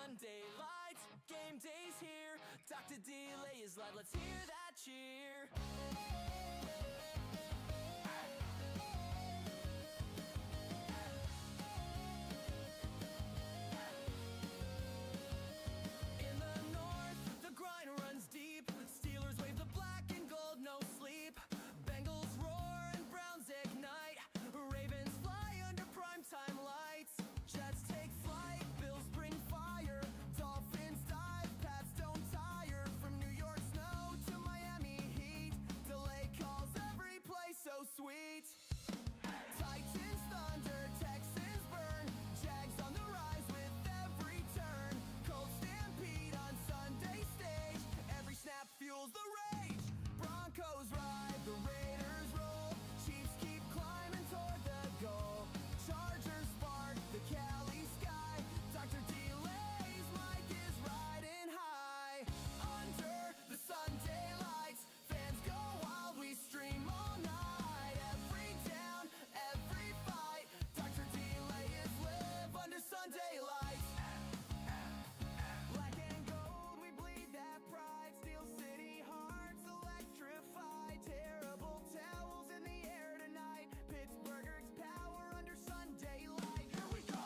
Sunday lights, game day's here. Dr. Delay is live, let's hear that cheer. In the north, the grind runs deep. Steelers wave the black and gold, no sleep. Bengals roar and Browns ignite. Ravens fly under primetime lights. Jets take flight, Bills bring fire. Dolphins dive, Pats don't tire. From New York snow to Miami heat. Delay calls every play so sweet. Titans thunder, Texans burn. Jags on the rise with every turn. Colts stampede on Sunday stage. Every snap fuels the rage. Broncos ride, the Raiders roll. Chiefs keep climbing toward the goal. Chargers spark the Cali sky. Dr. Delay's mic is riding high. Under the Sunday lights, fans go wild, we stream all night. Every down, every fight, Dr. Delay is live under Sunday lights. Black and gold, we bleed that pride. Steel City hearts electrified. Terrible towels in the air tonight. Pittsburgh's power under Sunday light. Here we go.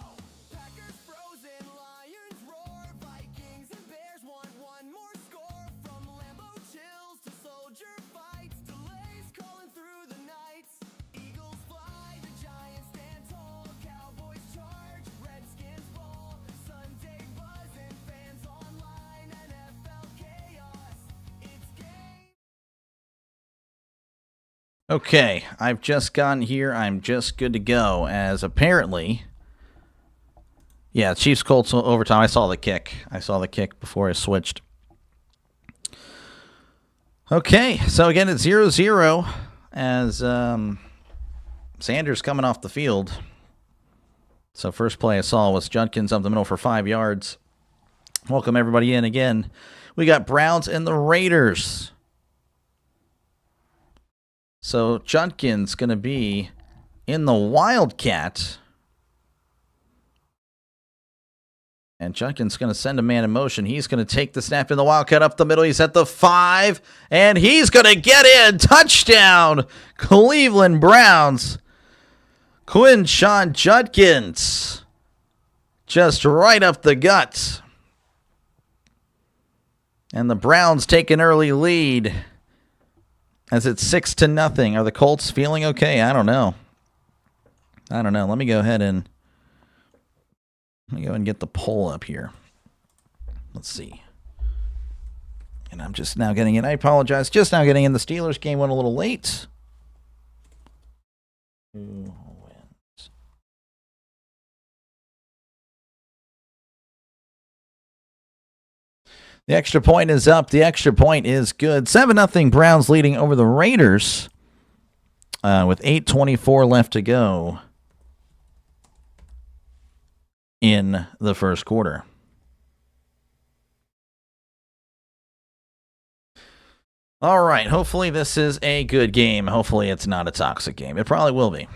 Packers frozen, Lions roar. Vikings and Bears want one more score. From Lambeau chills to soldier fights. Delays calling through the nights. Eagles fly, the Giants stand tall. Cowboys charge, Redskins ball. Sunday buzzing, fans online. NFL chaos, it's game. Okay, I've just gotten here. I'm just good to go, as apparently... Yeah, Chiefs Colts overtime. I saw the kick. Before I switched. Okay, so again, it's 0-0 as Sanders coming off the field. So first play I saw was Judkins up the middle for 5 yards. Welcome everybody in again. We got Browns and the Raiders. So Judkins going to be in the Wildcat. And Judkins going to send a man in motion. He's going to take the snap in the Wildcat up the middle. He's at the 5. And he's going to get in. Touchdown, Cleveland Browns. Quinshon Judkins. Just right up the gut. And the Browns take an early lead. As it's 6-0. Are the Colts feeling okay? I don't know. Let me go ahead and get the poll up here. Let's see. And I'm just now getting in. I apologize. Just now getting in. The Steelers game went a little late. Who wins? The extra point is up. The extra point is good. 7-0 Browns leading over the Raiders with 8:24 left to go in the first quarter. All right. Hopefully this is a good game. Hopefully it's not a toxic game. It probably will be.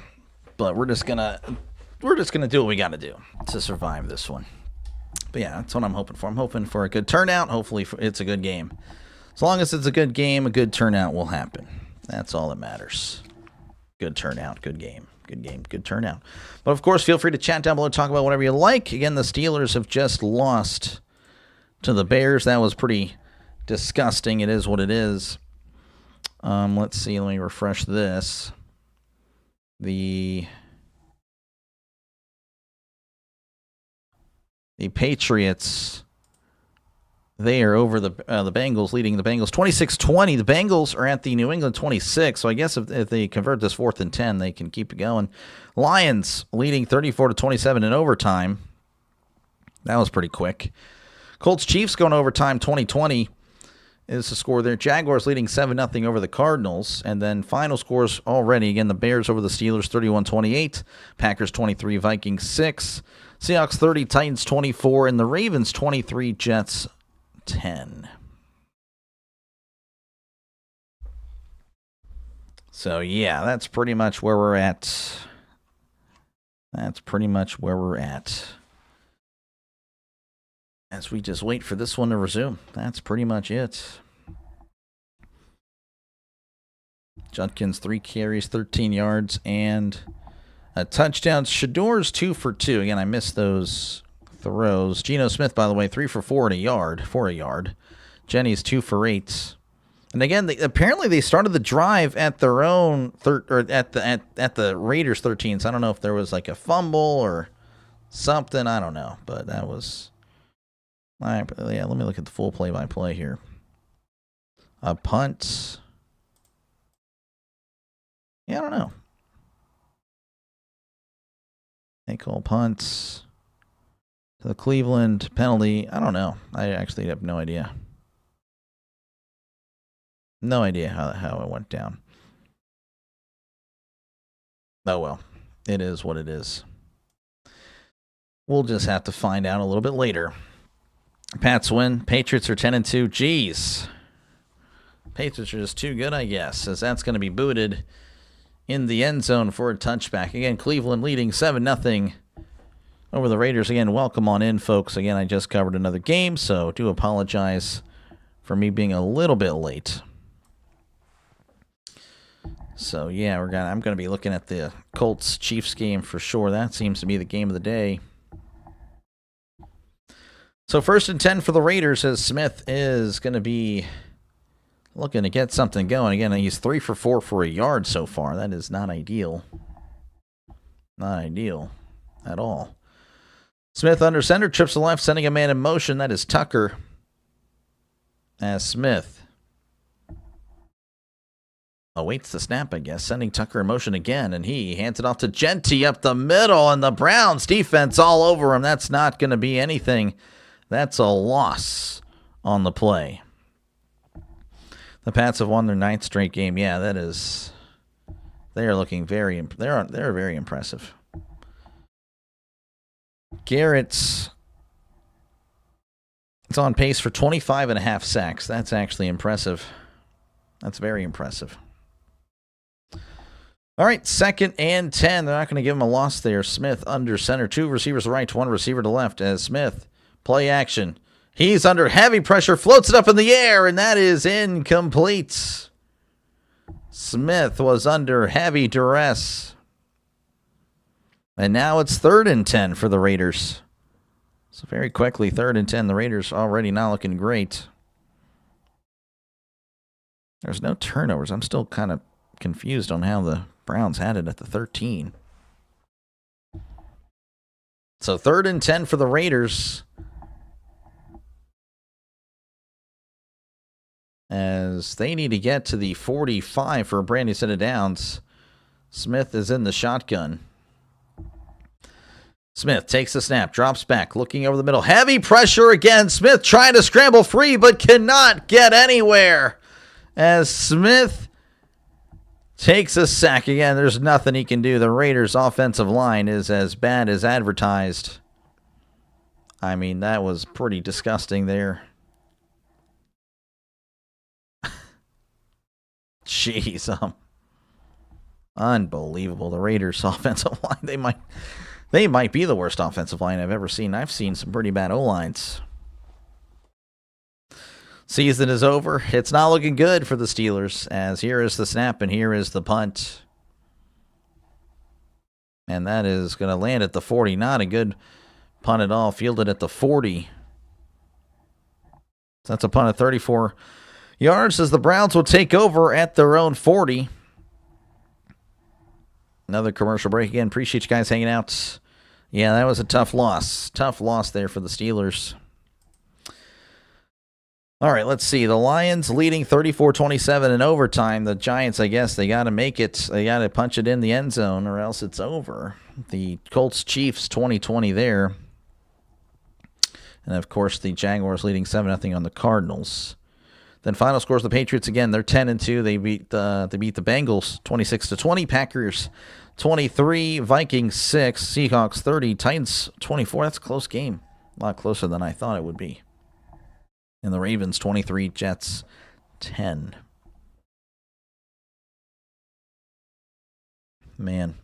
But we're just gonna do what we got to do to survive this one. But yeah, that's what I'm hoping for. I'm hoping for a good turnout. Hopefully it's a good game. As long as it's a good game, a good turnout will happen. That's all that matters. Good turnout, good game. Good game, good turnout. But of course, feel free to chat down below, talk about whatever you like. Again, the Steelers have just lost to the Bears. That was pretty disgusting. It is what it is. Let's see. Let me refresh this. The Patriots, they are over the Bengals, leading the Bengals 26-20. The Bengals are at the New England 26, so I guess if they convert this 4th and 10, they can keep it going. Lions leading 34-27 in overtime. That was pretty quick. Colts Chiefs going overtime 20-20 is the score there. Jaguars leading 7-0 over the Cardinals. And then final scores already. Again, the Bears over the Steelers 31-28. Packers 23, Vikings 6. Seahawks 30, Titans 24, and the Ravens 23, Jets 10. So, yeah, that's pretty much where we're at. as we just wait for this one to resume. That's pretty much it. Judkins, 3 carries, 13 yards, and a touchdown. Shador's 2 for 2. Again, I missed those throws. Geno Smith, by the way, 3 for 4 and a yard. Jenny's 2 for 8. And again, apparently they started the drive at their own at the Raiders 13. So I don't know if there was like a fumble or something. I don't know, but that was. All right, yeah. Let me look at the full play-by-play here. A punt. Yeah, I don't know. They call punts to the Cleveland penalty. I don't know. I actually have no idea. No idea how it went down. Oh, well. It is what it is. We'll just have to find out a little bit later. Pats win. Patriots are 10-2. Jeez. Patriots are just too good, I guess, as that's going to be booted in the end zone for a touchback. Again, Cleveland leading 7-0 over the Raiders. Again, welcome on in, folks. Again, I just covered another game, so do apologize for me being a little bit late. So, yeah, I'm going to be looking at the Colts-Chiefs game for sure. That seems to be the game of the day. So, 1st and 10 for the Raiders as Smith is going to be looking to get something going. Again, he's 3 for 4 for a yard so far. That is not ideal. Not ideal at all. Smith under center, trips to the left, sending a man in motion. That is Tucker as Smith awaits the snap, I guess, sending Tucker in motion again, and he hands it off to Genty up the middle, and the Browns defense all over him. That's not going to be anything. That's a loss on the play. The Pats have won their 9th straight game. Yeah, that is. They are looking very. They're very impressive. Garrett's. It's on pace for 25.5 sacks. That's actually impressive. That's very impressive. All right, 2nd and 10. They're not going to give him a loss there. Smith under center. 2 receivers to right, 1 receiver to left as Smith. Play action. He's under heavy pressure, floats it up in the air, and that is incomplete. Smith was under heavy duress. And now it's 3rd and 10 for the Raiders. So very quickly, 3rd and 10. The Raiders already not looking great. There's no turnovers. I'm still kind of confused on how the Browns had it at the 13. So 3rd and 10 for the Raiders. As they need to get to the 45 for a brand new set of downs. Smith is in the shotgun. Smith takes the snap, drops back, looking over the middle. Heavy pressure again. Smith trying to scramble free, but cannot get anywhere. As Smith takes a sack again, there's nothing he can do. The Raiders' offensive line is as bad as advertised. I mean, that was pretty disgusting there. Jeez, unbelievable. The Raiders' offensive line, they might be the worst offensive line I've ever seen. I've seen some pretty bad O-lines. Season is over. It's not looking good for the Steelers, as here is the snap and here is the punt. And that is going to land at the 40. Not a good punt at all. Fielded at the 40. So that's a punt of 34 yards as the Browns will take over at their own 40. Another commercial break again. Appreciate you guys hanging out. Yeah, that was a tough loss. Tough loss there for the Steelers. All right, let's see. The Lions leading 34-27 in overtime. The Giants, I guess, they got to make it. They got to punch it in the end zone or else it's over. The Colts-Chiefs 20-20 there. And, of course, the Jaguars leading 7-0 on the Cardinals. Then final scores, the Patriots, again, they're 10-2. They beat the Bengals 26-20. Packers 23. Vikings 6. Seahawks 30. Titans 24. That's a close game. A lot closer than I thought it would be. And the Ravens 23. Jets 10. Man.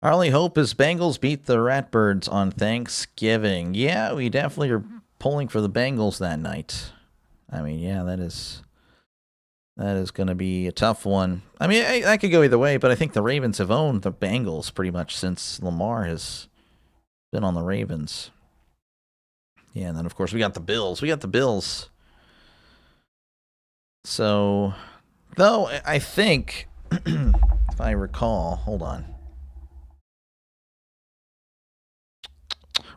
Our only hope is Bengals beat the Ratbirds on Thanksgiving. Yeah, we definitely are pulling for the Bengals that night. I mean, yeah, that is going to be a tough one. I mean, I could go either way, but I think the Ravens have owned the Bengals pretty much since Lamar has been on the Ravens. Yeah, and then, of course, we got the Bills. So, though, I think, if I recall, hold on.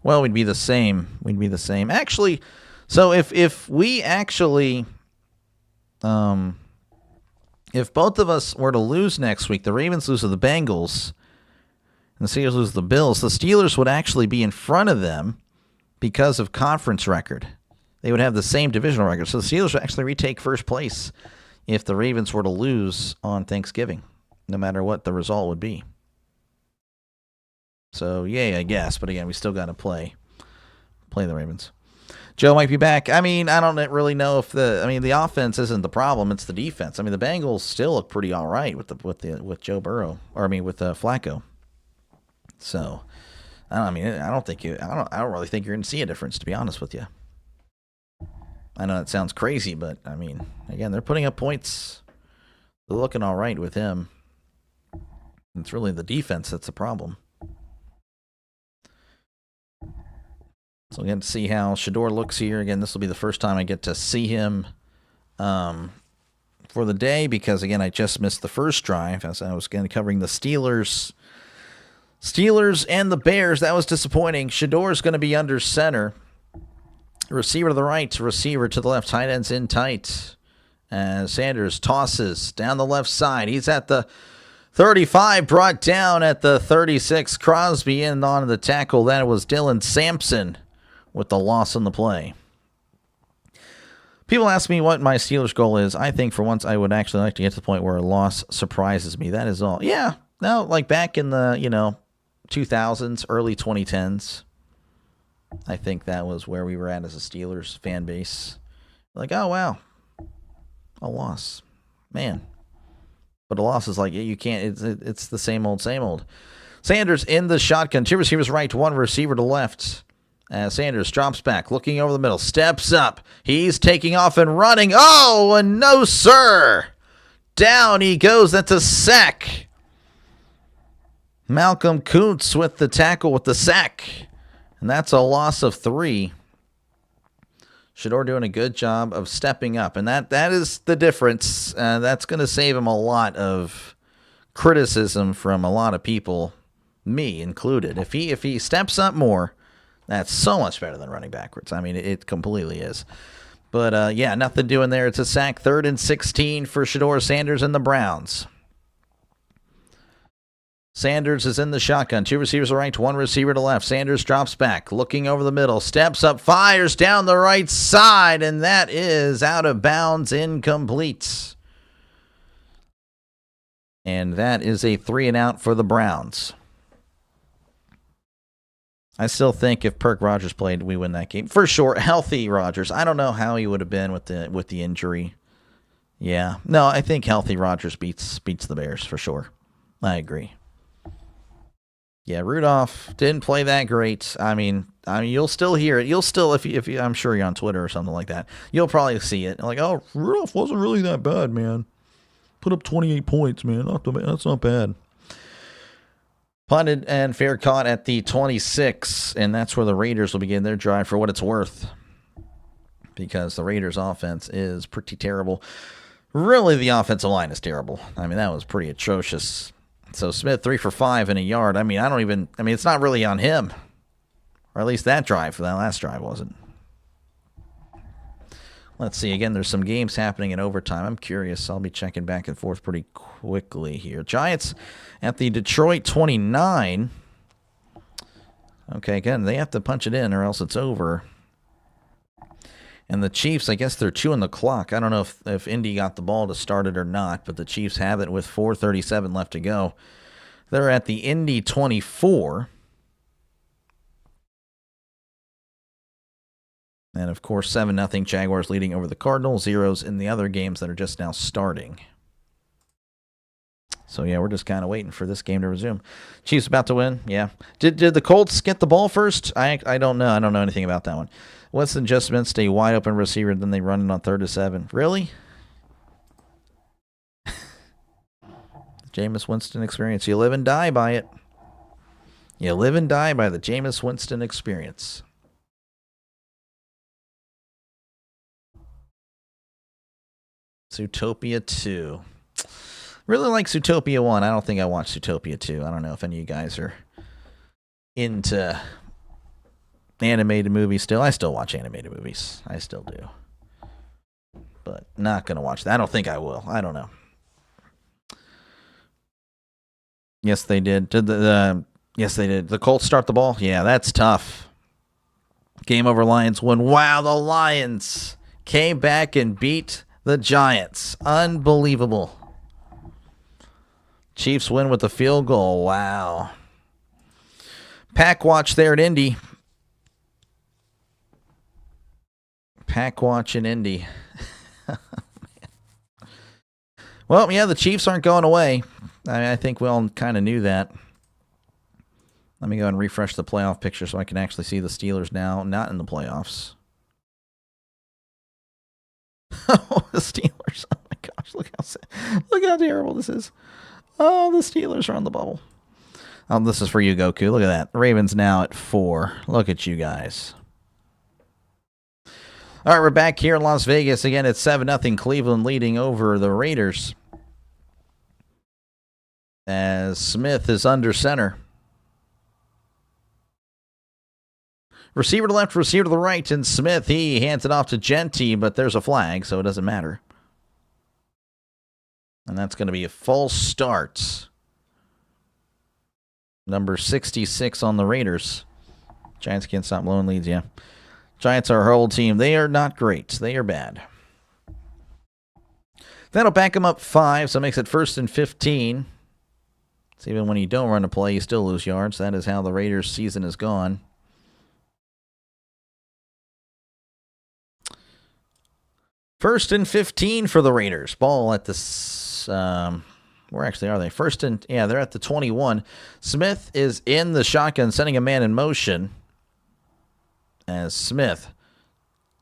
Well, we'd be the same. Actually, so if we actually, if both of us were to lose next week, the Ravens lose to the Bengals, and the Steelers lose to the Bills, the Steelers would actually be in front of them because of conference record. They would have the same divisional record. So the Steelers would actually retake first place if the Ravens were to lose on Thanksgiving, no matter what the result would be. So, yay, I guess. But again, we still got to play the Ravens. Joe might be back. I mean, I don't really know if the offense isn't the problem. It's the defense. I mean, the Bengals still look pretty all right with Joe Burrow, with Flacco. So, I don't really think you're going to see a difference, to be honest with you. I know it sounds crazy, but I mean, again, they're putting up points. They're looking all right with him. It's really the defense that's the problem. So we get to see how Shedeur looks here. Again, this will be the first time I get to see him for the day because, again, I just missed the first drive as I was covering the Steelers and the Bears. That was disappointing. Shedeur is going to be under center. Receiver to the right, receiver to the left. Tight ends in tight. Sanders tosses down the left side. He's at the 35, brought down at the 36. Crosby in on the tackle. That was Dylan Sampson with the loss on the play. People ask me what my Steelers goal is. I think for once I would actually like to get to the point where a loss surprises me. That is all. Yeah, no, like back in the 2000s, early 2010s. I think that was where we were at as a Steelers fan base. Like, oh, wow, a loss. Man. But a loss is like, you can't, it's the same old, same old. Sanders in the shotgun. Two receivers right, one receiver to left. Sanders drops back, looking over the middle, steps up. He's taking off and running. Oh, and no, sir. Down he goes. That's a sack. Malcolm Kuntz with the tackle with the sack. And that's a loss of 3. Shedeur doing a good job of stepping up. And that is the difference. That's going to save him a lot of criticism from a lot of people, me included. If he steps up more, that's so much better than running backwards. I mean, it completely is. But, yeah, nothing doing there. It's a sack. 3rd and 16 for Shedeur Sanders and the Browns. Sanders is in the shotgun. 2 receivers to right, 1 receiver to left. Sanders drops back, looking over the middle, steps up, fires down the right side, and that is out of bounds, incomplete. And that is a 3-and-out for the Browns. I still think if Perk Rogers played, we win that game. For sure, healthy Rogers. I don't know how he would have been with the injury. Yeah. No, I think healthy Rogers beats the Bears for sure. I agree. Yeah, Rudolph didn't play that great. I mean, you'll still hear it. You'll still, if you, I'm sure you're on Twitter or something like that, you'll probably see it. Like, oh, Rudolph wasn't really that bad, man. Put up 28 points, man. That's not bad. Punted and fair caught at the 26, and that's where the Raiders will begin their drive for what it's worth. Because the Raiders' offense is pretty terrible. Really, the offensive line is terrible. I mean, that was pretty atrocious. So Smith, 3 for 5 in a yard. I mean, it's not really on him. Or at least that last drive wasn't. Let's see. Again, there's some games happening in overtime. I'm curious. I'll be checking back and forth pretty quickly here. Giants at the Detroit 29. Okay, again, they have to punch it in or else it's over. And the Chiefs, I guess they're chewing the clock. I don't know if Indy got the ball to start it or not, but the Chiefs have it with 4:37 left to go. They're at the Indy 24. And, of course, 7-0 Jaguars leading over the Cardinals. 0s in the other games that are just now starting. So, yeah, we're just kind of waiting for this game to resume. Chiefs about to win. Yeah. Did the Colts get the ball first? I don't know. I don't know anything about that one. Winston just missed a wide open receiver, then they run it on 3rd and 7. Really? Jameis Winston experience. You live and die by it. You live and die by the Jameis Winston experience. Zootopia 2. Really like Zootopia 1. I don't think I watched Zootopia 2. I don't know if any of you guys are into animated movies still. I still watch animated movies. I still do. But not going to watch that. I don't think I will. I don't know. Yes, they did. Yes, they did. The Colts start the ball? Yeah, that's tough. Game over, Lions win. Wow, the Lions came back and beat the Giants. Unbelievable. Chiefs win with the field goal. Wow. Pack watch there at Indy. Pack watch in Indy. Well, yeah, the Chiefs aren't going away. I think we all kind of knew that. Let me go and refresh the playoff picture so I can actually see the Steelers now not in the playoffs. Oh, the Steelers. Oh, my gosh. Look how terrible this is. Oh, the Steelers are on the bubble. Oh, this is for you, Goku. Look at that. The Ravens now at 4. Look at you guys. All right, we're back here in Las Vegas. Again, it's 7-0 Cleveland leading over the Raiders. As Smith is under center. Receiver to left, receiver to the right, and Smith, he hands it off to Genty, but there's a flag, so it doesn't matter. And that's going to be a false start. Number 66 on the Raiders. Giants can't stop blowing leads, yeah. Giants are our whole team. They are not great. They are bad. That'll back them up 5, so it makes it 1st and 15. So even when you don't run a play, you still lose yards. That is how the Raiders' season is gone. First and 15 for the Raiders. Ball at the... where actually are they? They're at the 21. Smith is in the shotgun, sending a man in motion. As Smith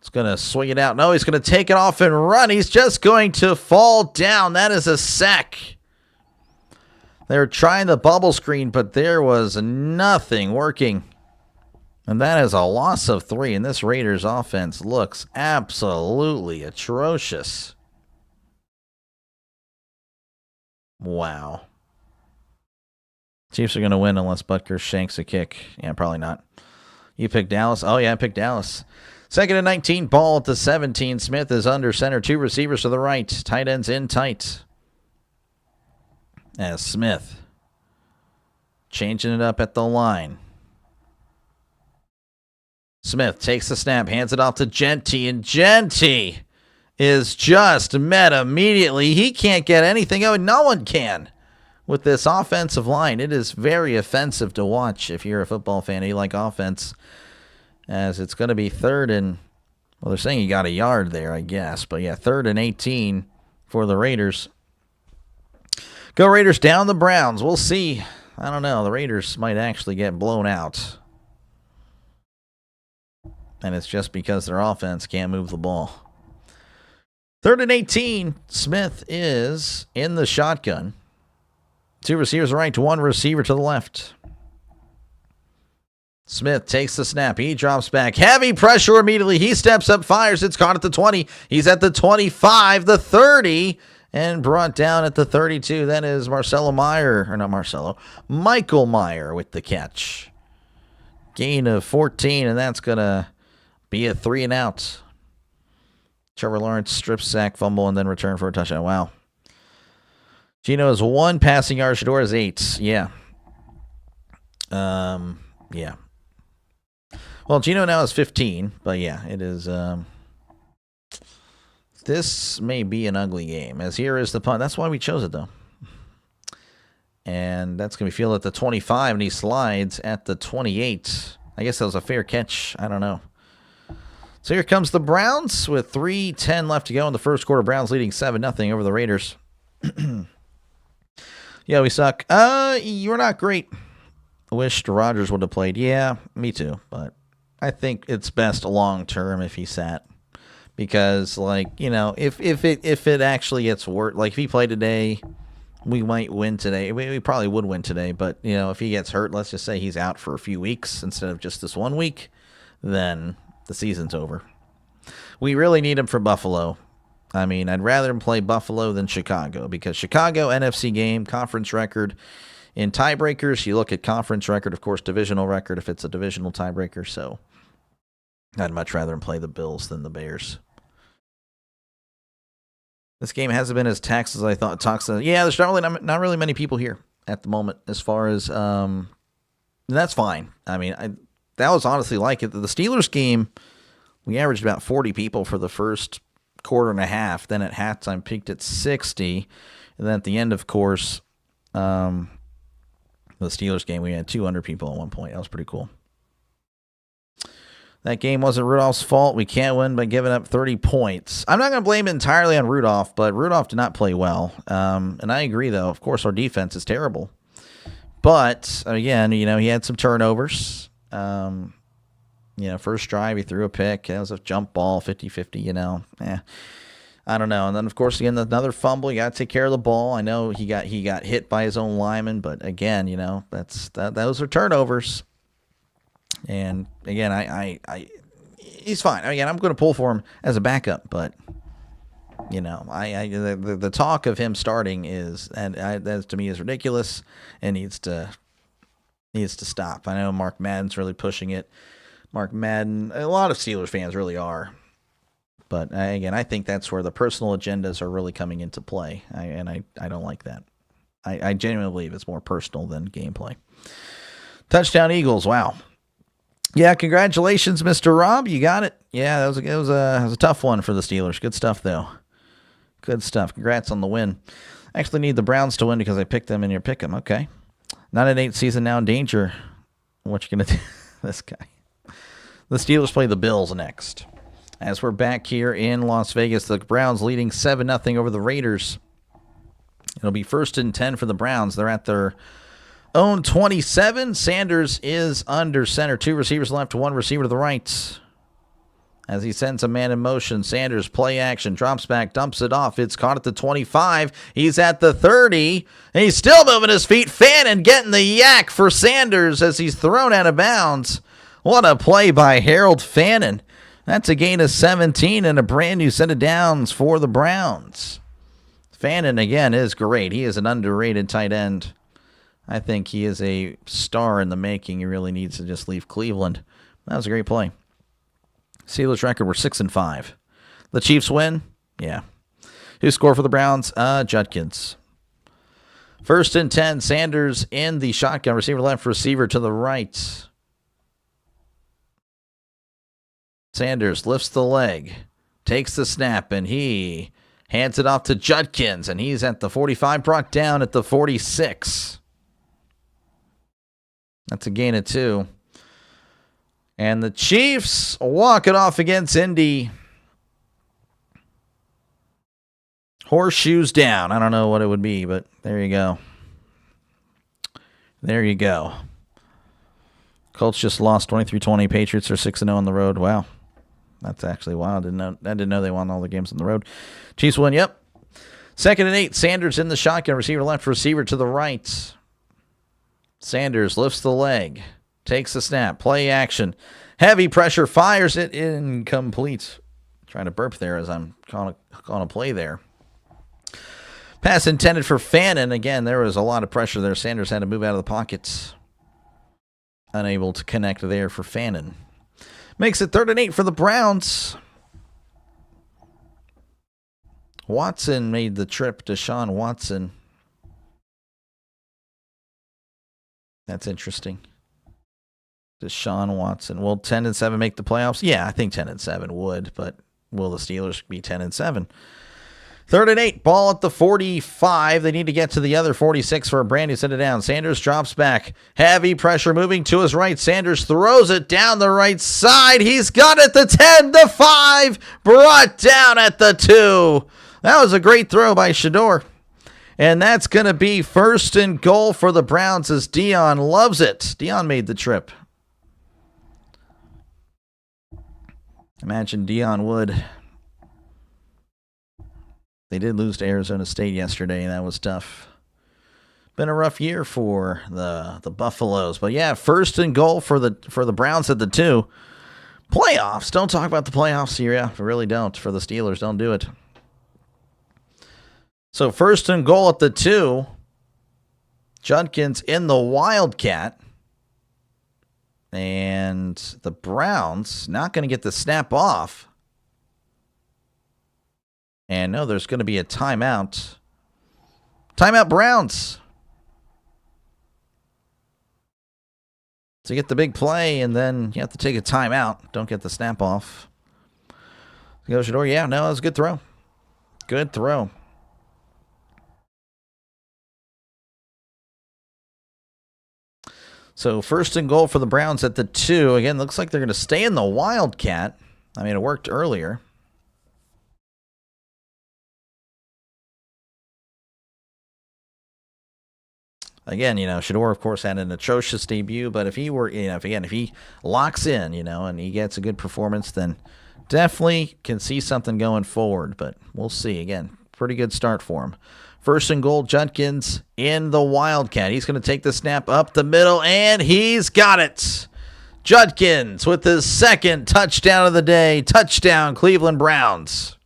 is going to swing it out. No, he's going to take it off and run. He's just going to fall down. That is a sack. They were trying the bubble screen, but there was nothing working. And that is a loss of 3. And this Raiders offense looks absolutely atrocious. Wow. Chiefs are going to win unless Butker shanks a kick. Yeah, probably not. You picked Dallas? Oh, yeah, I picked Dallas. 2nd and 19, ball at the 17. Smith is under center. 2 receivers to the right. Tight ends in tight. As Smith changing it up at the line. Smith takes the snap, hands it off to Genty, and Genty is just met immediately. He can't get anything out. No one can. With this offensive line, it is very offensive to watch if you're a football fan and you like offense, as it's going to be 3rd and, well, they're saying he got a yard there, I guess. But, yeah, 3rd and 18 for the Raiders. Go Raiders down the Browns. We'll see. I don't know. The Raiders might actually get blown out. And it's just because their offense can't move the ball. 3rd and 18. Smith is in the shotgun. 2 receivers right, 1 receiver to the left. Smith takes the snap. He drops back. Heavy pressure immediately. He steps up, fires. It's caught at the 20. He's at the 25, the 30, and brought down at the 32. That is Michael Meyer with the catch. Gain of 14, and that's going to be a 3 and out. Trevor Lawrence strip sack, fumble, and then return for a touchdown. Wow. Gino is 1 passing yard. Shador is 8. Yeah. Yeah. Well, Gino now is 15, but yeah, it is. This may be an ugly game, as here is the punt. That's why we chose it, though. And that's going to be fielded at the 25, and he slides at the 28. I guess that was a fair catch. I don't know. So here comes the Browns with 3:10 left to go in the first quarter. Browns leading 7-0 over the Raiders. Yeah, we suck. You're not great. I wished Rodgers would have played. Yeah, me too. But I think it's best long term if he sat. Because, like, you know, if it actually gets worse, like if he played today, we might win today. We probably would win today, but, you know, if he gets hurt, let's just say he's out for a few weeks instead of just this 1 week, then the season's over. We really need him for Buffalo. I mean, I'd rather him play Buffalo than Chicago, because Chicago, NFC game, conference record. In tiebreakers, you look at conference record, of course, divisional record if it's a divisional tiebreaker, so I'd much rather him play the Bills than the Bears. This game hasn't been as taxed as I thought. Yeah, there's not really many people here at the moment. As far as that's fine. I mean, that was honestly like it. The Steelers game, we averaged about 40 people for the first quarter and a half. Then at halftime, peaked at 60, and then at the end, of course, the Steelers game, we had 200 people at one point. That was pretty cool. That game wasn't Rudolph's fault. We can't win by giving up 30 points. I'm not going to blame it entirely on Rudolph, but Rudolph did not play well. And I agree, though. Of course, our defense is terrible. But, again, you know, he had some turnovers. You know, first drive, he threw a pick. It was a jump ball, 50-50, you know. I don't know. And then, of course, again, another fumble. You got to take care of the ball. I know he got hit by his own lineman, but, again, you know, those are turnovers. And again, he's fine. Again, I'm going to pull for him as a backup, but you know, the talk of him starting that to me is ridiculous and needs to stop. I know Mark Madden's really pushing it. Mark Madden, a lot of Steelers fans really are, but again, I think that's where the personal agendas are really coming into play, and I don't like that. I genuinely believe it's more personal than gameplay. Touchdown Eagles! Wow. Yeah, congratulations, Mr. Rob. You got it. Yeah, it was a tough one for the Steelers. Good stuff, though. Good stuff. Congrats on the win. I actually need the Browns to win because I picked them in your pick 'em. Okay. 9-8 season now in danger. What you going to do? This guy. The Steelers play the Bills next. As we're back here in Las Vegas, the Browns leading 7-0 over the Raiders. It'll be 1st and 10 for the Browns. They're at their own 27. Sanders is under center. 2 receivers left, 1 receiver to the right. As he sends a man in motion, Sanders play action, drops back, dumps it off. It's caught at the 25. He's at the 30. And he's still moving his feet. Fannin getting the yak for Sanders as he's thrown out of bounds. What a play by Harold Fannin. That's a gain of 17 and a brand new set of downs for the Browns. Fannin, again, is great. He is an underrated tight end. I think he is a star in the making. He really needs to just leave Cleveland. That was a great play. Steelers record, we're 6-5. The Chiefs win? Yeah. Who scored for the Browns? Judkins. 1st and 10. Sanders in the shotgun. Receiver left, receiver to the right. Sanders lifts the leg, takes the snap, and he hands it off to Judkins, and he's at the 45, brought down at the 46. That's a gain of 2. And the Chiefs walk it off against Indy. Horseshoes down. I don't know what it would be, but there you go. There you go. Colts just lost 23-20. Patriots are 6-0 on the road. Wow. That's actually wild. I didn't know they won all the games on the road. Chiefs win, yep. 2nd and 8. Sanders in the shotgun. Receiver left, receiver to the right. Sanders lifts the leg, takes the snap, play action, heavy pressure, fires it incomplete. Trying to burp there as I'm calling a play there. Pass intended for Fannin. Again, there was a lot of pressure there. Sanders had to move out of the pockets. Unable to connect there for Fannin. Makes it 3rd and 8 for the Browns. Watson made the trip. Deshaun Watson. That's interesting. Deshaun Watson. Will 10-7 make the playoffs? Yeah, I think 10-7 would, but will the Steelers be 10-7? 3rd and 8. Ball at the 45. They need to get to the other 46 for a brand new set it down. Sanders drops back. Heavy pressure moving to his right. Sanders throws it down the right side. He's got it. The 10, the 5. Brought down at the 2. That was a great throw by Shador. And that's going to be first and goal for the Browns as Dion loves it. Dion made the trip. Imagine Dion would. They did lose to Arizona State yesterday, and that was tough. Been a rough year for the Buffaloes. But yeah, first and goal for the Browns at the 2. Playoffs. Don't talk about the playoffs here. Yeah, really don't. For the Steelers, don't do it. So first and goal at the 2. Judkins in the Wildcat. And the Browns not going to get the snap off. And no, there's going to be a timeout. Timeout Browns. So you get the big play, and then you have to take a timeout. Don't get the snap off. Go Shador. Yeah, no, that was a good throw. Good throw. So first and goal for the Browns at the 2. Again, looks like they're going to stay in the Wildcat. I mean, it worked earlier. Again, Shador, of course, had an atrocious debut, but if he were, if he locks in, and he gets a good performance, then definitely can see something going forward, but we'll see. Again, pretty good start for him. First and goal, Judkins in the Wildcat. He's going to take the snap up the middle, and he's got it. Judkins with his second touchdown of the day. Touchdown, Cleveland Browns.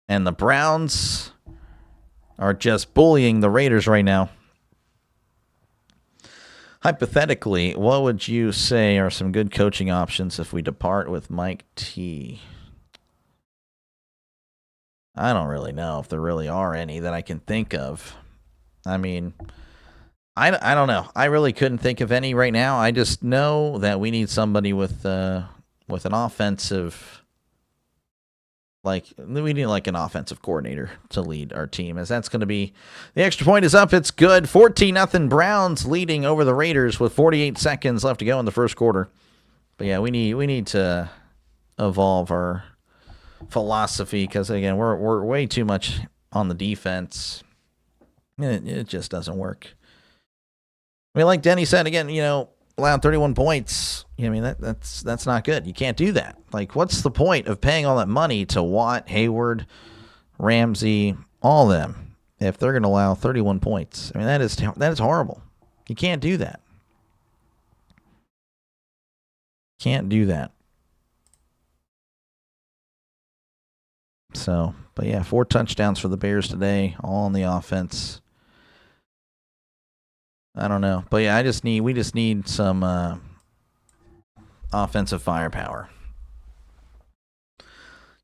And the Browns are just bullying the Raiders right now. Hypothetically, what would you say are some good coaching options if we depart with Mike T? I don't really know if there really are any that I can think of. I mean, I don't know. I really couldn't think of any right now. I just know that we need somebody with an offensive, we need an offensive coordinator to lead our team, as that's going to be, the extra point is up. It's good. 14-0 Browns leading over the Raiders with 48 seconds left to go in the first quarter. But yeah, we need to evolve our philosophy, because again, we're way too much on the defense. It just doesn't work. I mean, like Denny said, again, allowed 31 points. I mean, that's not good. You can't do that. What's the point of paying all that money to Watt, Hayward, Ramsey, all of them, if they're going to allow 31 points? I mean, that is horrible. You can't do that. Can't do that. So, but yeah, 4 touchdowns for the Bears today, all on the offense. I don't know. But yeah, we just need some offensive firepower.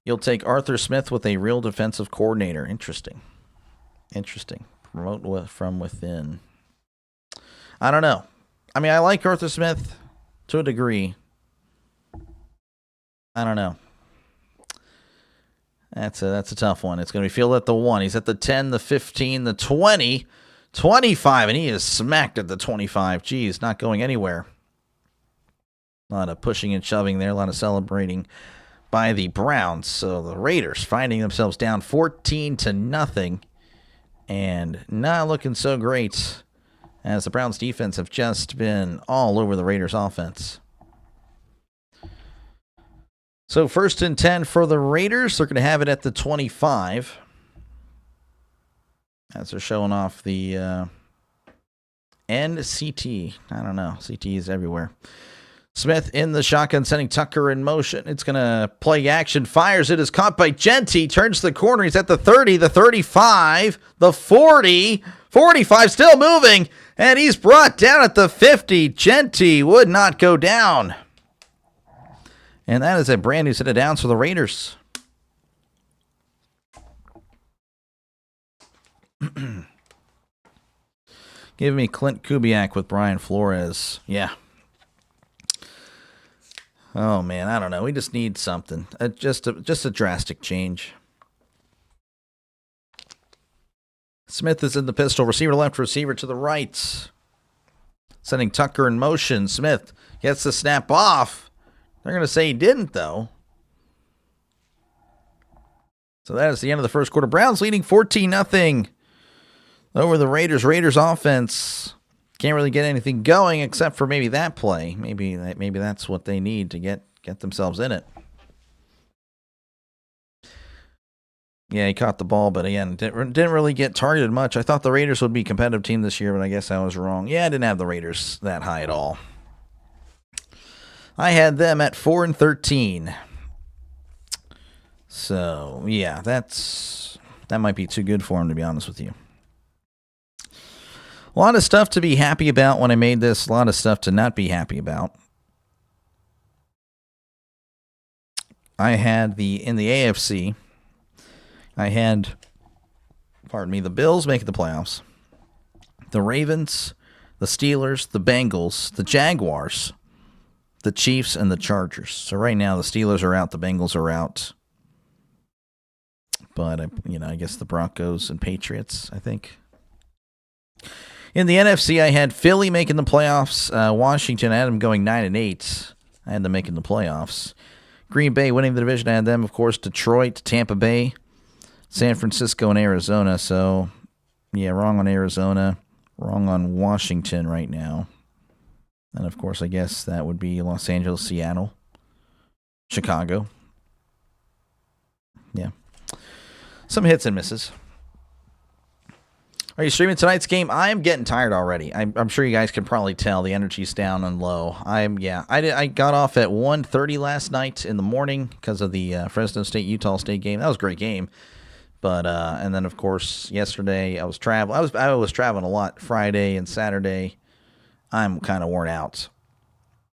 You'll take Arthur Smith with a real defensive coordinator. Interesting. Promote from within. I don't know. I mean, I like Arthur Smith to a degree. I don't know. That's a tough one. It's going to be Field at the 1. He's at the 10, the 15, the 20, 25, and he is smacked at the 25. Geez, not going anywhere. A lot of pushing and shoving there, a lot of celebrating by the Browns. So the Raiders finding themselves down 14-0, and not looking so great, as the Browns defense have just been all over the Raiders offense. So 1st and 10 for the Raiders. They're going to have it at the 25. As they're showing off the NCT. I don't know. CT is everywhere. Smith in the shotgun, sending Tucker in motion. It's going to play action. Fires. It is caught by Genty. Turns the corner. He's at the 30, the 35, the 40. 45 still moving. And he's brought down at the 50. Genty would not go down. And that is a brand new set of downs for the Raiders. Give me Clint Kubiak with Brian Flores. Yeah. Oh, man, I don't know. We just need something. Just a drastic change. Smith is in the pistol. Receiver left, receiver to the right. Sending Tucker in motion. Smith gets the snap off. They're going to say he didn't, though. So that is the end of the first quarter. Browns leading 14-0 over the Raiders. Raiders offense can't really get anything going except for maybe that play. Maybe that's what they need to get themselves in it. Yeah, he caught the ball, but again, didn't really get targeted much. I thought the Raiders would be a competitive team this year, but I guess I was wrong. Yeah, I didn't have the Raiders that high at all. I had them at 4-13. So, yeah, that might be too good for them, to be honest with you. A lot of stuff to be happy about when I made this. A lot of stuff to not be happy about. I had in the AFC, I had, the Bills making the playoffs, the Ravens, the Steelers, the Bengals, the Jaguars, the Chiefs, and the Chargers. So right now the Steelers are out, the Bengals are out. But, I guess the Broncos and Patriots, I think. In the NFC, I had Philly making the playoffs. Washington, I had them going 9-8. I had them making the playoffs. Green Bay winning the division. I had them, of course, Detroit, Tampa Bay, San Francisco, and Arizona. So, yeah, wrong on Arizona. Wrong on Washington right now. And, of course, I guess that would be Los Angeles, Seattle, Chicago. Yeah. Some hits and misses. Are you streaming tonight's game? I am getting tired already. I'm sure you guys can probably tell the energy's down and low. I got off at 1:30 last night in the morning because of the Fresno State Utah State game. That was a great game. But and then of course yesterday I was traveling. I was traveling a lot Friday and Saturday. I'm kind of worn out.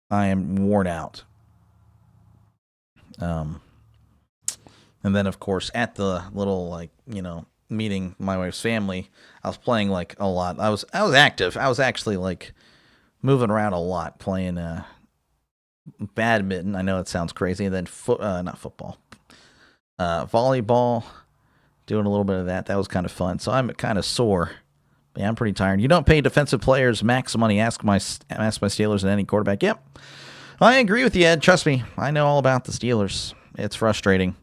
I am worn out. And then, of course, at the little, meeting my wife's family, I was playing, a lot. I was active. I was actually, moving around a lot, playing badminton. I know it sounds crazy. And then, not football. Volleyball, doing a little bit of that. That was kind of fun. So I'm kind of sore. Yeah, I'm pretty tired. You don't pay defensive players max money. Ask my Steelers and any quarterback. Yep. I agree with you, Ed. Trust me. I know all about the Steelers. It's frustrating.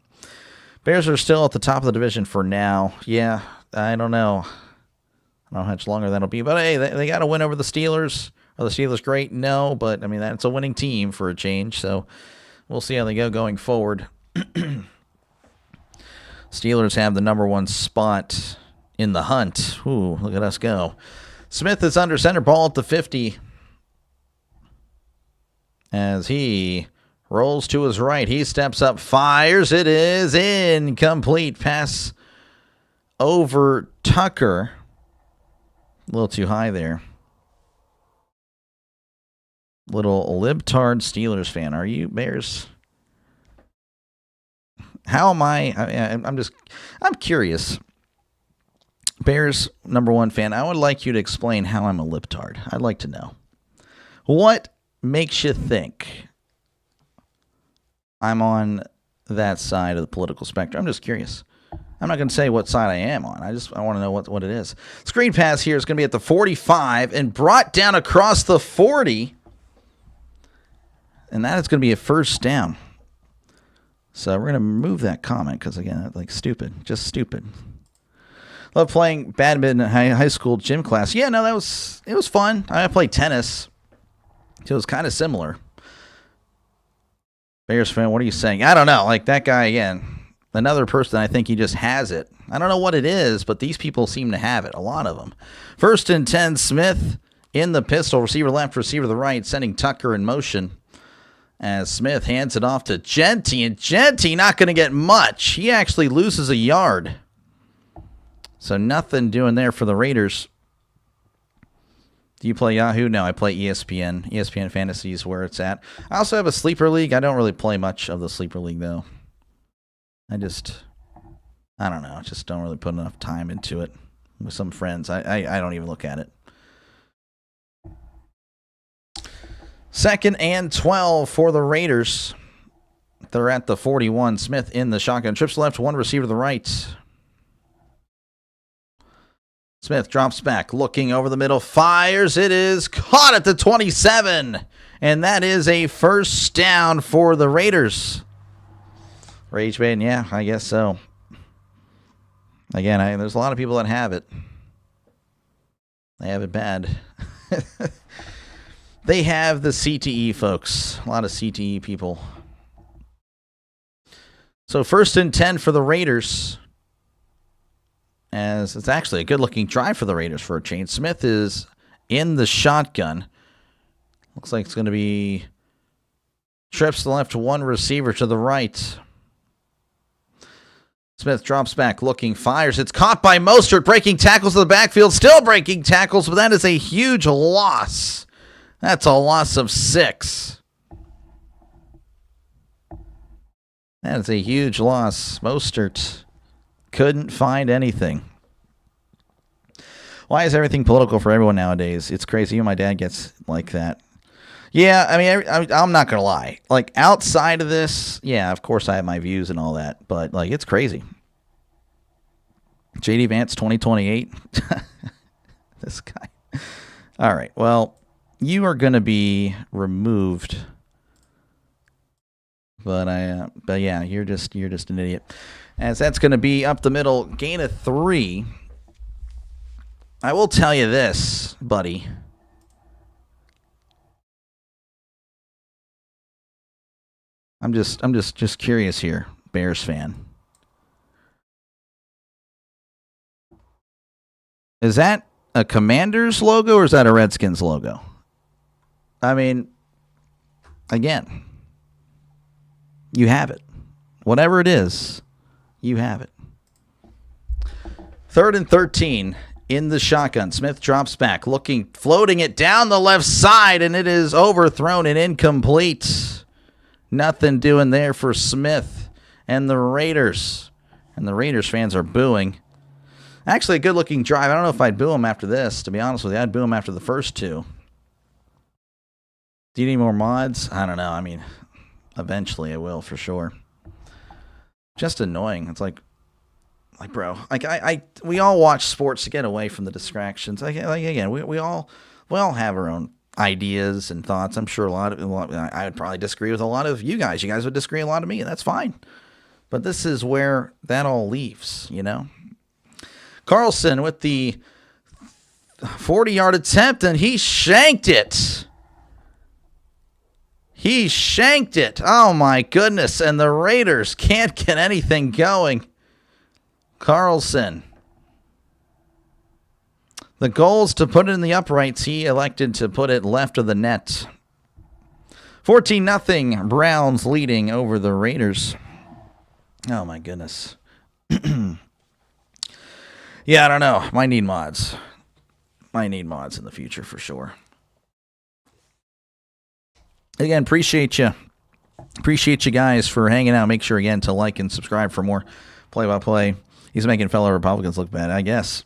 Bears are still at the top of the division for now. Yeah, I don't know. I don't know how much longer that'll be. But, hey, they got to win over the Steelers. Are the Steelers great? No, but, that's a winning team for a change. So we'll see how they go going forward. Steelers have the number one spot in the hunt. Ooh, look at us go. Smith is under center, ball at the 50. As he rolls to his right. He steps up, fires. It is incomplete. Pass over Tucker. A little too high there. Little libtard Steelers fan. Are you, Bears? How am I? I'm curious. Bears, number one fan. I would like you to explain how I'm a libtard. I'd like to know. What makes you think I'm on that side of the political spectrum? I'm just curious. I'm not going to say what side I am on. I want to know what it is. Screen pass here is going to be at the 45 and brought down across the 40. And that is going to be a first down. So we're going to move that comment because, again, stupid. Just stupid. Love playing badminton in high school gym class. Yeah, no, it was fun. I played tennis. So it was kind of similar. Bears fan, what are you saying? I don't know. That guy, again, another person, I think he just has it. I don't know what it is, but these people seem to have it, a lot of them. 1st and 10, Smith in the pistol, receiver left, receiver the right, sending Tucker in motion as Smith hands it off to Genty, and Genty not going to get much. He actually loses a yard. So nothing doing there for the Raiders. Do you play Yahoo? No, I play ESPN. ESPN Fantasy is where it's at. I also have a sleeper league. I don't really play much of the sleeper league, though. I don't know. I just don't really put enough time into it with some friends. I don't even look at it. 2nd and 12 for the Raiders. They're at the 41. Smith in the shotgun. Trips left, one receiver to the right. Smith drops back, looking over the middle, fires. It is caught at the 27. And that is a first down for the Raiders. Rage bait, yeah, I guess so. Again, there's a lot of people that have it. They have it bad. They have the CTE, folks. A lot of CTE people. So 1st and 10 for the Raiders. As it's actually a good-looking drive for the Raiders for a change. Smith is in the shotgun. Looks like it's going to be trips to the left, one receiver to the right. Smith drops back, looking, fires. It's caught by Mostert, breaking tackles to the backfield. Still breaking tackles, but that is a huge loss. That's a loss of 6. That is a huge loss. Mostert couldn't find anything. Why is everything political for everyone nowadays? It's crazy. Even my dad gets like that. Yeah, I mean, I'm not going to lie. Like, outside of this, yeah, of course I have my views and all that. But, like, it's crazy. J.D. Vance 2028. This guy. All right, well, you are going to be removed. But yeah, you're just an idiot. As that's going to be up the middle, gain of 3. I will tell you this, buddy. I'm just curious here, Bears fan. Is that a Commanders logo or is that a Redskins logo? I mean, again, you have it. Whatever it is, you have it. 3rd and 13 in the shotgun. Smith drops back, looking, floating it down the left side, and it is overthrown and incomplete. Nothing doing there for Smith and the Raiders. And the Raiders fans are booing. Actually, a good-looking drive. I don't know if I'd boo him after this, to be honest with you. I'd boo him after the first 2. Do you need more mods? I don't know. I mean, eventually I will, for sure. Just annoying. It's like bro, we all watch sports to get away from the distractions. Again, we all have our own ideas and thoughts. I'm sure I would probably disagree with a lot of you guys. You guys would disagree with a lot of me, and that's fine. But this is where that all leaves, you know? Carlson with the 40-yard attempt, and he shanked it. He shanked it. Oh, my goodness. And the Raiders can't get anything going. Carlson. The goal is to put it in the uprights. He elected to put it left of the net. 14-0. Browns leading over the Raiders. Oh, my goodness. Yeah, I don't know. Might need mods. Might need mods in the future for sure. Again, appreciate you. Appreciate you guys for hanging out. Make sure, again, to like and subscribe for more play-by-play. He's making fellow Republicans look bad, I guess.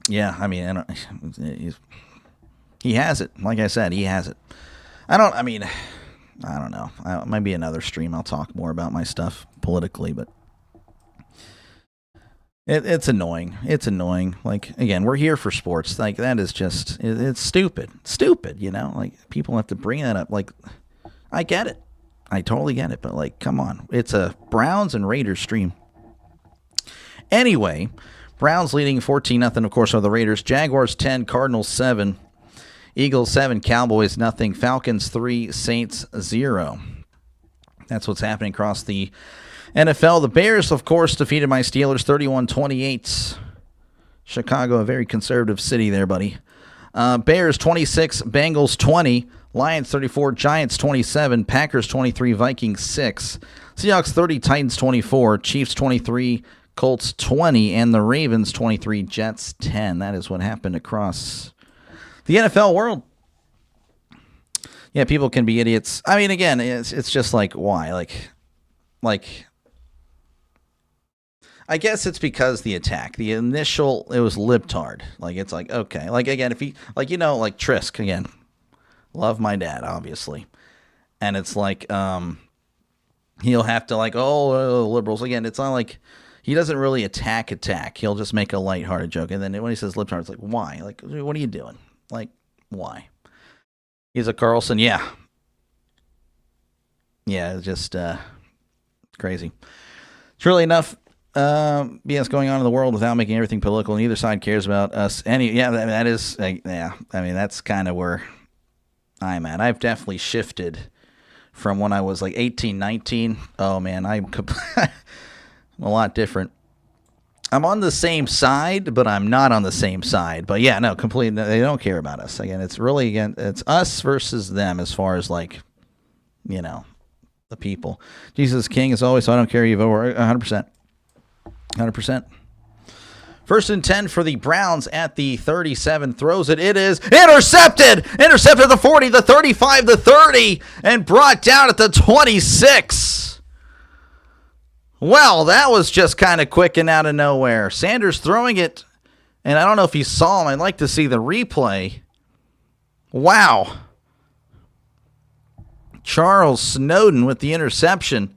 Yeah, I mean, he has it. Like I said, he has it. I don't know. Maybe another stream I'll talk more about my stuff politically, but it's annoying. It's annoying. Like, again, we're here for sports. Like, that is just, it's stupid. Stupid, you know? Like, people have to bring that up. Like, I get it. I totally get it. But, like, come on. It's a Browns and Raiders stream. Anyway, Browns leading 14-0, of course, are the Raiders. Jaguars 10, Cardinals 7, Eagles 7, Cowboys 0, Falcons 3, Saints 0. That's what's happening across the NFL. The Bears, of course, defeated my Steelers 31-28. Chicago, a very conservative city there, buddy. Bears 26, Bengals 20, Lions 34, Giants 27, Packers 23, Vikings 6, Seahawks 30, Titans 24, Chiefs 23, Colts 20, and the Ravens 23, Jets 10. That is what happened across the NFL world. Yeah, people can be idiots. I mean, again, it's just like, why? Like, I guess it's because the attack. The initial, it was libtard. Like, it's like, okay. Like, again, if he, like, you know, like Trisk, again, love my dad, obviously. And it's like, he'll have to, like, liberals. Again, it's not like, he doesn't really attack. He'll just make a lighthearted joke. And then when he says libtard, it's like, why? Like, what are you doing? Like, why? He's a Carlson, yeah. Yeah, it's just crazy. It's really enough. BS going on in the world without making everything political. Neither side cares about us. That is, yeah. I mean, that's kind of where I'm at. I've definitely shifted from when I was like 18, 19. Oh man, I'm a lot different. I'm on the same side, but I'm not on the same side. But yeah, no, completely. They don't care about us. Again, it's us versus them as far as like, the people. Jesus is king as always, so I don't care. You vote 100%. 100%. First and 10 for the Browns at the 37. Throws it. It is intercepted. Intercepted at the 40, the 35, the 30, and brought down at the 26. Well, that was just kind of quick and out of nowhere. Sanders throwing it, and I don't know if you saw him. I'd like to see the replay. Wow. Charles Snowden with the interception.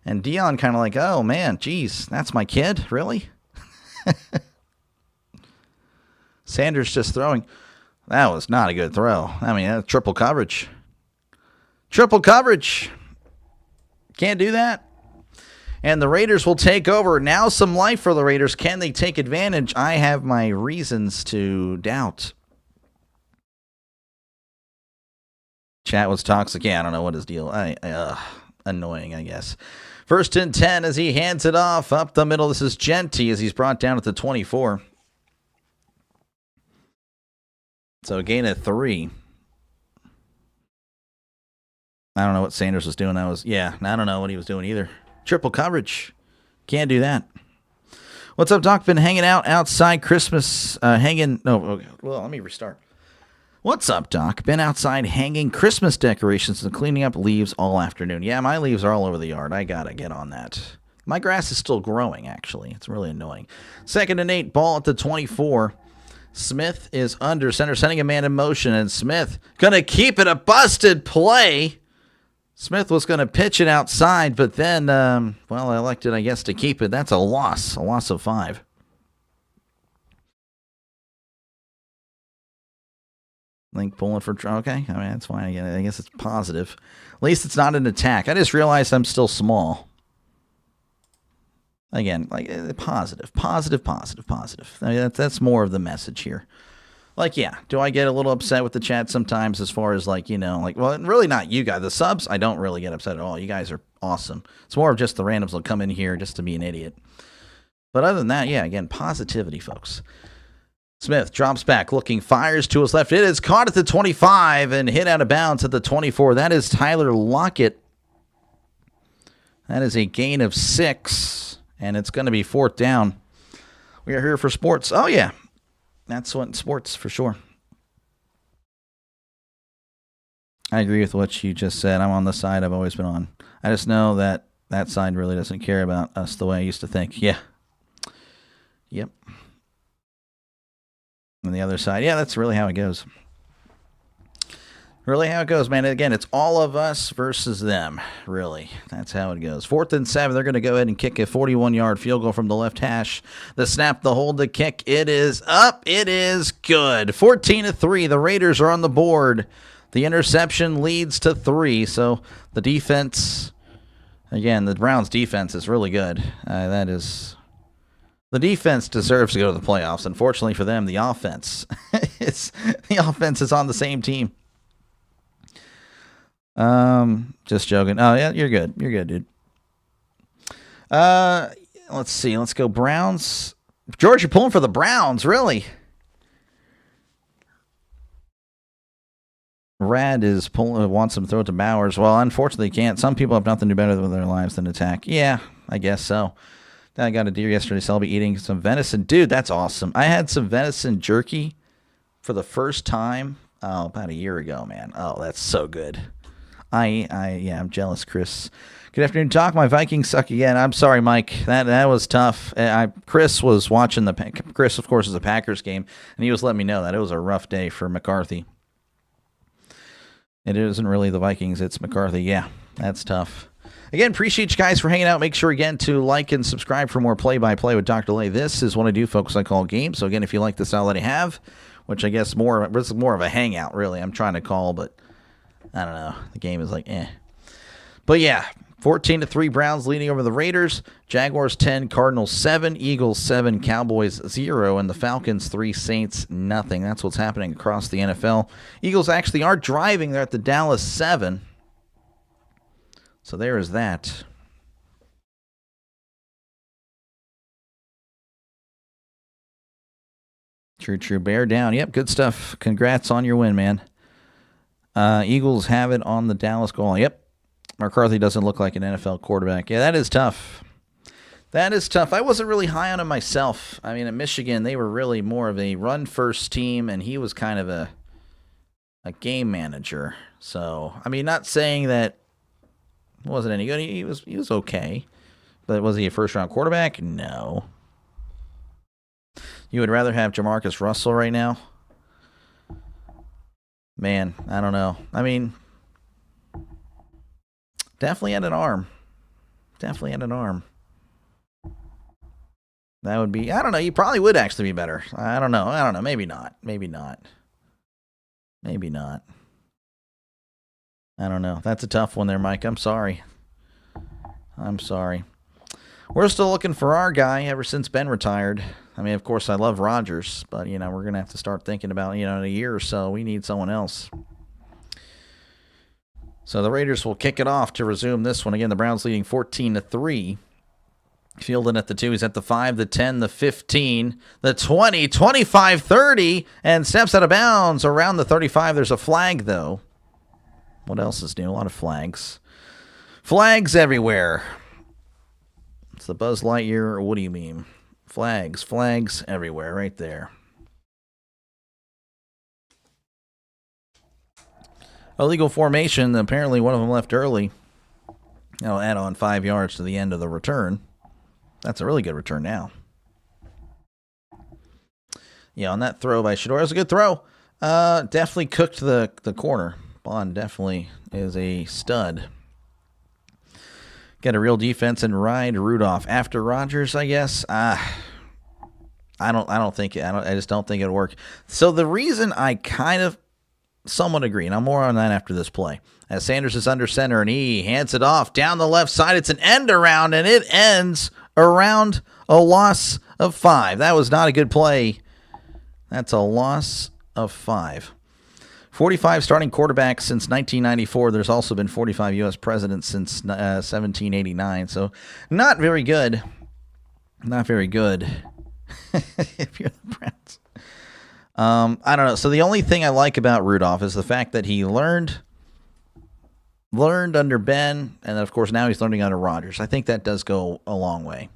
And Dion kind of like, oh, man, geez, that's my kid? Really? Sanders just throwing. That was not a good throw. I mean, triple coverage. Triple coverage. Can't do that. And the Raiders will take over. Now some life for the Raiders. Can they take advantage? I have my reasons to doubt. Chat was toxic. Yeah, I don't know what his deal. Annoying, I guess. First and 10 as he hands it off up the middle. This is Genty as he's brought down at the 24. So a gain of 3. I don't know what Sanders was doing. I don't know what he was doing either. Triple coverage. Can't do that. What's up, Doc? Been hanging out outside Christmas, No, okay. Well, let me restart. What's up, Doc? Been outside hanging Christmas decorations and cleaning up leaves all afternoon. Yeah, my leaves are all over the yard. I gotta get on that. My grass is still growing, actually. It's really annoying. 2nd and 8, ball at the 24. Smith is under center, sending a man in motion, and Smith gonna keep it, a busted play. Smith was going to pitch it outside, but then, I elected, I guess, to keep it. That's a loss of 5. Link pulling for, okay. I mean, that's fine. I guess it's positive. At least it's not an attack. I just realized I'm still small. Again, like positive. I mean, that's more of the message here. Like, yeah, do I get a little upset with the chat sometimes as far as well, really not you guys. The subs, I don't really get upset at all. You guys are awesome. It's more of just the randoms will come in here just to be an idiot. But other than that, yeah, again, positivity, folks. Smith drops back, looking, fires to his left. It is caught at the 25 and hit out of bounds at the 24. That is Tyler Lockett. That is a gain of 6, and it's going to be 4th down. We are here for sports. Oh, yeah. That's what sports for sure. I agree with what you just said. I'm on the side I've always been on. I just know that side really doesn't care about us the way I used to think. Yeah. Yep. And the other side, yeah, that's really how it goes. Really how it goes, man. Again, it's all of us versus them, really. That's how it goes. 4th and 7, they're going to go ahead and kick a 41-yard field goal from the left hash. The snap, the hold, the kick. It is up. It is good. 14-3. The Raiders are on the board. The interception leads to 3. So the defense, again, the Browns' defense is really good. The defense deserves to go to the playoffs. Unfortunately for them, the offense is on the same team. Just joking. Oh, yeah, you're good. You're good, dude. Let's see. Let's go Browns. George, you're pulling for the Browns, really? Rad is wants him to throw it to Bowers. Well, unfortunately, can't. Some people have nothing to do better with their lives than attack. Yeah, I guess so. I got a deer yesterday, so I'll be eating some venison. Dude, that's awesome. I had some venison jerky for the first time about a year ago, man. Oh, that's so good. I'm jealous, Chris. Good afternoon, Doc. My Vikings suck again. I'm sorry, Mike. That was tough. Chris was watching Chris, of course, is a Packers game, and he was letting me know that it was a rough day for McCarthy. It isn't really the Vikings, it's McCarthy. Yeah, that's tough. Again, appreciate you guys for hanging out. Make sure, again, to like and subscribe for more play-by-play with Dr. Lay. This is what I do, folks. I call games. So, again, if you like the style that I have, which I guess this is more of a hangout, really. I'm trying to call, but I don't know. The game is like, eh. But, yeah, 14-3 Browns leading over the Raiders. Jaguars 10, Cardinals 7, Eagles 7, Cowboys 0, and the Falcons 3, Saints nothing. That's what's happening across the NFL. Eagles actually are driving. They're at the Dallas 7. So there is that. True. Bear down. Yep, good stuff. Congrats on your win, man. Eagles have it on the Dallas goal. Yep. McCarthy doesn't look like an NFL quarterback. Yeah, that is tough. That is tough. I wasn't really high on him myself. I mean, at Michigan, they were really more of a run-first team, and he was kind of a game manager. So, I mean, not saying that it wasn't any good. He was okay. But was he a first-round quarterback? No. You would rather have Jamarcus Russell right now? Man, I don't know. I mean, definitely had an arm. That would be, I don't know, you probably would actually be better. I don't know. Maybe not. I don't know. That's a tough one there, Mike. I'm sorry. We're still looking for our guy ever since Ben retired. I mean, of course, I love Rodgers, but, we're going to have to start thinking about, in a year or so, we need someone else. So the Raiders will kick it off to resume this one. Again, the Browns leading 14-3. Fielding at the 2, he's at the 5, the 10, the 15, the 20, 25, 30, and steps out of bounds around the 35. There's a flag, though. What else is new? A lot of flags. Flags everywhere. It's the Buzz Lightyear Woody meme. Flags everywhere, right there. Illegal formation. Apparently, one of them left early. I'll add on 5 yards to the end of the return. That's a really good return now. Yeah, on that throw by Shador, it was a good throw. Definitely cooked the corner. Bond definitely is a stud. Get a real defense and ride Rudolph after Rodgers, I guess. I just don't think it'll work. So the reason I kind of somewhat agree, and I'm more on that after this play. As Sanders is under center and he hands it off down the left side, it's an end around, and it ends around a loss of 5. That was not a good play. That's a loss of 5. 45 starting quarterbacks since 1994. There's also been 45 U.S. presidents since 1789. So not very good. Not very good. If you're the Browns. I don't know. So the only thing I like about Rudolph is the fact that he learned under Ben, and of course now he's learning under Rodgers. I think that does go a long way.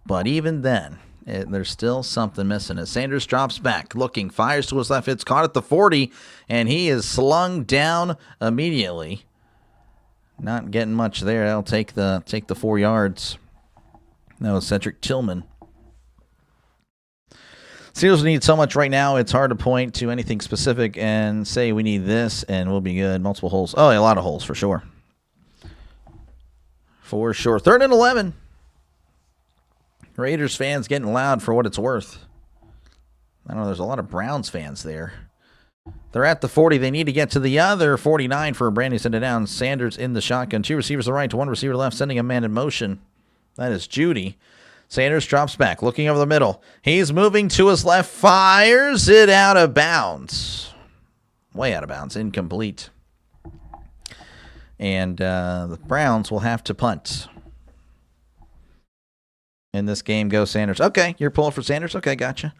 But even then, there's still something missing. As Sanders drops back, looking, fires to his left, it's caught at the 40, and he is slung down immediately. Not getting much there. That'll take the 4 yards. That was Cedric Tillman. Steelers need so much right now, it's hard to point to anything specific and say we need this and we'll be good. Multiple holes. Oh, yeah, a lot of holes for sure. For sure. 3rd and 11. Raiders fans getting loud for what it's worth. I don't know, there's a lot of Browns fans there. They're at the 40. They need to get to the other 49 for a brand new send it down. Sanders in the shotgun. 2 receivers to the right, 1 receiver left, sending a man in motion. That is Judy. Sanders drops back, looking over the middle. He's moving to his left, fires it out of bounds. Way out of bounds, incomplete. And the Browns will have to punt. In this game, go Sanders. Okay, you're pulling for Sanders? Okay, gotcha.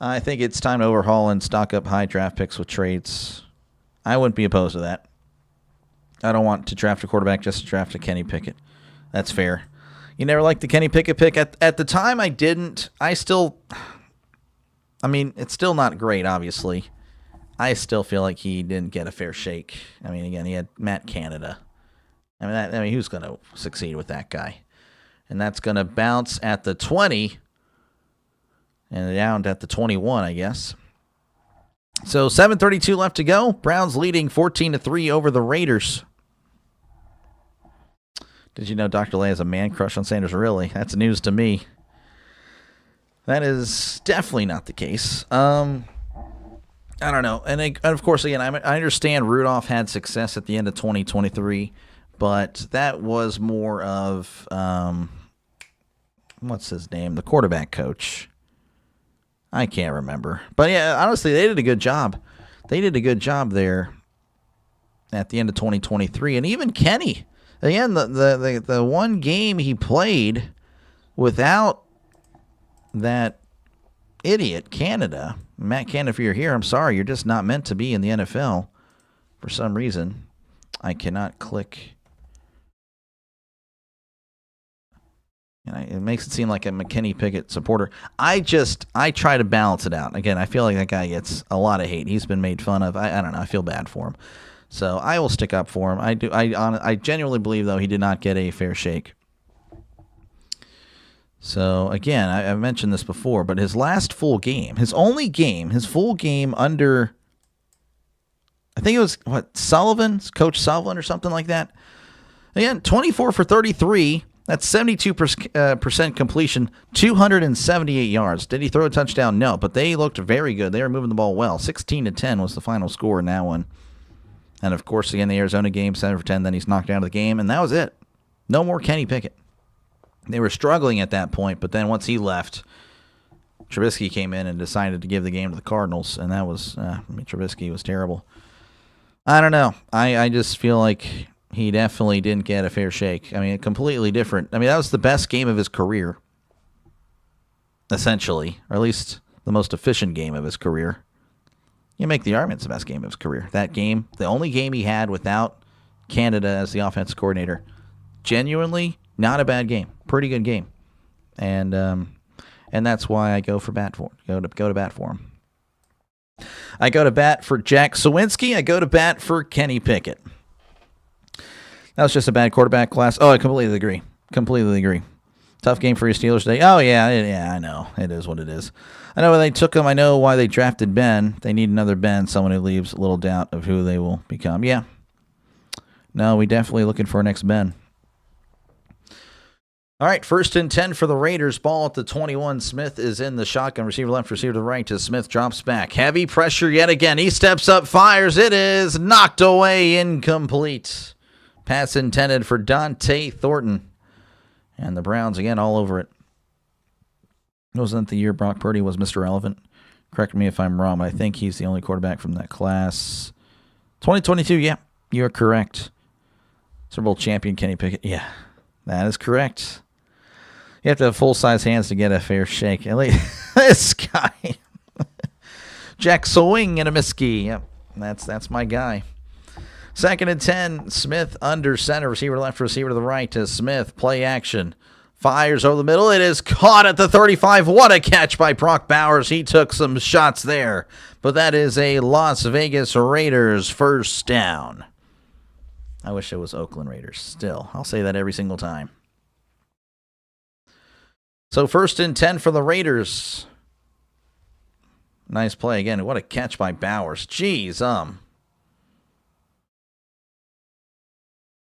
I think it's time to overhaul and stock up high draft picks with trades. I wouldn't be opposed to that. I don't want to draft a quarterback just to draft a Kenny Pickett. That's fair. You never liked the Kenny Pickett pick? At the time, I didn't. It's still not great, obviously. I still feel like he didn't get a fair shake. I mean, again, he had Matt Canada. Who's going to succeed with that guy? And that's going to bounce at the 20 and down at the 21, I guess. So 7:32 left to go. Browns leading 14-3 over the Raiders. Did you know Dr. Lay has a man crush on Sanders? Really? That's news to me. That is definitely not the case. I don't know. And of course, again, I understand Rudolph had success at the end of 2023, but that was more of, what's his name? The quarterback coach. I can't remember. But yeah, honestly, they did a good job. They did a good job there at the end of 2023. And even Kenny, again, the one game he played without that idiot, Canada. Matt Canada, if you're here, I'm sorry. You're just not meant to be in the NFL for some reason. I cannot click. And it makes it seem like I'm a Kenny Pickett supporter. I try to balance it out. Again, I feel like that guy gets a lot of hate. He's been made fun of. I don't know. I feel bad for him. So I will stick up for him. I do. I genuinely believe, though, he did not get a fair shake. So, again, I've mentioned this before, but his last full game, his full game under, I think it was, Coach Sullivan or something like that. Again, 24 for 33. That's 72% completion, 278 yards. Did he throw a touchdown? No, but they looked very good. They were moving the ball well. 16-10 was the final score in that one. And, of course, again, the Arizona game, 7 for 10. Then he's knocked out of the game, and that was it. No more Kenny Pickett. They were struggling at that point, but then once he left, Trubisky came in and decided to give the game to the Cardinals, and that was, Trubisky was terrible. I don't know. I just feel like he definitely didn't get a fair shake. I mean, completely different. I mean, that was the best game of his career, essentially, or at least the most efficient game of his career. You make the argument it's the best game of his career. That game, the only game he had without Canada as the offensive coordinator, genuinely not a bad game. Pretty good game. And that's why I go to bat for him. I go to bat for Jack Sawinski. I go to bat for Kenny Pickett. That was just a bad quarterback class. Oh, I completely agree. Tough game for your Steelers today. Oh, yeah, I know. It is what it is. I know why they took him. I know why they drafted Ben. They need another Ben, someone who leaves little doubt of who they will become. Yeah. No, we definitely looking for our next Ben. All right, 1st and 10 for the Raiders. Ball at the 21. Smith is in the shotgun. Receiver left, receiver to the right. As Smith drops back. Heavy pressure yet again. He steps up, fires. It is knocked away, incomplete. Pass intended for Dante Thornton. And the Browns, again, all over it. Wasn't the year Brock Purdy was Mr. Relevant? Correct me if I'm wrong, but I think he's the only quarterback from that class. 2022, yeah, you're correct. Super Bowl champion Kenny Pickett, yeah, that is correct. You have to have full-size hands to get a fair shake. This guy. Jack Swing and a Miskey. Yep, that's my guy. 2nd and 10. Smith under center. Receiver left, receiver to the right. To Smith. Play action. Fires over the middle. It is caught at the 35. What a catch by Brock Bowers. He took some shots there. But that is a Las Vegas Raiders first down. I wish it was Oakland Raiders. Still, I'll say that every single time. So 1st and 10 for the Raiders. Nice play again. What a catch by Bowers. Jeez,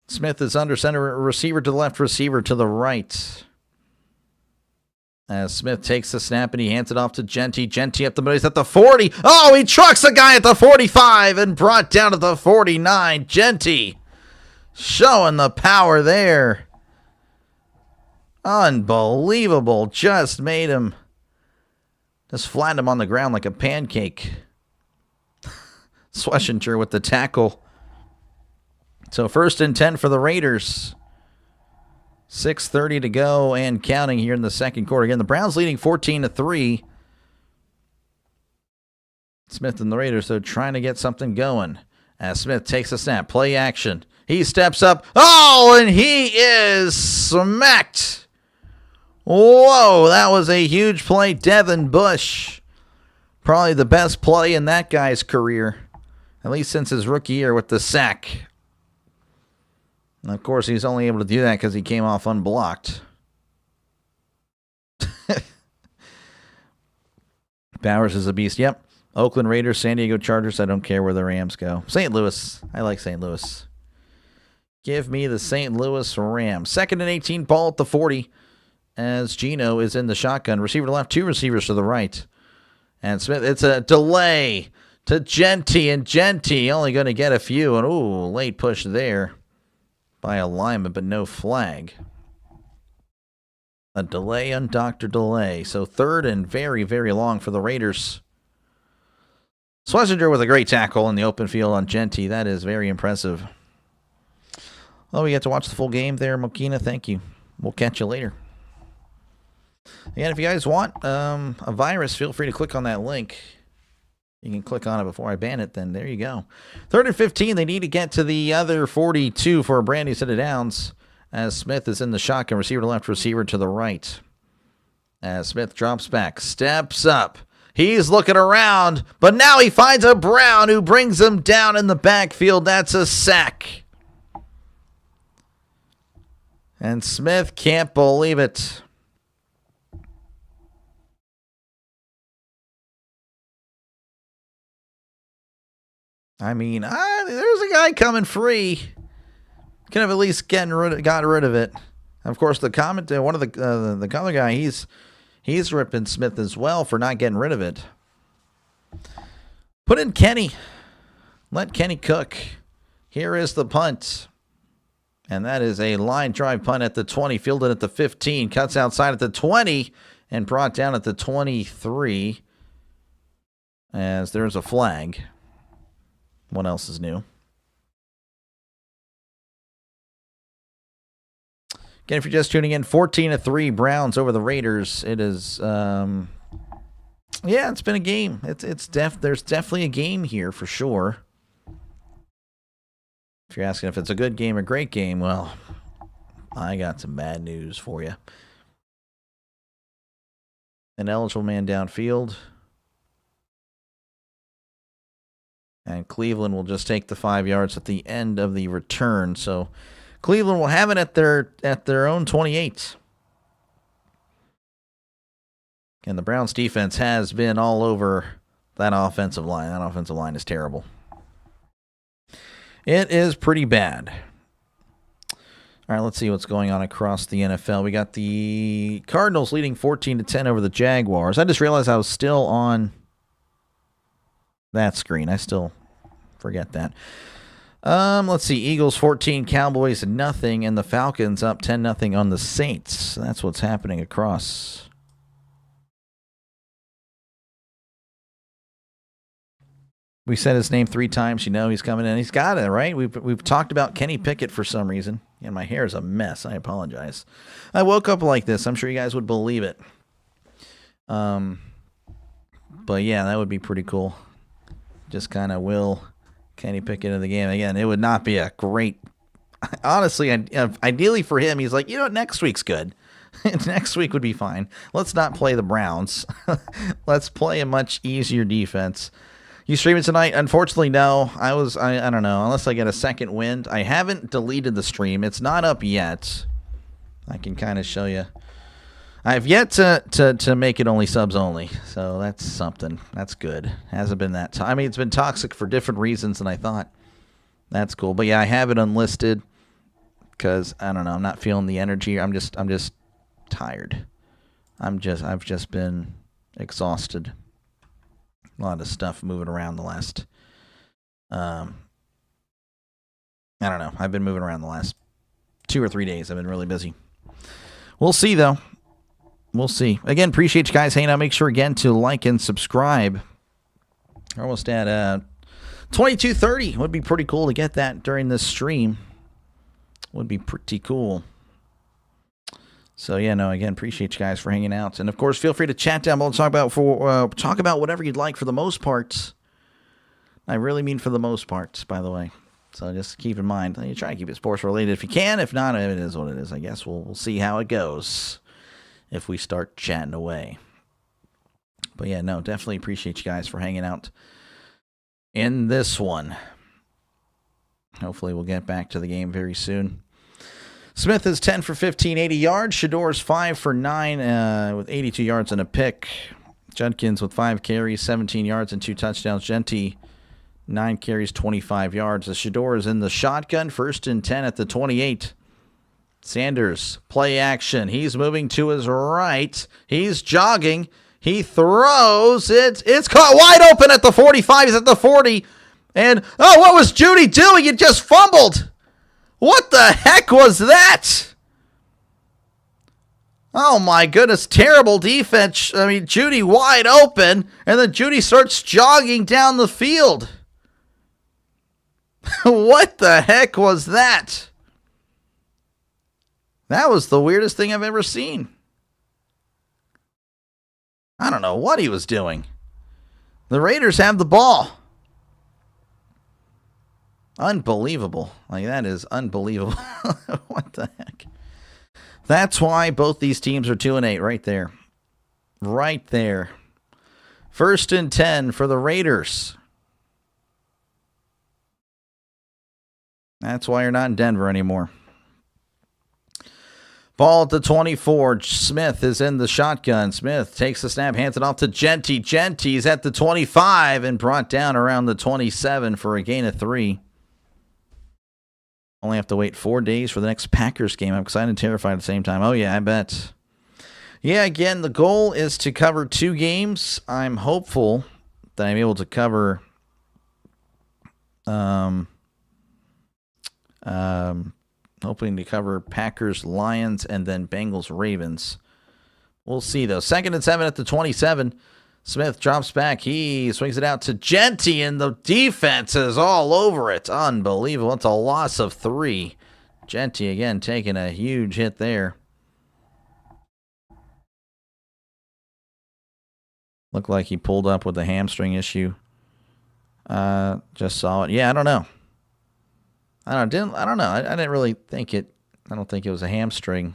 Smith is under center, receiver to the left, receiver to the right. As Smith takes the snap and he hands it off to Genty. Genty up the middle. He's at the 40. Oh, he trucks a guy at the 45 and brought down to the 49. Genty showing the power there. Unbelievable. Just flattened him on the ground like a pancake. Schlesinger with the tackle. So 1st and 10 for the Raiders. 6:30 to go and counting here in the second quarter. Again, the Browns leading 14-3. Smith and the Raiders, though, trying to get something going. As Smith takes a snap. Play action. He steps up. Oh, and he is smacked. Whoa, that was a huge play. Devin Bush. Probably the best play in that guy's career. At least since his rookie year with the sack. And of course, he's only able to do that because he came off unblocked. Bowers is a beast. Yep. Oakland Raiders, San Diego Chargers. I don't care where the Rams go. St. Louis. I like St. Louis. Give me the St. Louis Rams. 2nd and 18, ball at the 40. As Geno is in the shotgun. Receiver to left, 2 receivers to the right. And Smith, it's a delay to Genty. And Genty only going to get a few. And, ooh, late push there by a lineman, but no flag. A delay on Dr. Delay. So 3rd and very, very long for the Raiders. Schlesinger with a great tackle in the open field on Genty. That is very impressive. Well, we get to watch the full game there, Mokina. Thank you. We'll catch you later. Again, if you guys want a virus, feel free to click on that link. You can click on it before I ban it, then there you go. 3rd and 15, they need to get to the other 42 for a brand new set of downs. As Smith is in the shotgun, receiver to left, receiver to the right. As Smith drops back, steps up. He's looking around, but now he finds a Brown who brings him down in the backfield. That's a sack. And Smith can't believe it. I mean, there's a guy coming free. Could have at least got rid of it. Of course, the comment, one of the other guy, he's ripping Smith as well for not getting rid of it. Put in Kenny. Let Kenny cook. Here is the punt. And that is a line drive punt at the 20, fielded at the 15, cuts outside at the 20, and brought down at the 23. As there's a flag. What else is new? Again, if you're just tuning in, 14-3 Browns over the Raiders. It is, yeah, it's been a game. There's definitely a game here for sure. If you're asking if it's a good game or great game, well, I got some bad news for you. An eligible man downfield. And Cleveland will just take the 5 yards at the end of the return. So Cleveland will have it at their own 28. And the Browns defense has been all over that offensive line. That offensive line is terrible. It is pretty bad. All right, let's see what's going on across the NFL. We got the Cardinals leading 14-10 over the Jaguars. I just realized I was still on that screen. I still forget that. Let's see. Eagles 14, Cowboys nothing, and the Falcons up 10-0 on the Saints. That's what's happening across. We said his name 3 times. You know he's coming in. He's got it, right? We've talked about Kenny Pickett for some reason. And my hair is a mess. I apologize. I woke up like this. I'm sure you guys would believe it. But yeah, that would be pretty cool. Just kind of will Kenny Pickett in the game. Again, it would not be a great... Honestly, ideally for him, he's like, you know what, next week's good. Next week would be fine. Let's not play the Browns. Let's play a much easier defense. You streaming tonight? Unfortunately, no. I don't know. Unless I get a second wind. I haven't deleted the stream. It's not up yet. I can kind of show you. I have yet to make it only subs only. So that's something. That's good. Hasn't been that time. I mean, it's been toxic for different reasons than I thought. That's cool. But yeah, I have it unlisted because I don't know. I'm not feeling the energy. I'm just tired. I've just been exhausted. A lot of stuff moving around the last, I don't know. I've been moving around the last 2 or 3 days. I've been really busy. We'll see, though. We'll see. Again, appreciate you guys hanging out. Make sure, again, to like and subscribe. We're almost at 22:30. Would be pretty cool to get that during this stream. Would be pretty cool. So, yeah, no, again, appreciate you guys for hanging out. And, of course, feel free to chat down below and talk about whatever you'd like for the most part. I really mean for the most part, by the way. So just keep in mind, you try to keep it sports-related if you can. If not, it is what it is. I guess we'll see how it goes if we start chatting away. But, yeah, no, definitely appreciate you guys for hanging out in this one. Hopefully we'll get back to the game very soon. Smith is 10 for 15, 80 yards. Shador's 5 for 9 with 82 yards and a pick. Judkins with 5 carries, 17 yards and 2 touchdowns. Genty, 9 carries, 25 yards. As Shador is in the shotgun, 1st and 10 at the 28. Sanders, play action. He's moving to his right. He's jogging. He throws. It's caught wide open at the 45. He's at the 40. And, oh, what was Judy doing? It just fumbled. What the heck was that? Oh my goodness, terrible defense. I mean, Judy wide open, and then Judy starts jogging down the field. What the heck was that? That was the weirdest thing I've ever seen. I don't know what he was doing. The Raiders have the ball. Unbelievable. Like, that is unbelievable. What the heck? That's why both these teams are 2-8 right there. Right there. 1st and 10 for the Raiders. That's why you're not in Denver anymore. Ball at the 24. Smith is in the shotgun. Smith takes the snap, hands it off to Genty. Genty's at the 25 and brought down around the 27 for a gain of 3. Only have to wait 4 days for the next Packers game. I'm excited and terrified at the same time. Oh, yeah, I bet. Yeah, again, the goal is to cover 2 games. I'm hopeful that I'm able to cover hoping to cover Packers, Lions, and then Bengals, Ravens. We'll see, though. 2nd and 7 at the 27. Smith drops back. He swings it out to Genty, and the defense is all over it. Unbelievable. It's a loss of 3. Genty, again, taking a huge hit there. Looked like he pulled up with a hamstring issue. Just saw it. Yeah, I don't know. I don't know. I didn't really think it. I don't think it was a hamstring.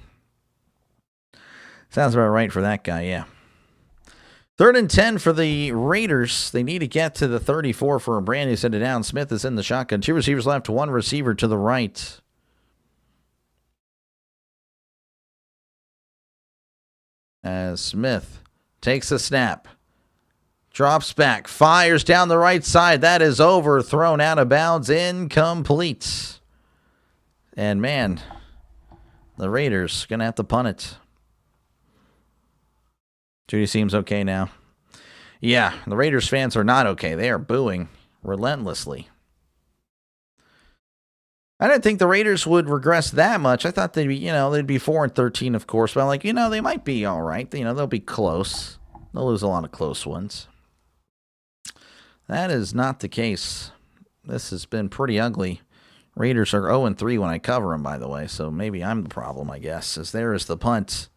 Sounds about right for that guy, yeah. 3rd and 10 for the Raiders. They need to get to the 34 for a brand new set it down. Smith is in the shotgun. 2 receivers left, 1 receiver to the right. As Smith takes a snap. Drops back, fires down the right side. That is over, thrown out of bounds, incomplete. And man, the Raiders going to have to punt it. Judy seems okay now. Yeah, the Raiders fans are not okay. They are booing relentlessly. I didn't think the Raiders would regress that much. I thought they'd be, they'd be 4-13, of course. But I'm like, they might be all right. They'll be close. They'll lose a lot of close ones. That is not the case. This has been pretty ugly. Raiders are 0-3 when I cover them, by the way. So maybe I'm the problem, I guess. As there is the punt.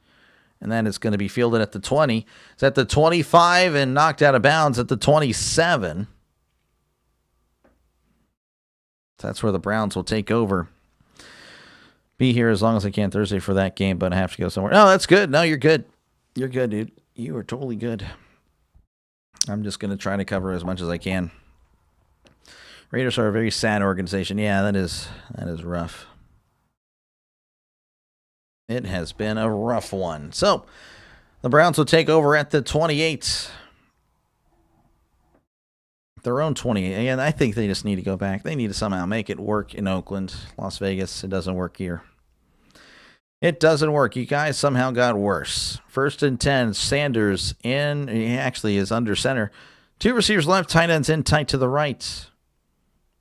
And then it's going to be fielded at the 20. It's at the 25 and knocked out of bounds at the 27. That's where the Browns will take over. Be here as long as I can Thursday for that game, but I have to go somewhere. No, that's good. No, you're good. You're good, dude. You are totally good. I'm just going to try to cover as much as I can. Raiders are a very sad organization. Yeah, that is rough. It has been a rough one. So, the Browns will take over at the 28. Their own 28. And I think they just need to go back. They need to somehow make it work in Oakland. Las Vegas, it doesn't work here. It doesn't work. You guys somehow got worse. 1st and 10. Sanders in. He actually is under center. 2 receivers left. Tight ends in tight to the right.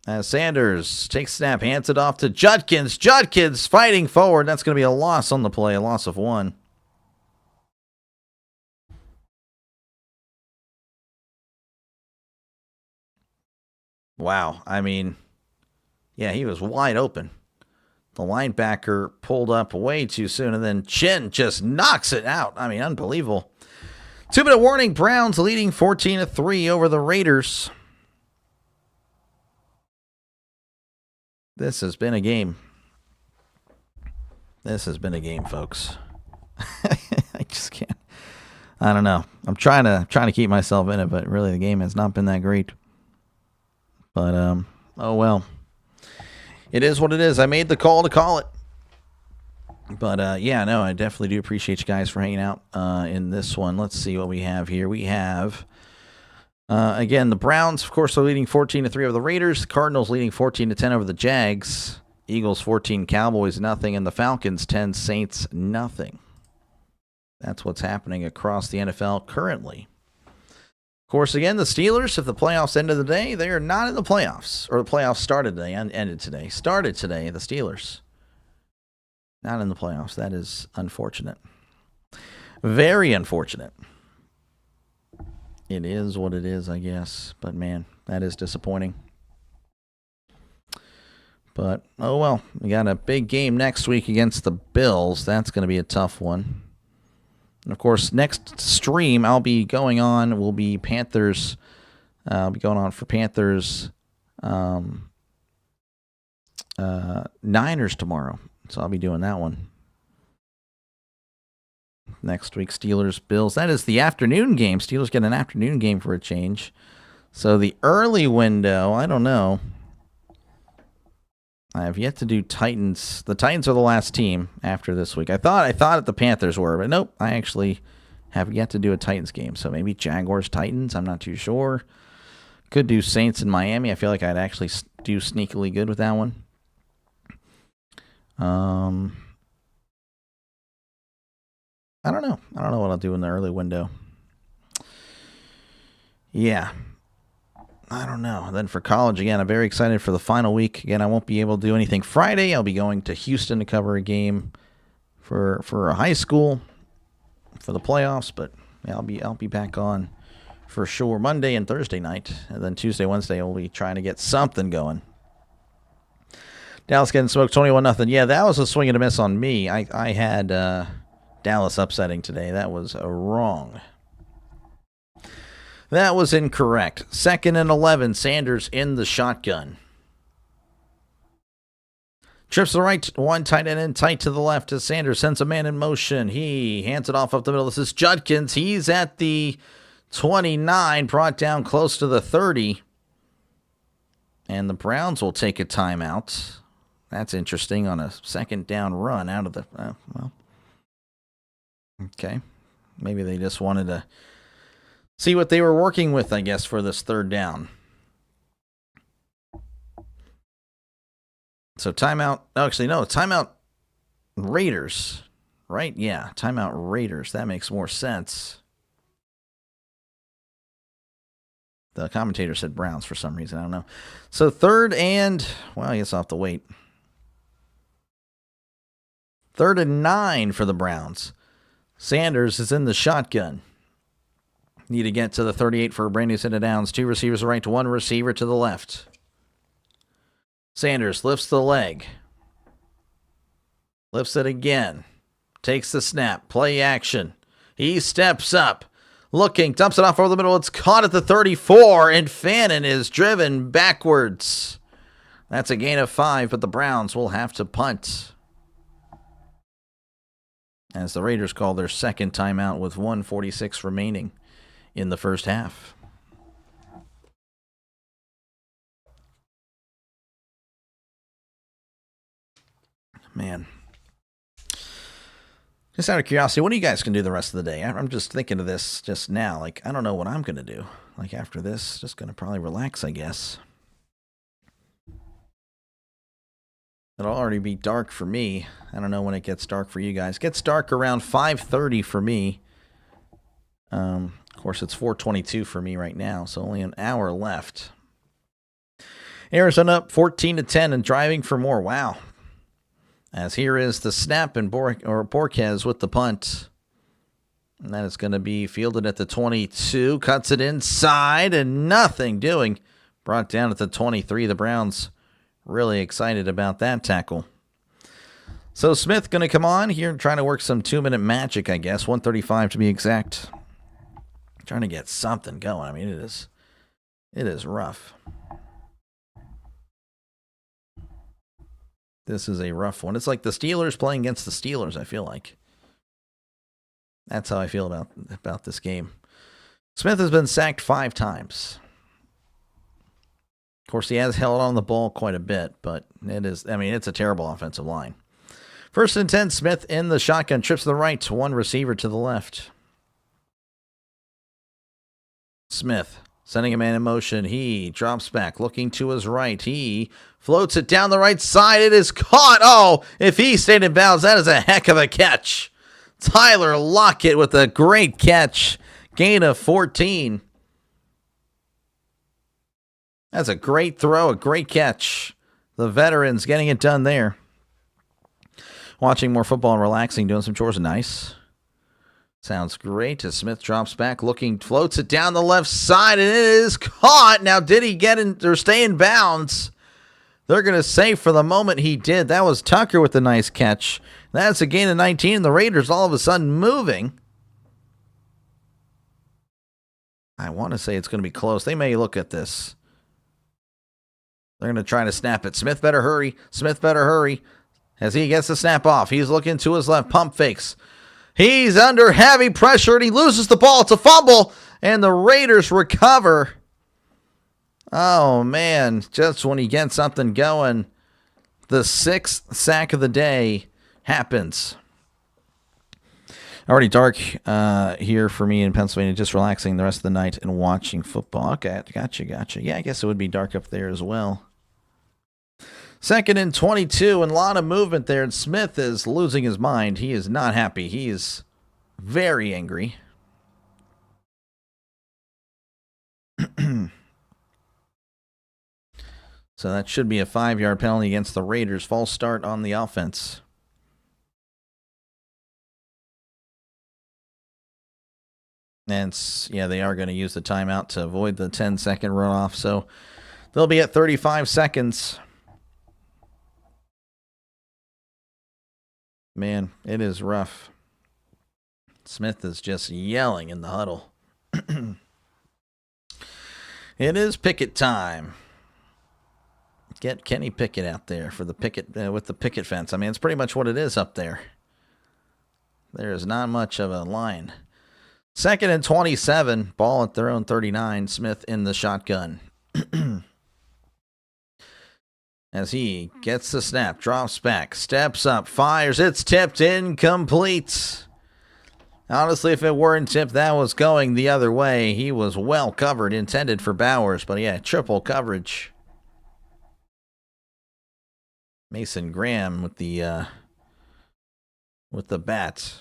As Sanders takes snap. Hands it off to Judkins. Judkins fighting forward. That's going to be a loss on the play. A loss of 1. Wow. I mean, yeah, he was wide open. The linebacker pulled up way too soon, and then Chin just knocks it out. I mean, unbelievable. 2-minute warning. Browns leading 14-3 over the Raiders. This has been a game. This has been a game, folks. I just can't. I don't know. I'm trying to keep myself in it, but really the game has not been that great. But oh well. It is what it is. I made the call to call it. But, yeah, no, I definitely do appreciate you guys for hanging out in this one. Let's see what we have here. We have, again, the Browns, of course, are leading 14-3 over the Raiders. The Cardinals leading 14-10 over the Jags. Eagles 14, Cowboys nothing. And the Falcons 10, Saints nothing. That's what's happening across the NFL currently. Of course, again, the Steelers, if the playoffs ended today, they are not in the playoffs. Or the playoffs started today and ended today. Started today, the Steelers. Not in the playoffs. That is unfortunate. Very unfortunate. It is what it is, I guess. But, man, that is disappointing. But, oh well. We got a big game next week against the Bills. That's going to be a tough one. And, of course, next stream I'll be going on will be Panthers. I'll be going on for Panthers Niners tomorrow. So I'll be doing that one. Next week, Steelers, Bills. That is the afternoon game. Steelers get an afternoon game for a change. So the early window, I don't know. I have yet to do Titans. The Titans are the last team after this week. I thought the Panthers were, but nope. I actually have yet to do a Titans game. So maybe Jaguars, Titans. I'm not too sure. Could do Saints in Miami. I feel like I'd actually do sneakily good with that one. I don't know. I don't know what I'll do in the early window. Yeah. I don't know. And then for college, again, I'm very excited for the final week. Again, I won't be able to do anything Friday. I'll be going to Houston to cover a game for a high school for the playoffs. But yeah, I'll be back on for sure Monday and Thursday night. And then Tuesday, Wednesday, we'll be trying to get something going. Dallas getting smoked 21-0. Yeah, that was a swing and a miss on me. I had Dallas upsetting today. That was wrong. That was incorrect. 2nd and 11. Sanders in the shotgun. Trips to the right, one tight end in tight to the left as Sanders sends a man in motion. He hands it off up the middle. This is Judkins. He's at the 29, brought down close to the 30. And the Browns will take a timeout. That's interesting on a second down run out of the... well, okay. Maybe they just wanted to see what they were working with, I guess, for this third down. So timeout. Oh, actually, no. Timeout Raiders. Right? Yeah. Timeout Raiders. That makes more sense. The commentator said Browns for some reason. I don't know. So 3rd and... well, I guess I'll have to wait. 3rd and 9 for the Browns. Sanders is in the shotgun. Need to get to the 38 for a brand new set of downs. 2 receivers right to 1 receiver to the left. Sanders lifts the leg. Lifts it again. Takes the snap. Play action. He steps up. Looking. Dumps it off over the middle. It's caught at the 34. And Fannin is driven backwards. That's a gain of 5, but the Browns will have to punt. As the Raiders call their second timeout with 1:46 remaining in the first half. Man. Just out of curiosity, what are you guys going to do the rest of the day? I'm just thinking of this just now. Like, I don't know what I'm going to do. Like, after this, just going to probably relax, I guess. It'll already be dark for me. I don't know when it gets dark for you guys. It gets dark around 5:30 for me. Of course, it's 4:22 for me right now, so only an hour left. Arizona up 14-10 and driving for more. Wow. As here is the snap and Borquez with the punt. And that is going to be fielded at the 22. Cuts it inside and nothing doing. Brought down at the 23. The Browns really excited about that tackle. So Smith going to come on here trying to work some 2-minute magic, I guess. 1:35 to be exact. Trying to get something going. I mean, it is rough. This is a rough one. It's like the Steelers playing against the Steelers, I feel like. That's how I feel about this game. Smith has been sacked 5 times. Of course, he has held on the ball quite a bit, but it's a terrible offensive line. 1st and 10, Smith in the shotgun, trips to the right, 1 receiver to the left. Smith sending a man in motion. He drops back, looking to his right. He floats it down the right side. It is caught. Oh, if he stayed in bounds, that is a heck of a catch. Tyler Lockett with a great catch. Gain of 14. That's a great throw, a great catch. The veterans getting it done there. Watching more football and relaxing, doing some chores. Nice. Sounds great as Smith drops back, looking, floats it down the left side, and it is caught. Now, did he get in or stay in bounds? They're going to say for the moment he did. That was Tucker with the nice catch. That's a gain of 19. The Raiders all of a sudden moving. I want to say it's going to be close. They may look at this. They're going to try to snap it. Smith better hurry. Smith better hurry. As he gets the snap off, he's looking to his left. Pump fakes. He's under heavy pressure, and he loses the ball. It's a fumble, and the Raiders recover. Oh, man. Just when he gets something going, the 6th sack of the day happens. Already dark here for me in Pennsylvania, just relaxing the rest of the night and watching football. Okay, gotcha. Yeah, I guess it would be dark up there as well. 2nd and 22, and a lot of movement there, and Smith is losing his mind. He is not happy. He is very angry. So that should be a 5-yard penalty against the Raiders. False start on the offense. And, yeah, they are going to use the timeout to avoid the 10-second runoff. So they'll be at 35 seconds. Man, it is rough. Smith is just yelling in the huddle. It is Pickett time. Get Kenny Pickett out there for the picket with the picket fence. I mean, it's pretty much what it is up there. There is not much of a line. 2nd and 27, ball at their own 39. Smith in the shotgun. As he gets the snap, drops back, steps up, fires. It's tipped, incomplete. Honestly, if it weren't tipped, that was going the other way. He was well covered, intended for Bowers, but yeah, triple coverage. Mason Graham with the bat.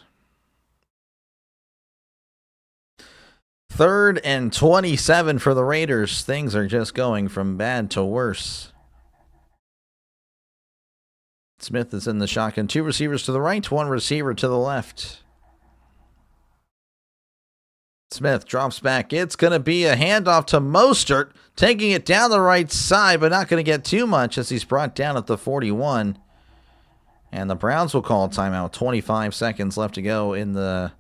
3rd and 27 for the Raiders. Things are just going from bad to worse. Smith is in the shotgun. 2 receivers to the right, 1 receiver to the left. Smith drops back. It's going to be a handoff to Mostert, taking it down the right side, but not going to get too much as he's brought down at the 41. And the Browns will call a timeout. 25 seconds left to go in the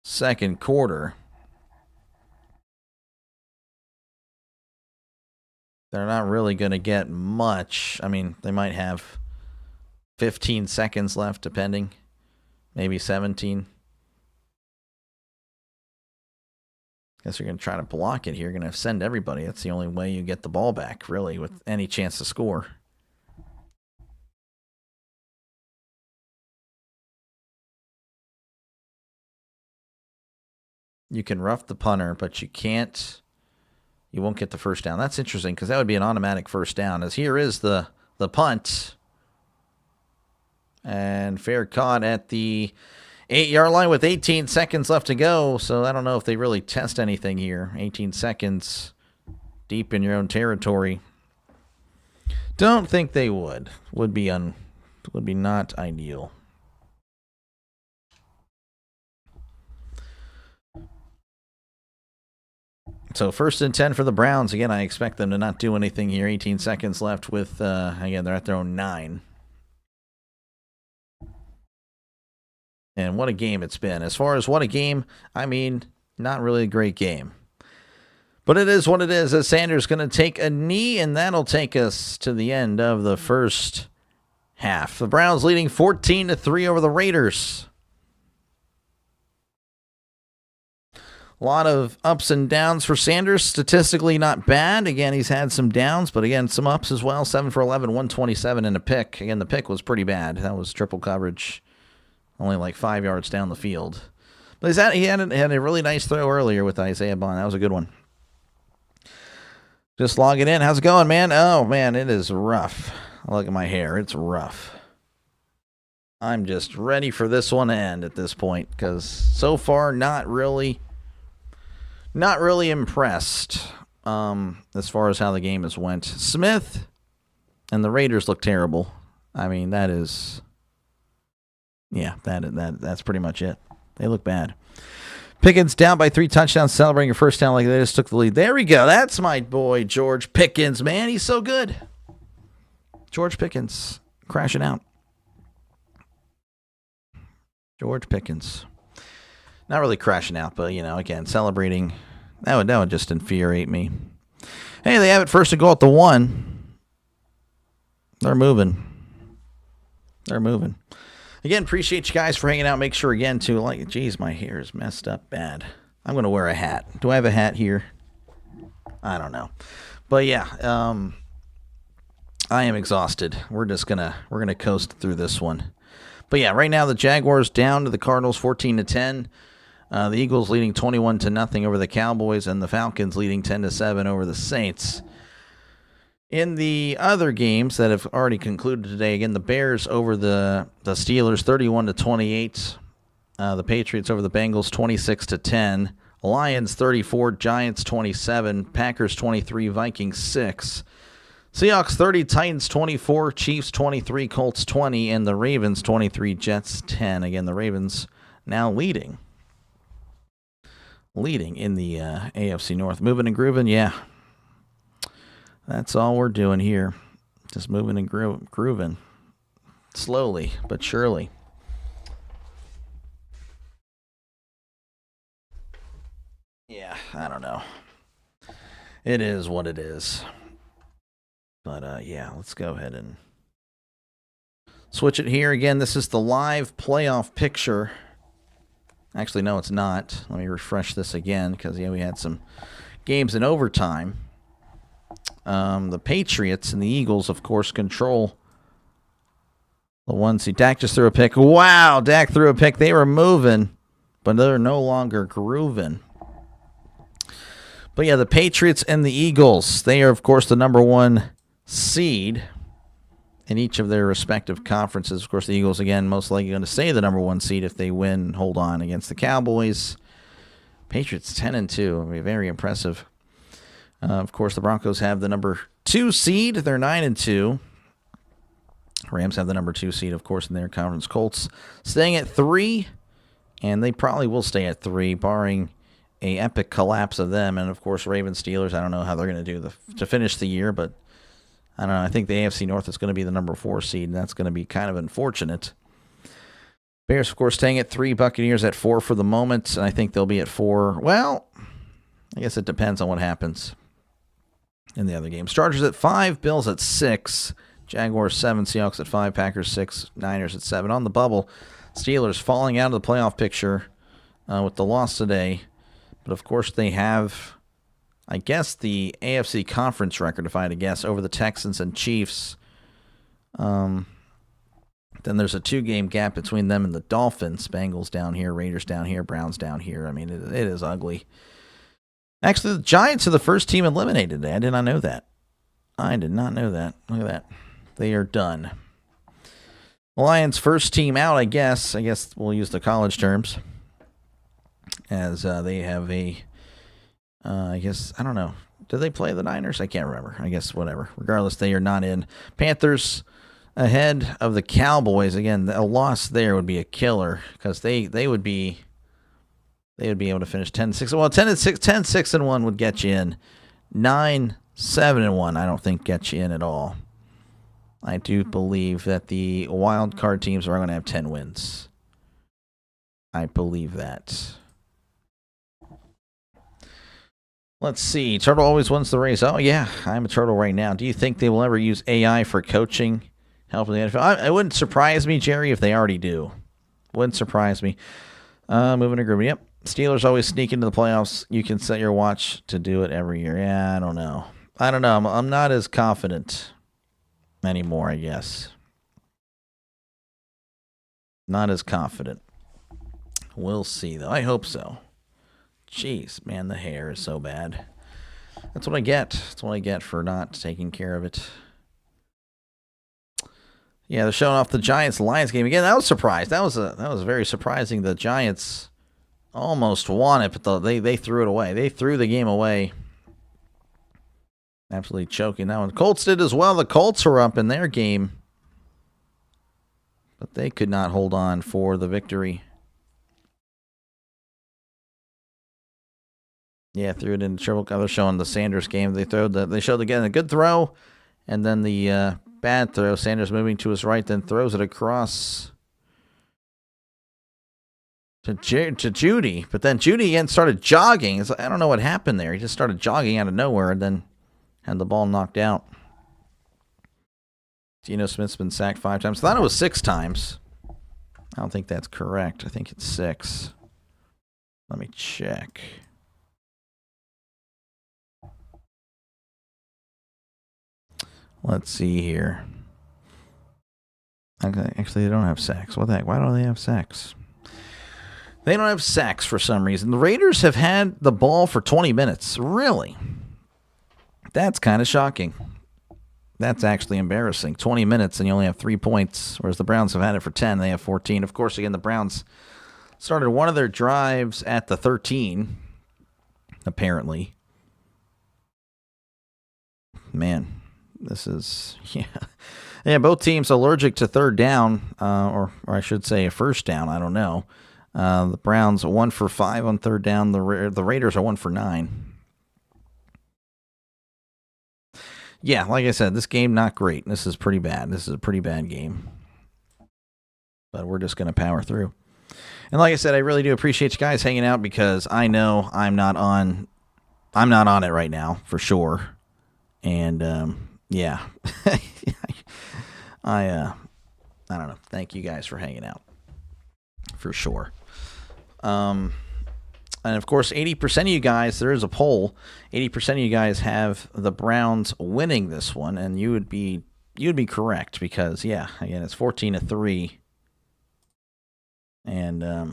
second quarter. They're not really going to get much. I mean, they might have 15 seconds left, depending. Maybe 17. Guess you're going to try to block it here. You're going to send everybody. That's the only way you get the ball back, really, with any chance to score. You can rough the punter, but you can't. You won't get the first down. That's interesting because that would be an automatic first down. As here is the punt. And fair caught at the 8-yard line with 18 seconds left to go. So I don't know if they really test anything here. 18 seconds deep in your own territory. Don't think they would. Would be not ideal. So 1st and 10 for the Browns. Again, I expect them to not do anything here. 18 seconds left with, again, they're at their own 9. And what a game it's been. As far as what a game, I mean, not really a great game. But it is what it is, as Sanders going to take a knee, and that'll take us to the end of the first half. The Browns leading 14-3 over the Raiders. A lot of ups and downs for Sanders. Statistically not bad. Again, he's had some downs, but again, some ups as well. 7 for 11, 127 and a pick. Again, the pick was pretty bad. That was triple coverage. Only like 5 yards down the field. But he had a really nice throw earlier with Isaiah Bond. That was a good one. Just log it in. How's it going, man? Oh, man, it is rough. Look at my hair. It's rough. I'm just ready for this one to end at this point because so far not really impressed as far as how the game has went. Smith and the Raiders look terrible. I mean, that is... Yeah, that's pretty much it. They look bad. Pickens down by 3 touchdowns, celebrating your first down like they just took the lead. There we go. That's my boy, George Pickens, man. He's so good. George Pickens crashing out. George Pickens. Not really crashing out, but, again, celebrating. That would just infuriate me. Hey, they have it first and goal at the 1. They're moving. Again, appreciate you guys for hanging out. Make sure, again, to geez, my hair is messed up bad. I'm going to wear a hat. Do I have a hat here? I don't know. But, yeah, I am exhausted. We're gonna coast through this one. But, yeah, right now the Jaguars down to the Cardinals 14-10. The Eagles leading 21-0 over the Cowboys, and the Falcons leading 10-7 over the Saints. In the other games that have already concluded today, again, the Bears over the Steelers 31-28. The Patriots over the Bengals 26-10. Lions 34, Giants 27, Packers 23, Vikings 6. Seahawks 30, Titans 24, Chiefs 23, Colts 20, and the Ravens 23, Jets 10. Again, the Ravens now leading in the AFC North. Moving and grooving, yeah. That's all we're doing here. Just moving and grooving. Slowly, but surely. Yeah, I don't know. It is what it is. But, yeah, let's go ahead and switch it here. Again, this is the live playoff picture. Actually, no, it's not. Let me refresh this again because, we had some games in overtime. The Patriots and the Eagles, of course, control the 1 seed. Dak just threw a pick. Wow, Dak threw a pick. They were moving, but they're no longer grooving. But, yeah, the Patriots and the Eagles, they are, of course, the number 1 seed in each of their respective conferences. Of course, the Eagles, again, most likely going to stay the number 1 seed if they win and hold on against the Cowboys. Patriots 10-2. Be very impressive. Of course, the Broncos have the number 2 seed. They're 9-2. Rams have the number 2 seed, of course, in their conference. Colts staying at 3, and they probably will stay at 3, barring a epic collapse of them. And, of course, Ravens, Steelers, I don't know how they're going to do to finish the year, but I don't know. I think the AFC North is going to be the number 4 seed, and that's going to be kind of unfortunate. Bears, of course, staying at 3. Buccaneers at 4 for the moment, and I think they'll be at 4. Well, I guess it depends on what happens in the other games. Chargers at 5, Bills at 6, Jaguars 7, Seahawks at 5, Packers 6, Niners at 7. On the bubble, Steelers falling out of the playoff picture with the loss today. But, of course, they have, I guess, the AFC conference record, if I had to guess, over the Texans and Chiefs. Then there's a 2-game gap between them and the Dolphins. Bengals down here, Raiders down here, Browns down here. I mean, it is ugly. Actually, the Giants are the first team eliminated today. I did not know that. Look at that. They are done. Lions first team out, I guess. I guess we'll use the college terms. As they have I guess, I don't know. Did they play the Niners? I can't remember. I guess whatever. Regardless, they are not in. Panthers ahead of the Cowboys. Again, a loss there would be a killer because they would be able to finish 10-6. Well, 10-6-1 would get you in. 9-7-1, I don't think gets you in at all. I do believe that the wild card teams are going to have 10 wins. I believe that. Let's see. Turtle always wins the race. Oh, yeah. I'm a turtle right now. Do you think they will ever use AI for coaching? Helping the NFL? It wouldn't surprise me, Jerry, if they already do. Wouldn't surprise me. Moving to group. Yep. Steelers always sneak into the playoffs. You can set your watch to do it every year. Yeah, I don't know. I'm not as confident anymore, I guess. Not as confident. We'll see, though. I hope so. Jeez, man, the hair is so bad. That's what I get. That's what I get for not taking care of it. Yeah, they're showing off the Giants-Lions game again. That was surprised. That was very surprising. The Giants almost won it, but they threw it away. They threw the game away Absolutely choking that one. Colts did as well. The Colts were up in their game, but they could not hold on for the victory. Yeah, threw it into triple cover. Showing the Sanders game. They showed again a good throw, and then the bad throw. Sanders moving to his right, then throws it across to Judy. But then Judy again started jogging. I don't know what happened there. He just started jogging out of nowhere and then had the ball knocked out. Geno Smith's been sacked 5 times. I thought it was 6 times. I don't think that's correct. I think it's 6. Let me check. Let's see here. Okay, actually, they don't have sacks. What the heck? Why don't they have sacks? They don't have sacks for some reason. The Raiders have had the ball for 20 minutes. Really? That's kind of shocking. That's actually embarrassing. 20 minutes and you only have 3 points, whereas the Browns have had it for 10. They have 14. Of course, again, the Browns started one of their drives at the 13, apparently. Man, this is, yeah, both teams allergic to third down, or I should say a first down. I don't know. The Browns are 1 for 5 on third down. The Raiders are 1 for 9. Yeah, like I said, this game not great. This is pretty bad. This is a pretty bad game. But we're just going to power through. And like I said, I really do appreciate you guys hanging out because I know I'm not on it right now for sure. And yeah. I don't know. Thank you guys for hanging out. For sure. And of course, 80% of you guys, there is a poll, 80% of you guys have the Browns winning this one, and you'd be correct because, yeah, again, it's 14-3. And I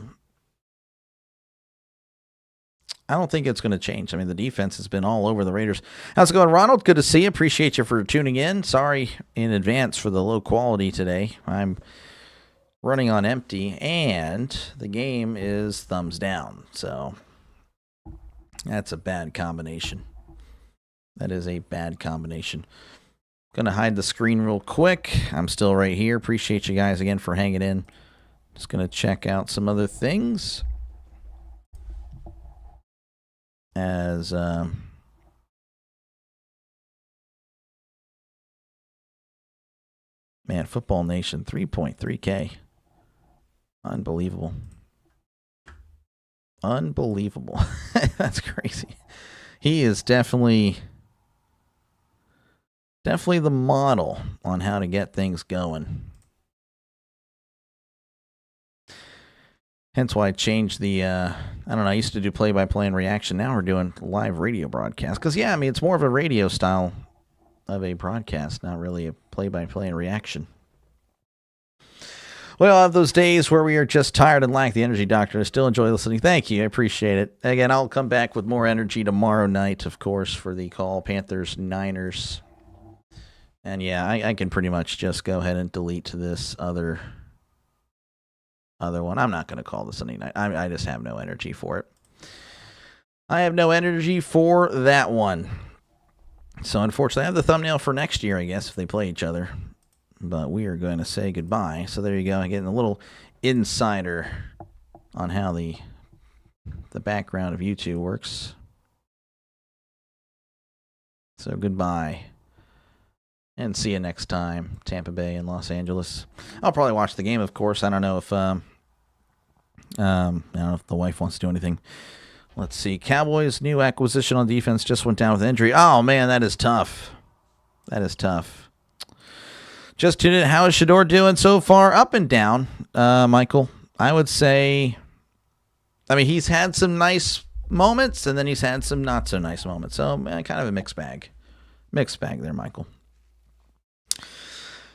don't think it's going to change. I mean, the defense has been all over the Raiders. How's it going, Ronald? Good to see you. Appreciate you for tuning in. Sorry in advance for the low quality today. I'm running on empty, and the game is thumbs down. So that's a bad combination. That is a bad combination. Going to hide the screen real quick. I'm still right here. Appreciate you guys again for hanging in. Just going to check out some other things. As man, Football Nation 3.3K. Unbelievable. Unbelievable. That's crazy. He is definitely the model on how to get things going. Hence why I changed the, I don't know, I used to do play-by-play and reaction. Now we're doing live radio broadcast. Because, yeah, I mean, it's more of a radio style of a broadcast, not really a play-by-play and reaction. Well, I'll have those days where we are just tired and lack the energy, Doctor. I still enjoy listening. Thank you. I appreciate it. Again, I'll come back with more energy tomorrow night, of course, for the call Panthers-Niners. And, yeah, I can pretty much just go ahead and delete this other one. I'm not going to call this Sunday night. I just have no energy for it. I have no energy for that one. So, unfortunately, I have the thumbnail for next year, I guess, if they play each other. But we are going to say goodbye. So there you go. Getting a little insider on how the background of YouTube works. So goodbye. And see you next time. Tampa Bay and Los Angeles. I'll probably watch the game, of course. I don't know if the wife wants to do anything. Let's see. Cowboys' new acquisition on defense just went down with injury. Oh, man, that is tough. That is tough. Just tuned in. How is Shador doing so far? Up and down, Michael. I would say, I mean, he's had some nice moments, and then he's had some not so nice moments. So, kind of a mixed bag. Mixed bag there, Michael.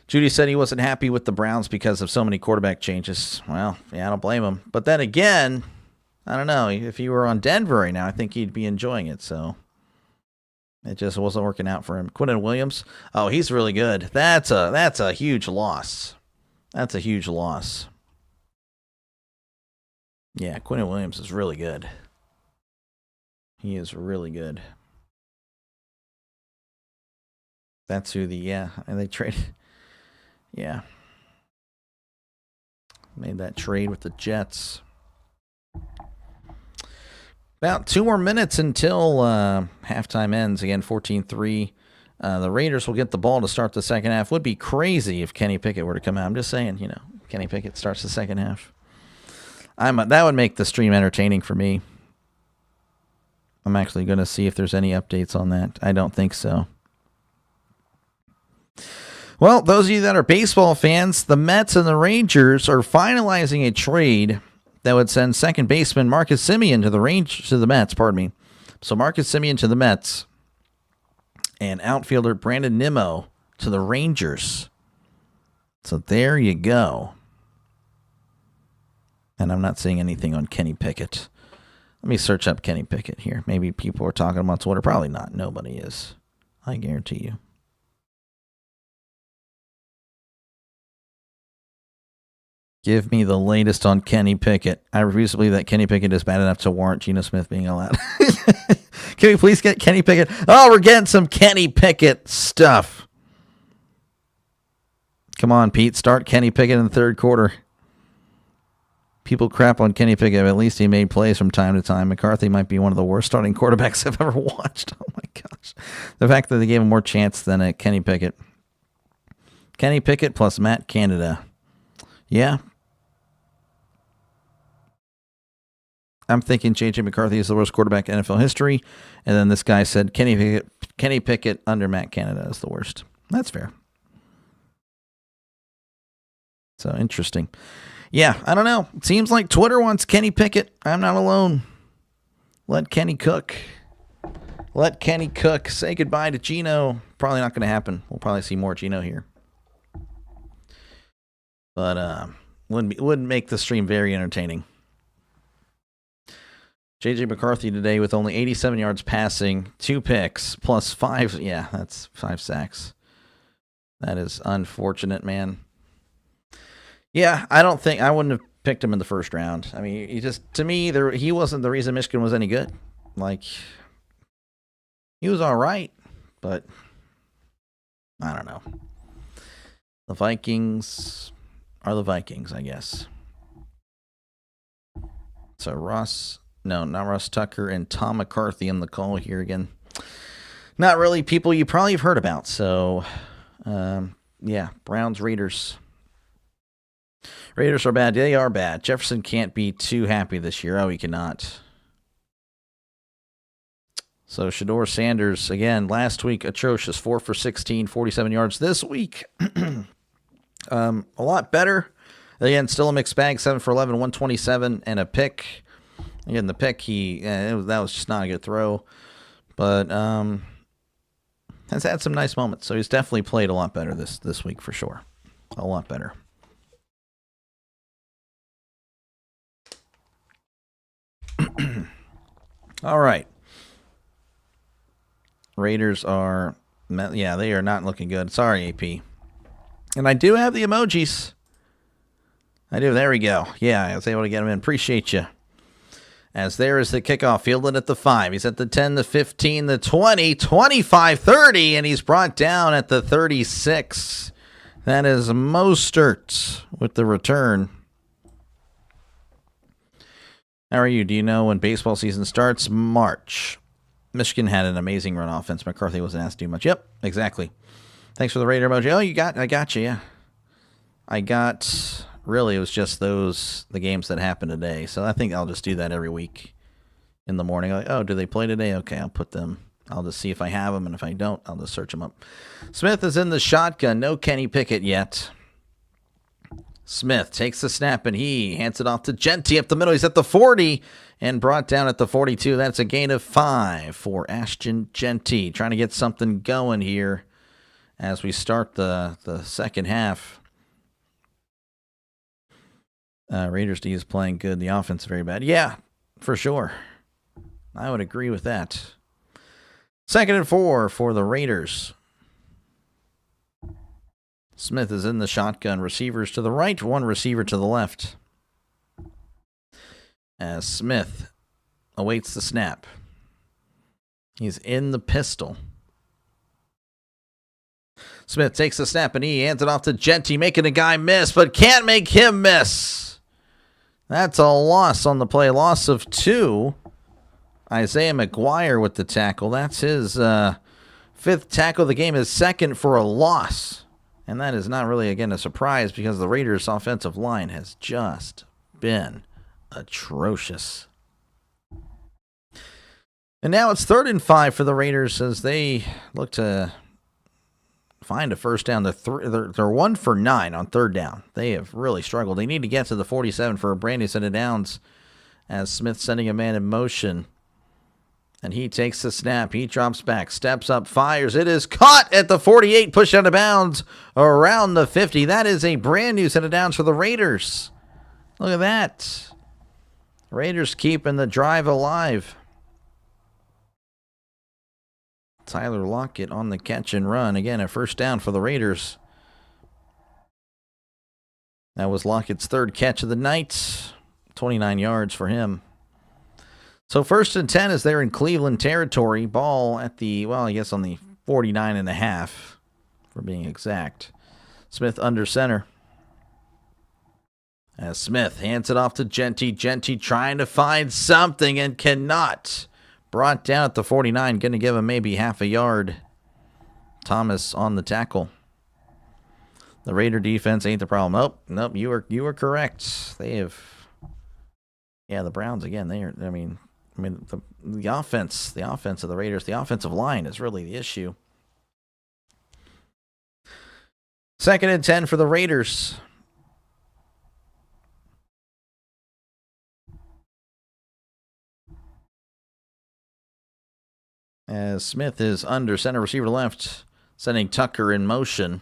Judy said he wasn't happy with the Browns because of so many quarterback changes. Well, yeah, I don't blame him. But then again, I don't know. If he were on Denver right now, I think he'd be enjoying it, so it just wasn't working out for him. Quinnen Williams, oh, he's really good. That's a huge loss. That's a huge loss. Yeah, Quinnen Williams is really good. He is really good. That's who and they traded. Yeah. Made that trade with the Jets. About 2 more minutes until halftime ends. Again, 14-3. The Raiders will get the ball to start the second half. Would be crazy if Kenny Pickett were to come out. I'm just saying, Kenny Pickett starts the second half. That would make the stream entertaining for me. I'm actually going to see if there's any updates on that. I don't think so. Well, those of you that are baseball fans, the Mets and the Rangers are finalizing a trade that would send second baseman Marcus Semien to the Mets. So Marcus Semien to the Mets, and outfielder Brandon Nimmo to the Rangers. So there you go. And I'm not seeing anything on Kenny Pickett. Let me search up Kenny Pickett here. Maybe people are talking about Twitter. Probably not. Nobody is. I guarantee you. Give me the latest on Kenny Pickett. I refuse to believe that Kenny Pickett is bad enough to warrant Geno Smith being allowed. Can we please get Kenny Pickett? Oh, we're getting some Kenny Pickett stuff. Come on, Pete. Start Kenny Pickett in the third quarter. People crap on Kenny Pickett. At least he made plays from time to time. McCarthy might be one of the worst starting quarterbacks I've ever watched. Oh, my gosh. The fact that they gave him more chance than Kenny Pickett. Kenny Pickett plus Matt Canada. Yeah. I'm thinking J.J. McCarthy is the worst quarterback in NFL history. And then this guy said Kenny Pickett under Matt Canada is the worst. That's fair. So interesting. Yeah, I don't know. It seems like Twitter wants Kenny Pickett. I'm not alone. Let Kenny cook. Let Kenny cook. Say goodbye to Geno. Probably not going to happen. We'll probably see more Geno here. But wouldn't make the stream very entertaining. J.J. McCarthy today with only 87 yards passing, 2 picks, plus 5. Yeah, that's 5 sacks. That is unfortunate, man. Yeah, I wouldn't have picked him in the first round. I mean, he wasn't the reason Michigan was any good. Like, he was all right, but I don't know. The Vikings are the Vikings, I guess. So not Russ Tucker and Tom McCarthy in the call here again. Not really people you probably have heard about. So, yeah, Browns, Raiders. Raiders are bad. They are bad. Jefferson can't be too happy this year. Oh, he cannot. So, Shedeur Sanders, again, last week, atrocious. 4 for 16, 47 yards. This week, a lot better. Again, still a mixed bag. 7 for 11, 127, and a pick. Again, the pick, that was just not a good throw. But has had some nice moments. So, he's definitely played a lot better this week for sure. A lot better. All right. Raiders they are not looking good. Sorry, AP. And I do have the emojis. I do. There we go. Yeah, I was able to get them in. Appreciate you. As there is the kickoff, fielded at the 5. He's at the 10, the 15, the 20, 25, 30, and he's brought down at the 36. That is Mostert with the return. How are you? Do you know when baseball season starts? March. Michigan had an amazing run offense. McCarthy wasn't asked to do much. Yep, exactly. Thanks for the Raider emoji. Oh, I got you, yeah. Really, it was just the games that happened today. So I think I'll just do that every week in the morning. Like, oh, do they play today? Okay, I'll put them. I'll just see if I have them, and if I don't, I'll just search them up. Smith is in the shotgun. No Kenny Pickett yet. Smith takes the snap, and he hands it off to Genty up the middle. He's at the 40 and brought down at the 42. That's a gain of 5 for Ashton Genty. Trying to get something going here as we start the second half. Raiders D is playing good. The offense is very bad. Yeah, for sure. I would agree with that. 2nd and 4 for the Raiders. Smith is in the shotgun. Receivers to the right, 1 receiver to the left. As Smith awaits the snap. He's in the pistol. Smith takes the snap and he hands it off to Genty, making a guy miss, but can't make him miss. That's a loss on the play. Loss of 2. Isaiah McGuire with the tackle. That's his 5th tackle of the game, his 2nd for a loss. And that is not really, again, a surprise because the Raiders' offensive line has just been atrocious. And now it's 3rd and 5 for the Raiders as they look to find a first down. They're 1 for 9 on 3rd down. They have really struggled. They need to get to the 47 for a brand new set of downs as Smith sending a man in motion. And he takes the snap. He drops back, steps up, fires. It is caught at the 48, pushed out of bounds around the 50. That is a brand new set of downs for the Raiders. Look at that. Raiders keeping the drive alive. Tyler Lockett on the catch and run. Again, a first down for the Raiders. That was Lockett's 3rd catch of the night. 29 yards for him. So 1st and 10 as they're in Cleveland territory. Ball at the, I guess on the 49.5, for being exact. Smith under center. As Smith hands it off to Genty. Genty trying to find something and cannot. Brought down at the 49. Going to give him maybe half a yard. Thomas on the tackle. The Raider defense ain't the problem. Nope. You were correct. They have. Yeah, the Browns again. The offense of the Raiders, the offensive line is really the issue. 2nd and 10 for the Raiders. As Smith is under center, receiver to left, sending Tucker in motion.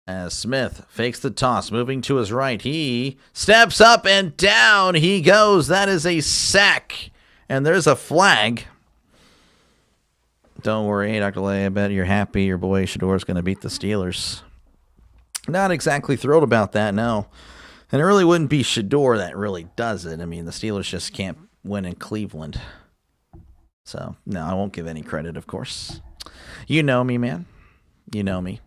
As Smith fakes the toss, moving to his right. He steps up and down he goes. That is a sack. And there's a flag. Don't worry, Dr. Lay, I bet you're happy your boy Shador's going to beat the Steelers. Not exactly thrilled about that, no. And it really wouldn't be Shador that really does it. I mean, the Steelers just can't win in Cleveland. So, no, I won't give any credit, of course. You know me, man. You know me.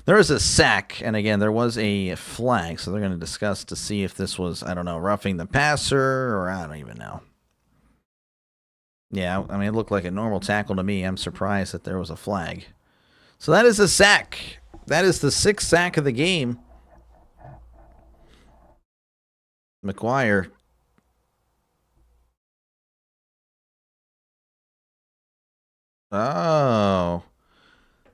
There was a sack, and again, there was a flag, so they're going to discuss to see if this was, I don't know, roughing the passer, or I don't even know. Yeah, I mean, it looked like a normal tackle to me. I'm surprised that there was a flag. So that is a sack. That is the 6th sack of the game. McGuire. Oh.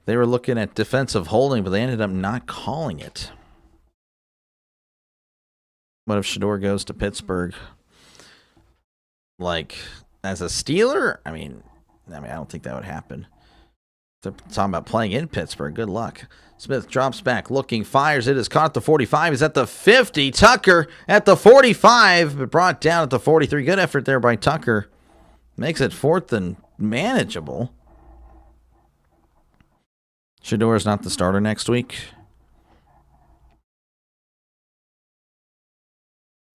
They were looking at defensive holding, but they ended up not calling it. What if Shador goes to Pittsburgh? Like, as a Steeler? I mean, I don't think that would happen. They're talking about playing in Pittsburgh. Good luck. Smith drops back, looking, fires. It is caught at the 45. He's at the 50. Tucker at the 45, but brought down at the 43. Good effort there by Tucker. Makes it 4th and manageable. Shador is not the starter next week.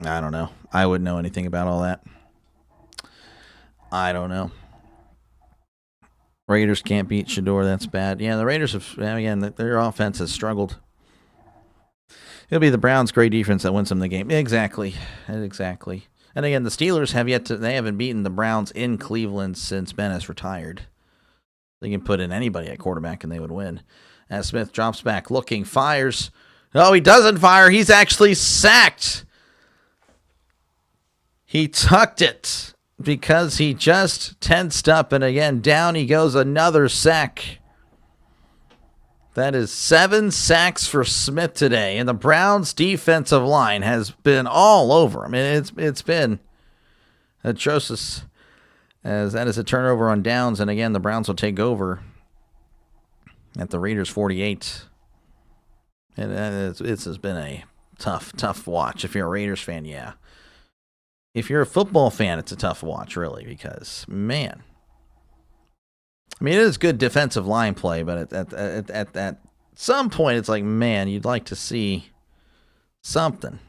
I don't know. I wouldn't know anything about all that. I don't know. Raiders can't beat Shador. That's bad. Yeah, the Raiders have, again, their offense has struggled. It'll be the Browns' great defense that wins them the game. Exactly. Exactly. And again, the Steelers they haven't beaten the Browns in Cleveland since Ben has retired. They can put in anybody at quarterback and they would win. As Smith drops back, looking, fires. No, he doesn't fire. He's actually sacked. He tucked it because he just tensed up. And again, down he goes. Another sack. That is 7 sacks for Smith today. And the Browns' defensive line has been all over him. It's been atrocious. As that is a turnover on downs, and again, the Browns will take over at the Raiders 48. And it has been a tough watch. If you're a Raiders fan, yeah. If you're a football fan, it's a tough watch, really, because, man. I mean, it is good defensive line play, but at some point, it's like, man, you'd like to see something.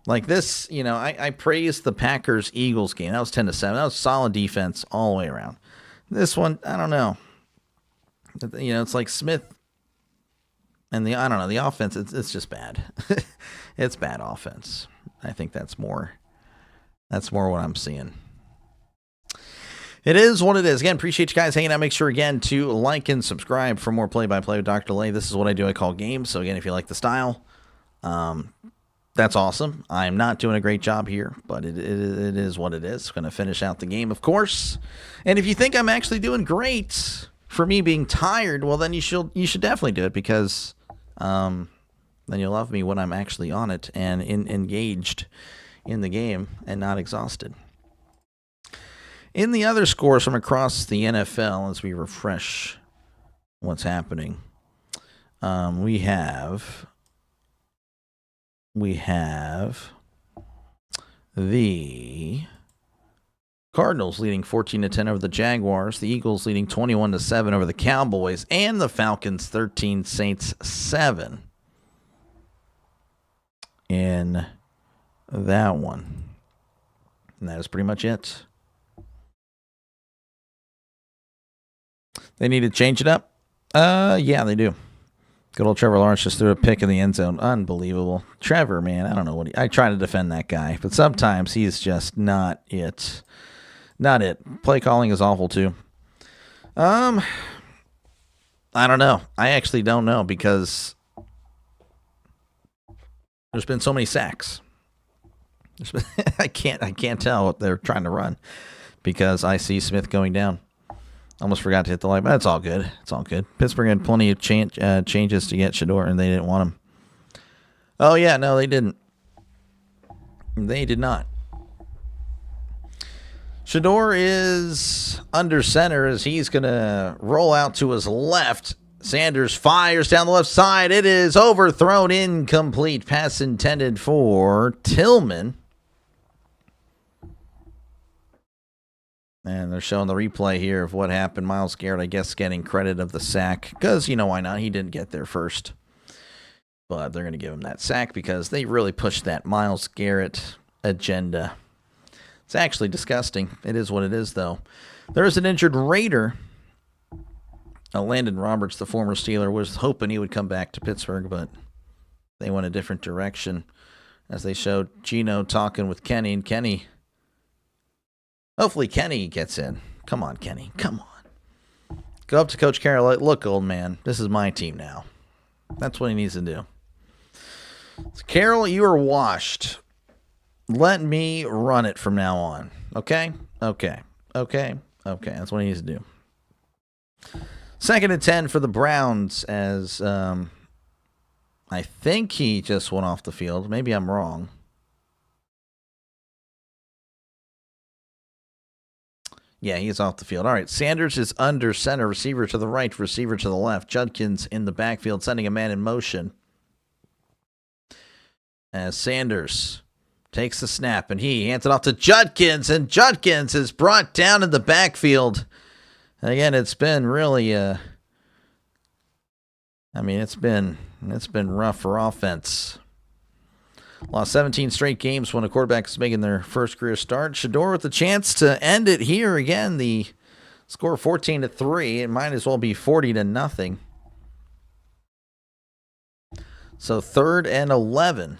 Like this, I praised the Packers-Eagles game. That was 10-7. That was solid defense all the way around. This one, I don't know. You know, it's like Smith and I don't know, the offense, it's just bad. It's bad offense. I think that's more what I'm seeing. It is what it is. Again, appreciate you guys hanging out. Make sure, again, to like and subscribe for more play-by-play with Dr. Lay. This is what I do. I call games. So, again, if you like the style, that's awesome. I'm not doing a great job here, but it is what it is. Going to finish out the game, of course. And if you think I'm actually doing great for me being tired, well, then you should definitely do it, because then you'll love me when I'm actually on it and engaged in the game and not exhausted. In the other scores from across the NFL, as we refresh what's happening, we have the Cardinals leading 14-10 over the Jaguars, the Eagles leading 21-7 over the Cowboys, and the Falcons 13, Saints 7 in that one. And that is pretty much it. They need to change it up? Yeah, they do. Good old Trevor Lawrence just threw a pick in the end zone. Unbelievable. Trevor, man, I don't know I try to defend that guy, but sometimes he's just not it. Not it. Play calling is awful, too. I don't know. I actually don't know, because there's been so many sacks. I can't tell what they're trying to run, because I see Smith going down. Almost forgot to hit the like, but it's all good. It's all good. Pittsburgh had plenty of changes to get Shador, and they didn't want him. Oh, yeah, no, they didn't. They did not. Shador is under center as he's going to roll out to his left. Sanders fires down the left side. It is overthrown, incomplete. Pass intended for Tillman. And they're showing the replay here of what happened. Myles Garrett, I guess, getting credit of the sack, because, you know, why not? He didn't get there first. But they're going to give him that sack because they really pushed that Myles Garrett agenda. It's actually disgusting. It is what it is, though. There's an injured Raider. Landon Roberts, the former Steeler, was hoping he would come back to Pittsburgh, but they went a different direction, as they showed Geno talking with Kenny, and Kenny... Hopefully Kenny gets in. Come on, Kenny. Come on. Go up to Coach Carroll. Look, old man, this is my team now. That's what he needs to do. So, Carroll, you are washed. Let me run it from now on. Okay? Okay. That's what he needs to do. 2nd and 10 for the Browns, as I think he just went off the field. Maybe I'm wrong. Yeah, he's off the field. All right, Sanders is under center, receiver to the right, receiver to the left. Judkins in the backfield, sending a man in motion. As Sanders takes the snap, and he hands it off to Judkins, and Judkins is brought down in the backfield. Again, it's been really, it's been rough for offense. Lost 17 straight games when a quarterback is making their first career start. Shador with the chance to end it here again. The score 14-3. It might as well be 40-0. So 3rd and 11.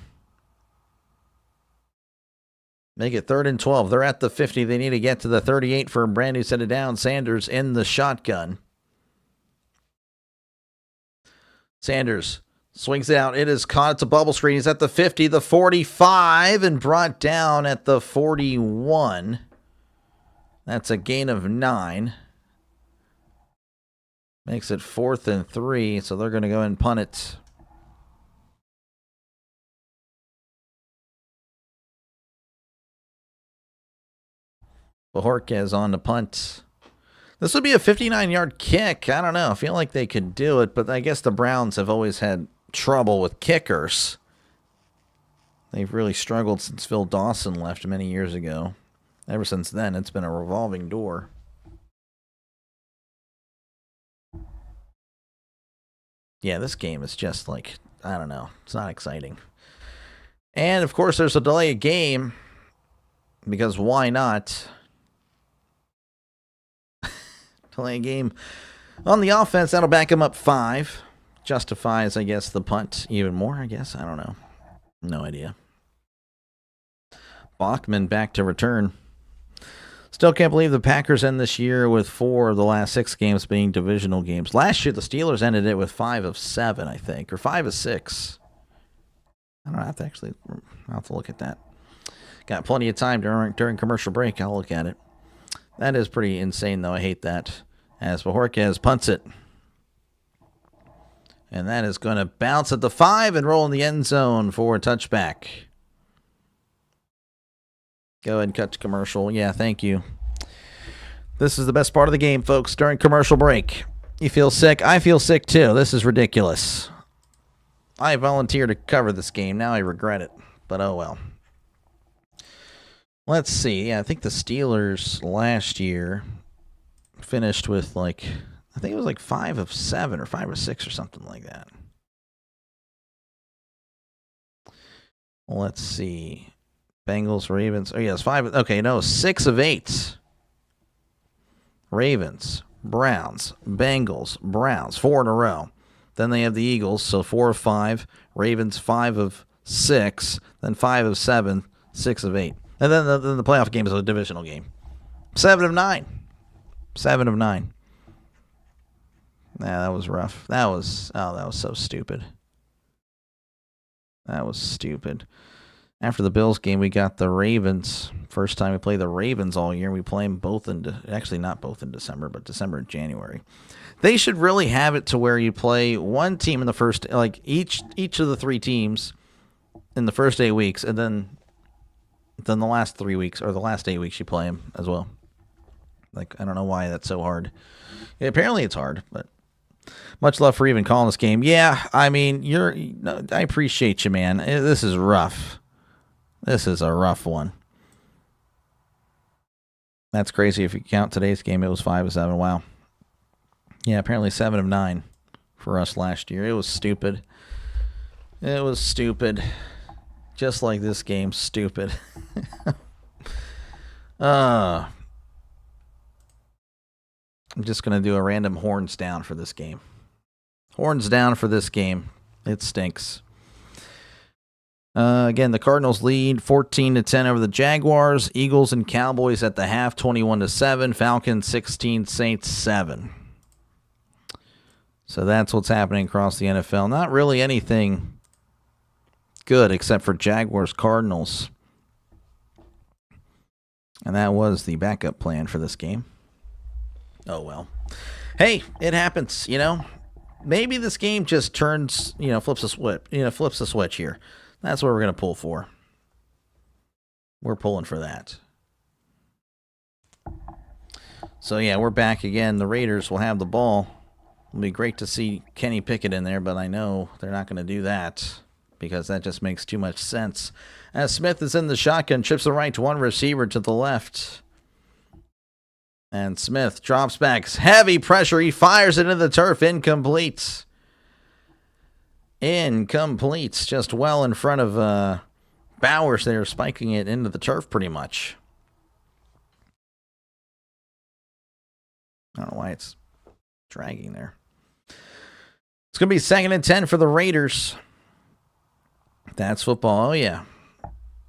Make it 3rd and 12. They're at the 50. They need to get to the 38 for a brand new set of down. Sanders in the shotgun. Sanders swings it out. It is caught. It's a bubble screen. He's at the 50, the 45, and brought down at the 41. That's a gain of 9. Makes it 4th and 3, so they're going to go and punt it. Bajorquez on the punt. This would be a 59-yard kick. I don't know. I feel like they could do it, but I guess the Browns have always had trouble with kickers. They've really struggled since Phil Dawson left many years ago. Ever since then, it's been a revolving door. Yeah, this game is just like, I don't know. It's not exciting. And, of course, there's a delay of game, because why not? Delay a game On the offense, that'll back him up 5. Justifies, I guess, the punt even more, I guess. I don't know. No idea. Bachman back to return. Still can't believe the Packers end this year with 4 of the last 6 games being divisional games. Last year, the Steelers ended it with 5 of 7, I think, or 5 of 6. I don't know. I'll have to look at that. Got plenty of time during commercial break. I'll look at it. That is pretty insane, though. I hate that. As Bajorquez punts it. And that is going to bounce at the 5 and roll in the end zone for a touchback. Go ahead and cut to commercial. Yeah, thank you. This is the best part of the game, folks, during commercial break. You feel sick? I feel sick, too. This is ridiculous. I volunteered to cover this game. Now I regret it. But oh well. Let's see. Yeah, I think the Steelers last year finished with I think it was 5 of 7 or 5 of 6 or something like that. Let's see. Bengals, Ravens. Oh, yes, 5. Okay, no, 6 of 8. Ravens, Browns, Bengals, Browns, 4 in a row. Then they have the Eagles, so 4 of 5. Ravens, 5 of 6. Then 5 of 7, 6 of 8. And then the playoff game is a divisional game. 7 of 9. 7 of 9. Yeah, that was rough. That was so stupid. That was stupid. After the Bills game, we got the Ravens. First time we play the Ravens all year. We play them both actually not both in December, but December and January. They should really have it to where you play one team in the first, each of the 3 teams in the first 8 weeks, and then the last 3 weeks, or the last 8 weeks, you play them as well. I don't know why that's so hard. Yeah, apparently it's hard, but much love for even calling this game. Yeah, I mean, I appreciate you, man. This is rough. This is a rough one. That's crazy. If you count today's game, it was 5 of 7. Wow. Yeah, apparently 7 of 9 for us last year. It was stupid. It was stupid. Just like this game, stupid. I'm just going to do a random horns down for this game. Horns down for this game. It stinks. Again, the Cardinals lead 14-10 over the Jaguars. Eagles and Cowboys at the half, 21-7. Falcons 16, Saints 7. So that's what's happening across the NFL. Not really anything good except for Jaguars Cardinals. And that was the backup plan for this game. Oh well. Hey, it happens, Maybe this game just turns, flips a switch here. That's what we're going to pull for. We're pulling for that. So, yeah, we're back again. The Raiders will have the ball. It'll be great to see Kenny Pickett in there, but I know they're not going to do that because that just makes too much sense. As Smith is in the shotgun, chips the right to one receiver to the left. And Smith drops back. Heavy pressure. He fires it into the turf. Incomplete. Incomplete. Just well in front of Bowers there, spiking it into the turf pretty much. I don't know why it's dragging there. It's going to be 2nd and 10 for the Raiders. That's football. Oh, yeah.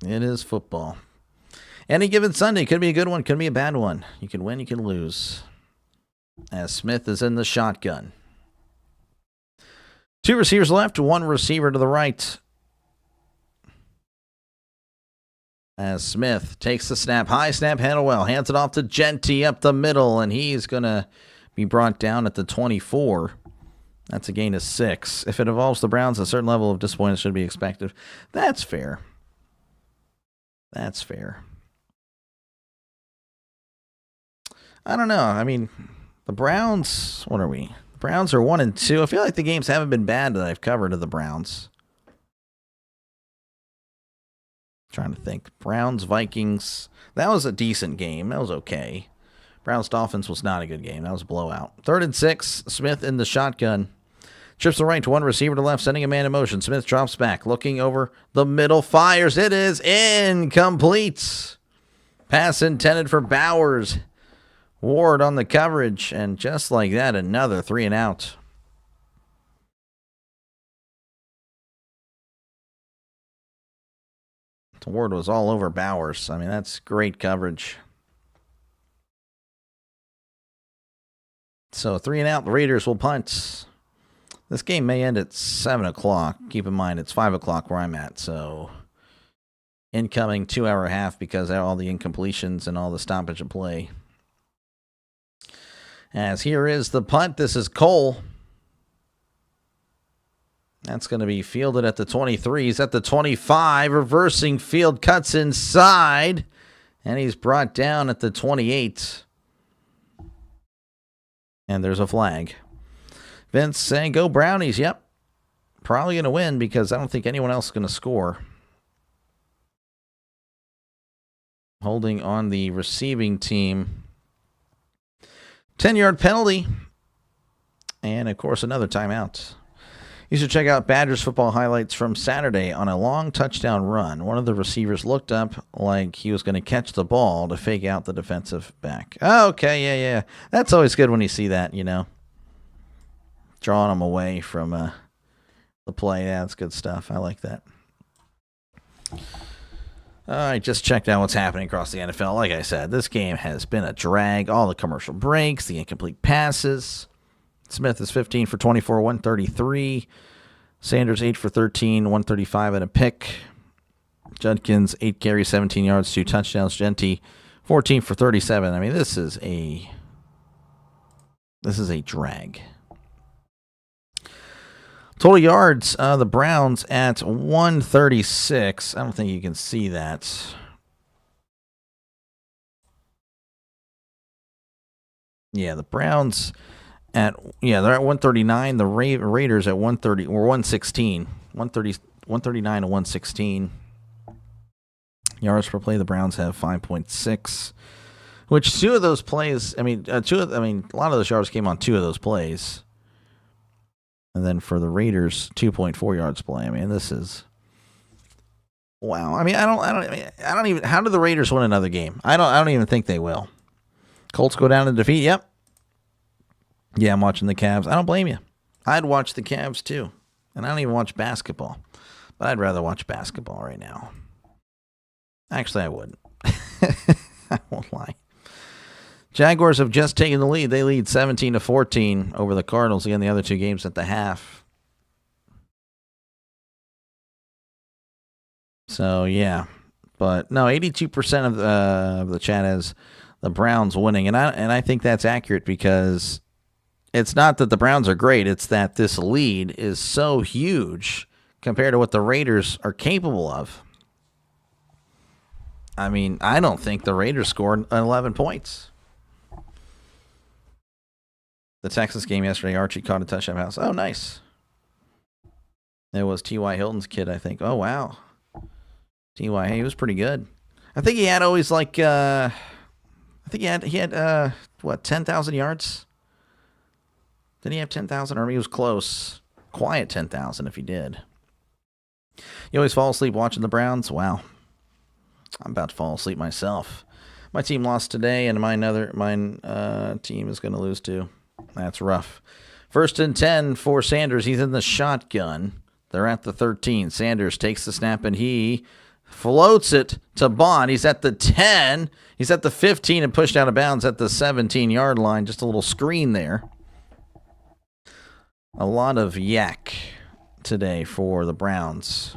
It is football. Any given Sunday could be a good one, could be a bad one. You can win, you can lose. As Smith is in the shotgun. 2 receivers left, 1 receiver to the right. As Smith takes the snap, high snap, handle well, hands it off to Genty up the middle, and he's going to be brought down at the 24. That's a gain of 6. If it involves the Browns, a certain level of disappointment should be expected. That's fair. That's fair. I don't know. I mean, the Browns, what are we? The Browns are 1-2. I feel like the games haven't been bad that I've covered of the Browns. Trying to think. Browns, Vikings. That was a decent game. That was okay. Browns, Dolphins was not a good game. That was a blowout. 3rd and 6. Smith in the shotgun. Trips the right to one receiver to left, sending a man in motion. Smith drops back, looking over the middle, fires. It is incomplete. Pass intended for Bowers. Ward on the coverage, and just like that, another 3 and out. Ward was all over Bowers. I mean, that's great coverage. So 3 and out, the Raiders will punt. This game may end at 7 o'clock. Keep in mind, it's 5 o'clock where I'm at, so incoming 2-hour half because of all the incompletions and all the stoppage of play. As here is the punt. This is Cole. That's going to be fielded at the 23. He's at the 25. Reversing field, cuts inside. And he's brought down at the 28. And there's a flag. Vince saying, go Brownies. Yep. Probably going to win because I don't think anyone else is going to score. Holding on the receiving team. 10-yard penalty. And, of course, another timeout. You should check out Badgers football highlights from Saturday on a long touchdown run. One of the receivers looked up like he was going to catch the ball to fake out the defensive back. Oh, okay, yeah. That's always good when you see that, you know. Drawing them away from the play. Yeah, that's good stuff. I like that. All right, just checked out what's happening across the NFL. Like I said, this game has been a drag. All the commercial breaks, the incomplete passes. Smith is 15 for 24, 133. Sanders 8 for 13, 135 and a pick. Judkins 8 carries, 17 yards, 2 touchdowns. Genty 14 for 37. I mean, this is a drag. Total yards, the Browns at 136. I don't think you can see that. Yeah, the Browns they're at 139. The Raiders at 130 or 116. 139 to 116. Yards per play, the Browns have 5.6. Which two of those plays, a lot of those yards came on 2 of those plays. And then for the Raiders, 2.4 yards play. I mean, this is wow. I mean, I don't even. How do the Raiders win another game? I don't even think they will. Colts go down to defeat. Yep. Yeah, I'm watching the Cavs. I don't blame you. I'd watch the Cavs too, and I don't even watch basketball, but I'd rather watch basketball right now. Actually, I wouldn't. I won't lie. Jaguars have just taken the lead. They lead 17-14 over the Cardinals. Again, the other 2 games at the half. So, yeah. But, no, 82% of the chat has the Browns winning. And I think that's accurate because it's not that the Browns are great. It's that this lead is so huge compared to what the Raiders are capable of. I mean, I don't think the Raiders scored 11 points. The Texas game yesterday, Archie caught a touchdown pass. Oh, nice. It was T.Y. Hilton's kid, I think. Oh, wow. T.Y., he was pretty good. I think he had always like, he had 10,000 yards? Did he have 10,000? Or he was close. Quiet 10,000 if he did. You always fall asleep watching the Browns? Wow. I'm about to fall asleep myself. My team lost today, and my team is going to lose too. That's rough. 1st and 10 for Sanders. He's in the shotgun. They're at the 13. Sanders takes the snap, and he floats it to Bond. He's at the 10. He's at the 15 and pushed out of bounds at the 17-yard line. Just a little screen there. A lot of yak today for the Browns.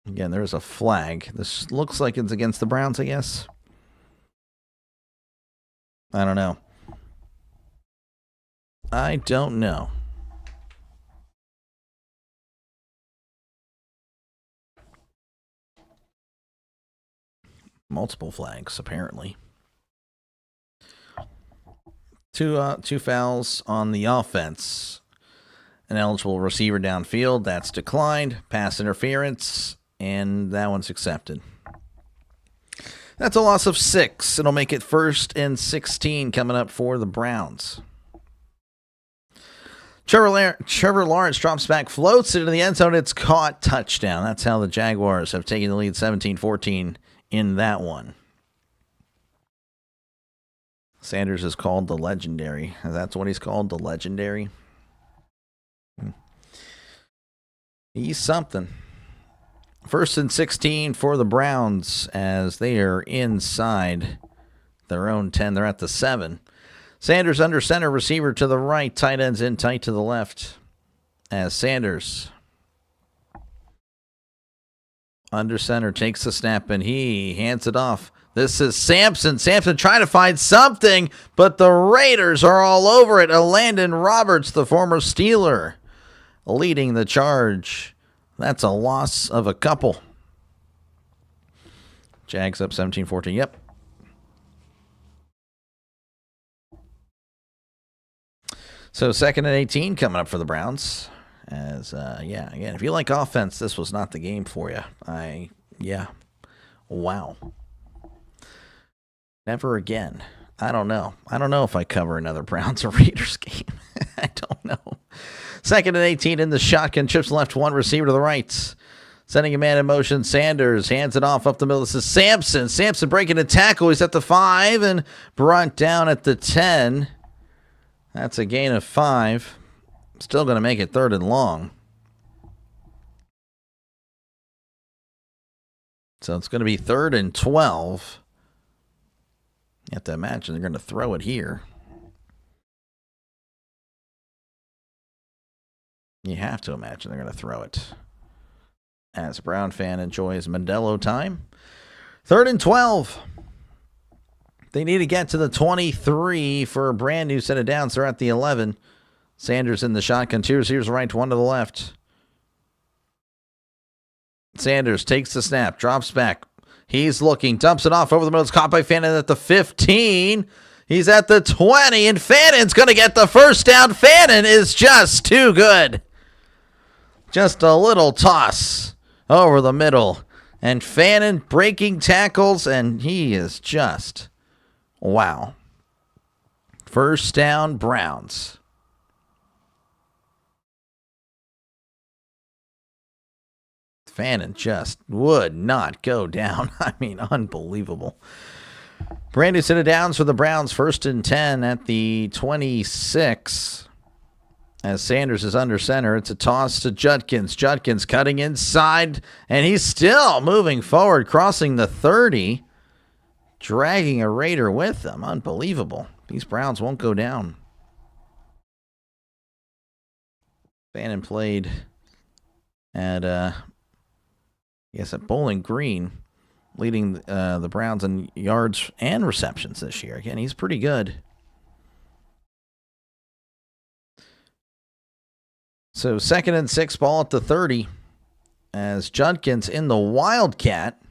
Again, there's a flag. This looks like it's against the Browns, I guess. I don't know. Multiple flags, apparently. Two fouls on the offense. An eligible receiver downfield. That's declined. Pass interference. And that one's accepted. That's a loss of 6. It'll make it 1st and 16 coming up for the Browns. Trevor Lawrence drops back, floats it into the end zone. It's caught. Touchdown. That's how the Jaguars have taken the lead 17-14 in that one. Sanders is called the Legendary. That's what he's called, the Legendary. He's something. 1st and 16 for the Browns as they are inside their own 10. They're at the 7. Sanders under center, receiver to the right, tight ends in tight to the left. As Sanders under center takes the snap and he hands it off. This is Sampson. Sampson trying to find something, but the Raiders are all over it. Landon Roberts, the former Steeler, leading the charge. That's a loss of a couple. Jags up 17-14. Yep. So 2nd and 18 coming up for the Browns. As, again, if you like offense, this was not the game for you. Wow. Never again. I don't know. I don't know if I cover another Browns or Raiders game. I don't know. 2nd and 18 in the shotgun. Chips left, one receiver to the right. Sending a man in motion. Sanders hands it off up the middle. This is Sampson. Sampson breaking a tackle. He's at the 5 and brought down at the 10. That's a gain of 5. Still going to make it 3rd and long. So it's going to be 3rd and 12. You have to imagine they're going to throw it here. You have to imagine they're going to throw it. As a Brown fan enjoys Modelo time. 3rd and 12. They need to get to the 23 for a brand new set of downs. They're at the 11. Sanders in the shotgun. 2 receivers right, 1 to the left. Sanders takes the snap, drops back. He's looking, dumps it off over the middle. It's caught by Fannin at the 15. He's at the 20, and Fannin's going to get the first down. Fannin is just too good. Just a little toss over the middle. And Fannin breaking tackles, and he is just, wow. First down, Browns. Fannin just would not go down. I mean, unbelievable. Brand new set of downs for the Browns. 1st and 10 at the 26. As Sanders is under center, it's a toss to Judkins. Judkins cutting inside, and he's still moving forward, crossing the 30, dragging a Raider with him. Unbelievable. These Browns won't go down. Fannin played at at Bowling Green, leading the Browns in yards and receptions this year. Again, he's pretty good. So 2nd and 6, ball at the 30, as Judkins in the Wildcat.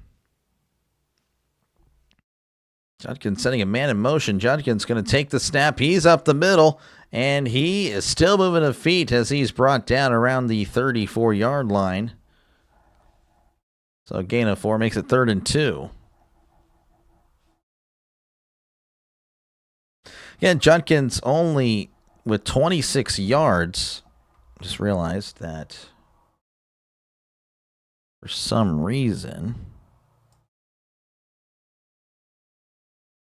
Judkins sending a man in motion. Judkins going to take the snap. He's up the middle, and he is still moving his feet as he's brought down around the 34-yard line. So a gain of 4 makes it 3rd and 2. Again, Judkins only with 26 yards. Just realized that for some reason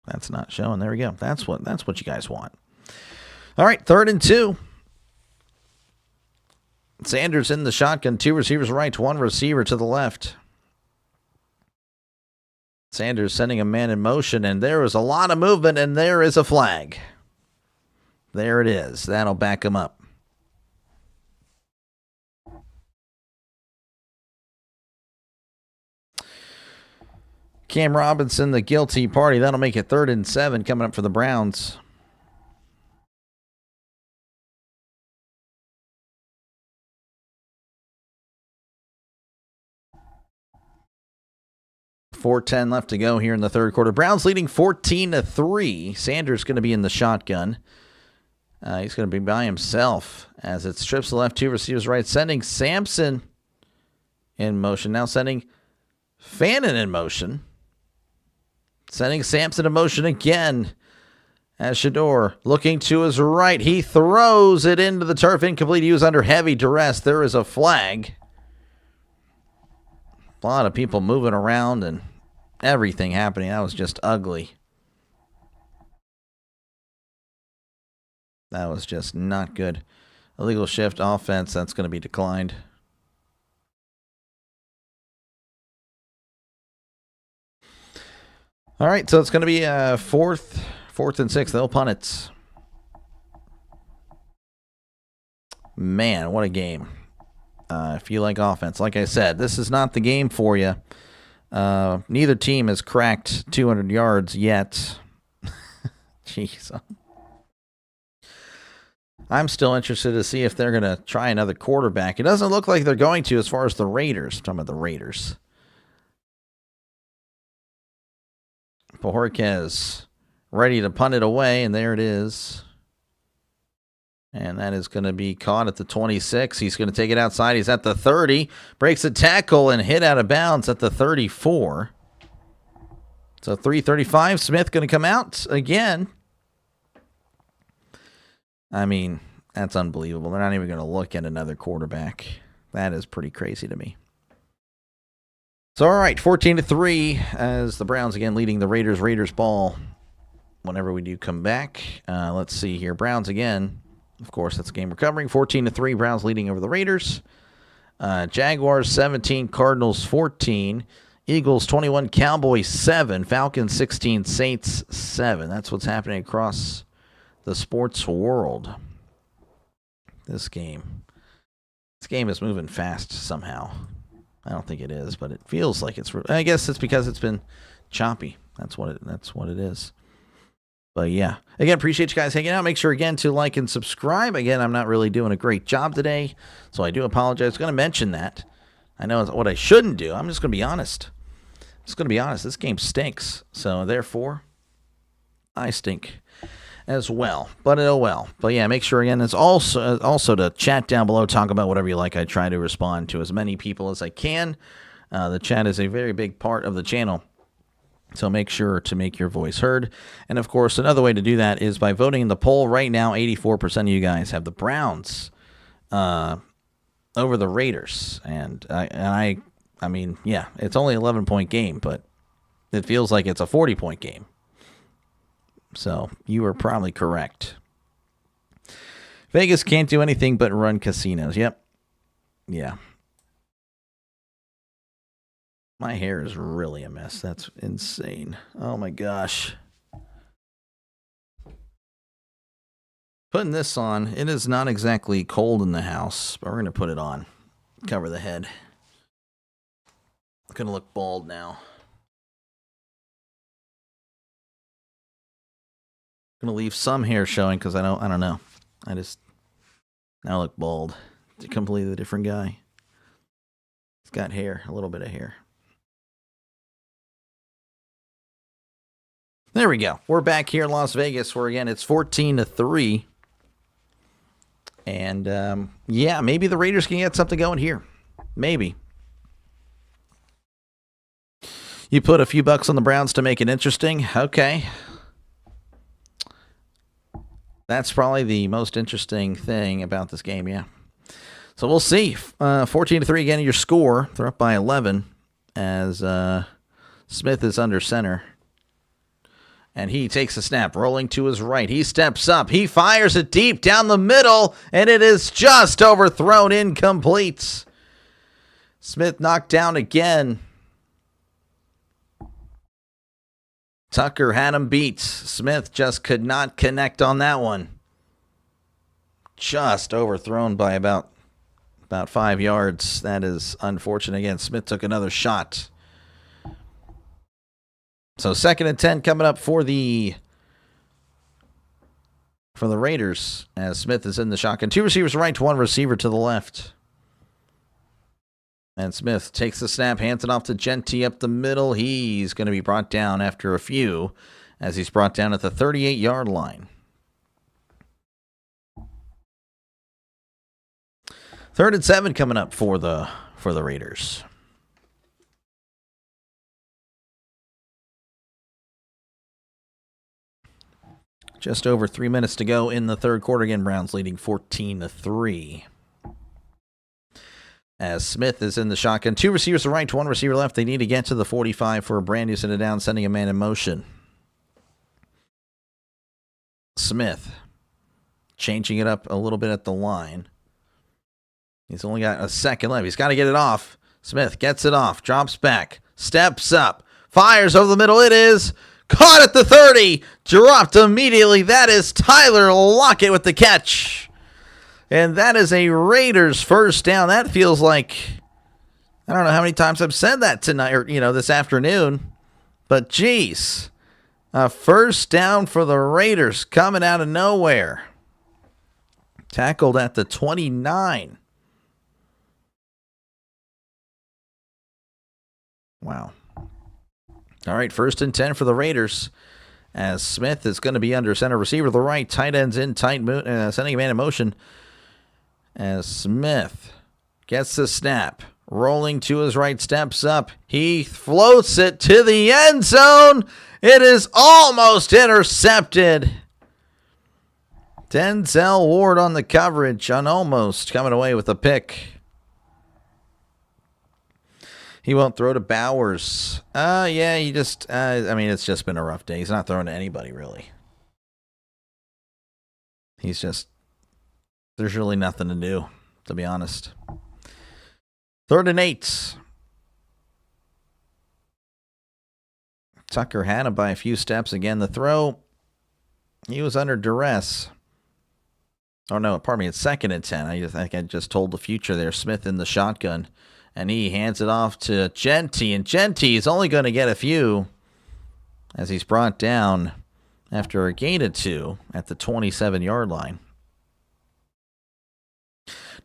that's not showing. There we go. That's what you guys want. All right, 3rd and 2. Sanders in the shotgun. 2 receivers right, 1 receiver to the left. Sanders sending a man in motion, and there is a lot of movement, and there is a flag. There it is. That'll back him up. Cam Robinson, the guilty party. That'll make it 3rd and 7 coming up for the Browns. .410 left to go here in the 3rd quarter. Browns leading 14-3. Sanders going to be in the shotgun. He's going to be by himself as it strips the left, 2 receivers right, sending Sampson in motion. Now sending Fannin in motion. Sending Sampson in motion again as Shador looking to his right. He throws it into the turf. Incomplete. He was under heavy duress. There is a flag. A lot of people moving around and everything happening. That was just ugly. That was just not good. Illegal shift offense, that's going to be declined. All right, so it's going to be fourth and sixth. They'll punt it. Man, what a game. If you like offense, like I said, this is not the game for you. Neither team has cracked 200 yards yet. Jeez. I'm still interested to see if they're going to try another quarterback. It doesn't look like they're going to as far as the Raiders. I'm talking about the Raiders. Bojorquez ready to punt it away, and there it is. And that is going to be caught at the 26. He's going to take it outside. He's at the 30. Breaks a tackle and hit out of bounds at the 34. So 3:35. Smith going to come out again. I mean, that's unbelievable. They're not even going to look at another quarterback. That is pretty crazy to me. So, all right, 14-3 as the Browns again leading the Raiders. Raiders ball whenever we do come back. Let's see here. Browns again. Of course, that's a game we're covering. 14-3, Browns leading over the Raiders. Jaguars 17, Cardinals 14. Eagles 21, Cowboys 7. Falcons 16, Saints 7. That's what's happening across the sports world. This game is moving fast somehow. I don't think it is, but it feels like it's. I guess it's because it's been choppy. That's what it is. But yeah, again, appreciate you guys hanging out. Make sure again to like and subscribe. Again, I'm not really doing a great job today, so I do apologize. I was going to mention that. I know what I shouldn't do. I'm just going to be honest. This game stinks, so therefore, I stink as well. But oh well. But yeah, make sure again it's also to chat down below, talk about whatever you like. I try to respond to as many people as I can. The chat is a very big part of the channel, so make sure to make your voice heard. And of course, another way to do that is by voting in the poll. Right now, 84% of you guys have the Browns over the Raiders, and I mean, yeah, it's only an 11-point game, but it feels like it's a 40-point game. So you are probably correct. Vegas can't do anything but run casinos. Yep. Yeah. My hair is really a mess. That's insane. Oh my gosh. Putting this on. It is not exactly cold in the house, but we're going to put it on. Cover the head. I'm going to look bald now. I'm going to leave some hair showing because I don't know. I just now look bald. It's a completely different guy. He's got hair, a little bit of hair. There we go. We're back here in Las Vegas where, again, it's 14-3. And, yeah, maybe the Raiders can get something going here. Maybe. You put a few bucks on the Browns to make it interesting. Okay. That's probably the most interesting thing about this game, yeah. So we'll see. 14-3 again, your score. They're up by 11 as Smith is under center. And he takes a snap, rolling to his right. He steps up. He fires it deep down the middle, and it is just overthrown, incomplete. Smith knocked down again. Tucker had him beat. Smith just could not connect on that one. Just overthrown by about 5 yards. That is unfortunate. Again, Smith took another shot. So 2nd and 10 coming up for the Raiders as Smith is in the shotgun. 2 receivers right, 1 receiver to the left. And Smith takes the snap, hands it off to Genty up the middle. He's going to be brought down after a few as he's brought down at the 38-yard line. 3rd and 7 coming up for the Raiders. Just over 3 minutes to go in the third quarter. Again, Browns leading 14-3. As Smith is in the shotgun. 2 receivers to right, 1 receiver left. They need to get to the 45 for a brand new send it down, sending a man in motion. Smith changing it up a little bit at the line. He's only got a second left. He's got to get it off. Smith gets it off, drops back, steps up, fires over the middle. It is caught at the 30, dropped immediately. That is Tyler Lockett with the catch. And that is a Raiders first down. That feels like, I don't know how many times I've said that tonight or, this afternoon. But geez, a first down for the Raiders coming out of nowhere. Tackled at the 29. Wow. All right, 1st and 10 for the Raiders. As Smith is going to be under center receiver to the right. Tight ends in, sending a man in motion. As Smith gets the snap. Rolling to his right, steps up. He floats it to the end zone. It is almost intercepted. Denzel Ward on the coverage on almost coming away with a pick. He won't throw to Bowers. Yeah, he just, it's just been a rough day. He's not throwing to anybody, really. He's just, there's really nothing to do, to be honest. 3rd and 8. Tucker had him by a few steps. Again, the throw, he was under duress. Oh, no, pardon me, it's 2nd and 10. I think I just told the future there. Smith in the shotgun. And he hands it off to Genty. And Genty is only going to get a few as he's brought down after a gain of 2 at the 27-yard line.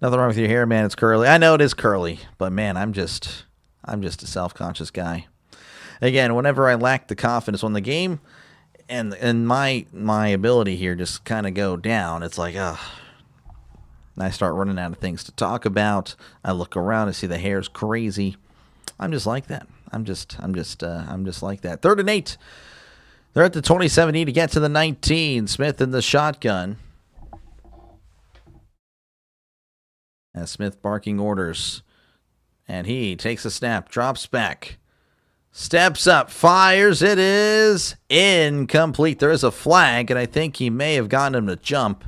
Nothing wrong with your hair, man. It's curly. I know it is curly, but man, I'm just a self-conscious guy. Again, whenever I lack the confidence when the game and my ability here just kind of go down, it's like, I start running out of things to talk about. I look around and see the hair's crazy. I'm just like that. I'm just like that. 3rd and 8. They're at the 27. Need to get to the 19. Smith in the shotgun. As Smith barking orders. And he takes a snap, drops back, steps up, fires. It is incomplete. There is a flag, and I think he may have gotten him to jump.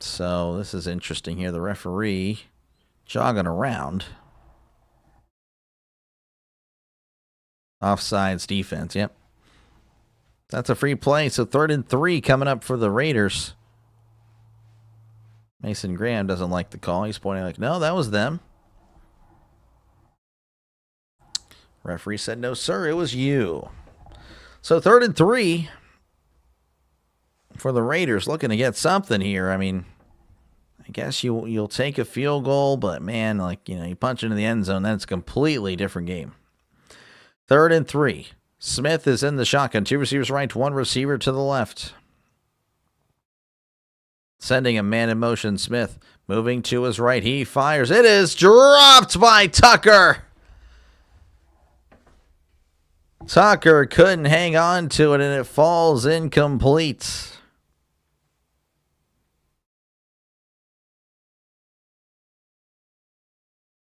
So this is interesting here. The referee jogging around. Offsides defense, yep. That's a free play. So 3rd and 3 coming up for the Raiders. Mason Graham doesn't like the call. He's pointing like, no, that was them. Referee said, no, sir, it was you. So 3rd and 3. For the Raiders, looking to get something here. I guess you'll take a field goal, but man, you punch into the end zone, then it's a completely different game. 3rd and 3. Smith is in the shotgun. 2 receivers right, 1 receiver to the left. Sending a man in motion. Smith moving to his right. He fires. It is dropped by Tucker. Tucker couldn't hang on to it, and it falls incomplete.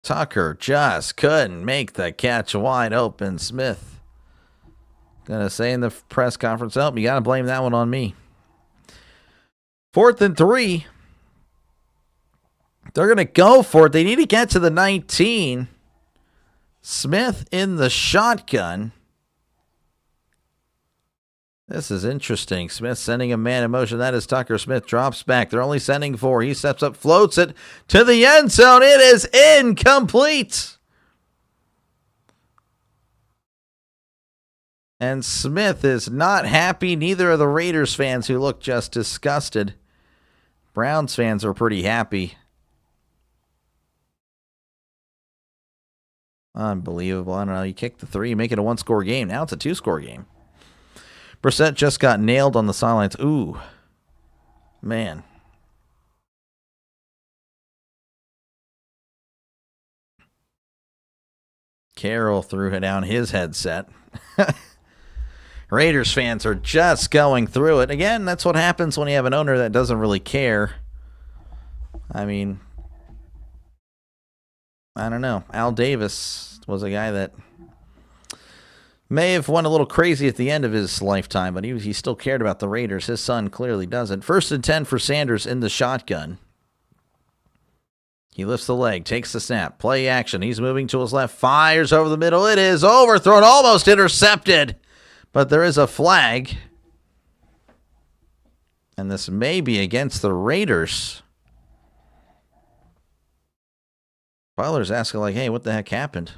Tucker just couldn't make the catch wide open. Smith gonna say in the press conference, you gotta blame that one on me. 4th and 3. They're gonna go for it. They need to get to the 19. Smith in the shotgun. This is interesting. Smith sending a man in motion. That is Tucker. Smith drops back. They're only sending 4. He steps up, floats it to the end zone. It is incomplete. And Smith is not happy. Neither are the Raiders fans, who look just disgusted. Browns fans are pretty happy. Unbelievable. I don't know. You kick the 3, make it a 1-score game. Now it's a 2-score game. Brissett just got nailed on the sidelines. Ooh, man. Carroll threw down his headset. Raiders fans are just going through it. Again, that's what happens when you have an owner that doesn't really care. I don't know. Al Davis was a guy that May have went a little crazy at the end of his lifetime, but he still cared about the Raiders. His son clearly doesn't. 1st and 10 for Sanders in the shotgun. He lifts the leg, takes the snap, play action. He's moving to his left, fires over the middle. It is overthrown, almost intercepted, but there is a flag. And this may be against the Raiders. Butler's asking like, hey, what the heck happened?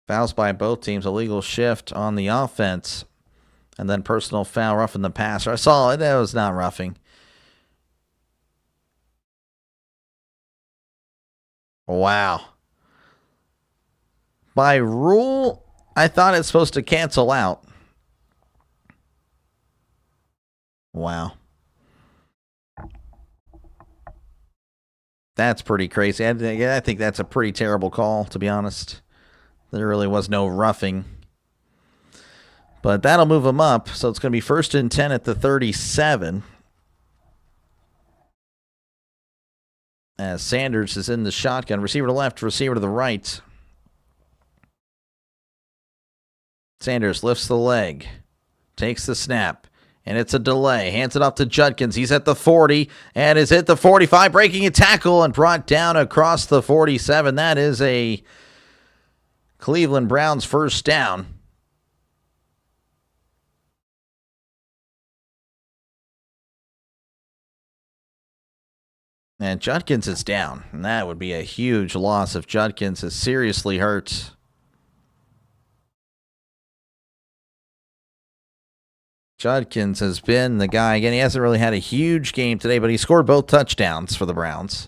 Fouls by both teams, illegal shift on the offense, and then personal foul, roughing the passer. I saw it. That was not roughing. Wow. By rule, I thought it's supposed to cancel out. Wow. That's pretty crazy. I think that's a pretty terrible call, to be honest. There really was no roughing. But that'll move them up. So it's going to be 1st and 10 at the 37. As Sanders is in the shotgun. Receiver to left, receiver to the right. Sanders lifts the leg. Takes the snap. And it's a delay. Hands it off to Judkins. He's at the 40 and is at the 45. Breaking a tackle and brought down across the 47. That is a Cleveland Browns first down. And Judkins is down. And that would be a huge loss if Judkins is seriously hurt. Judkins has been the guy. Again, he hasn't really had a huge game today, but he scored both touchdowns for the Browns.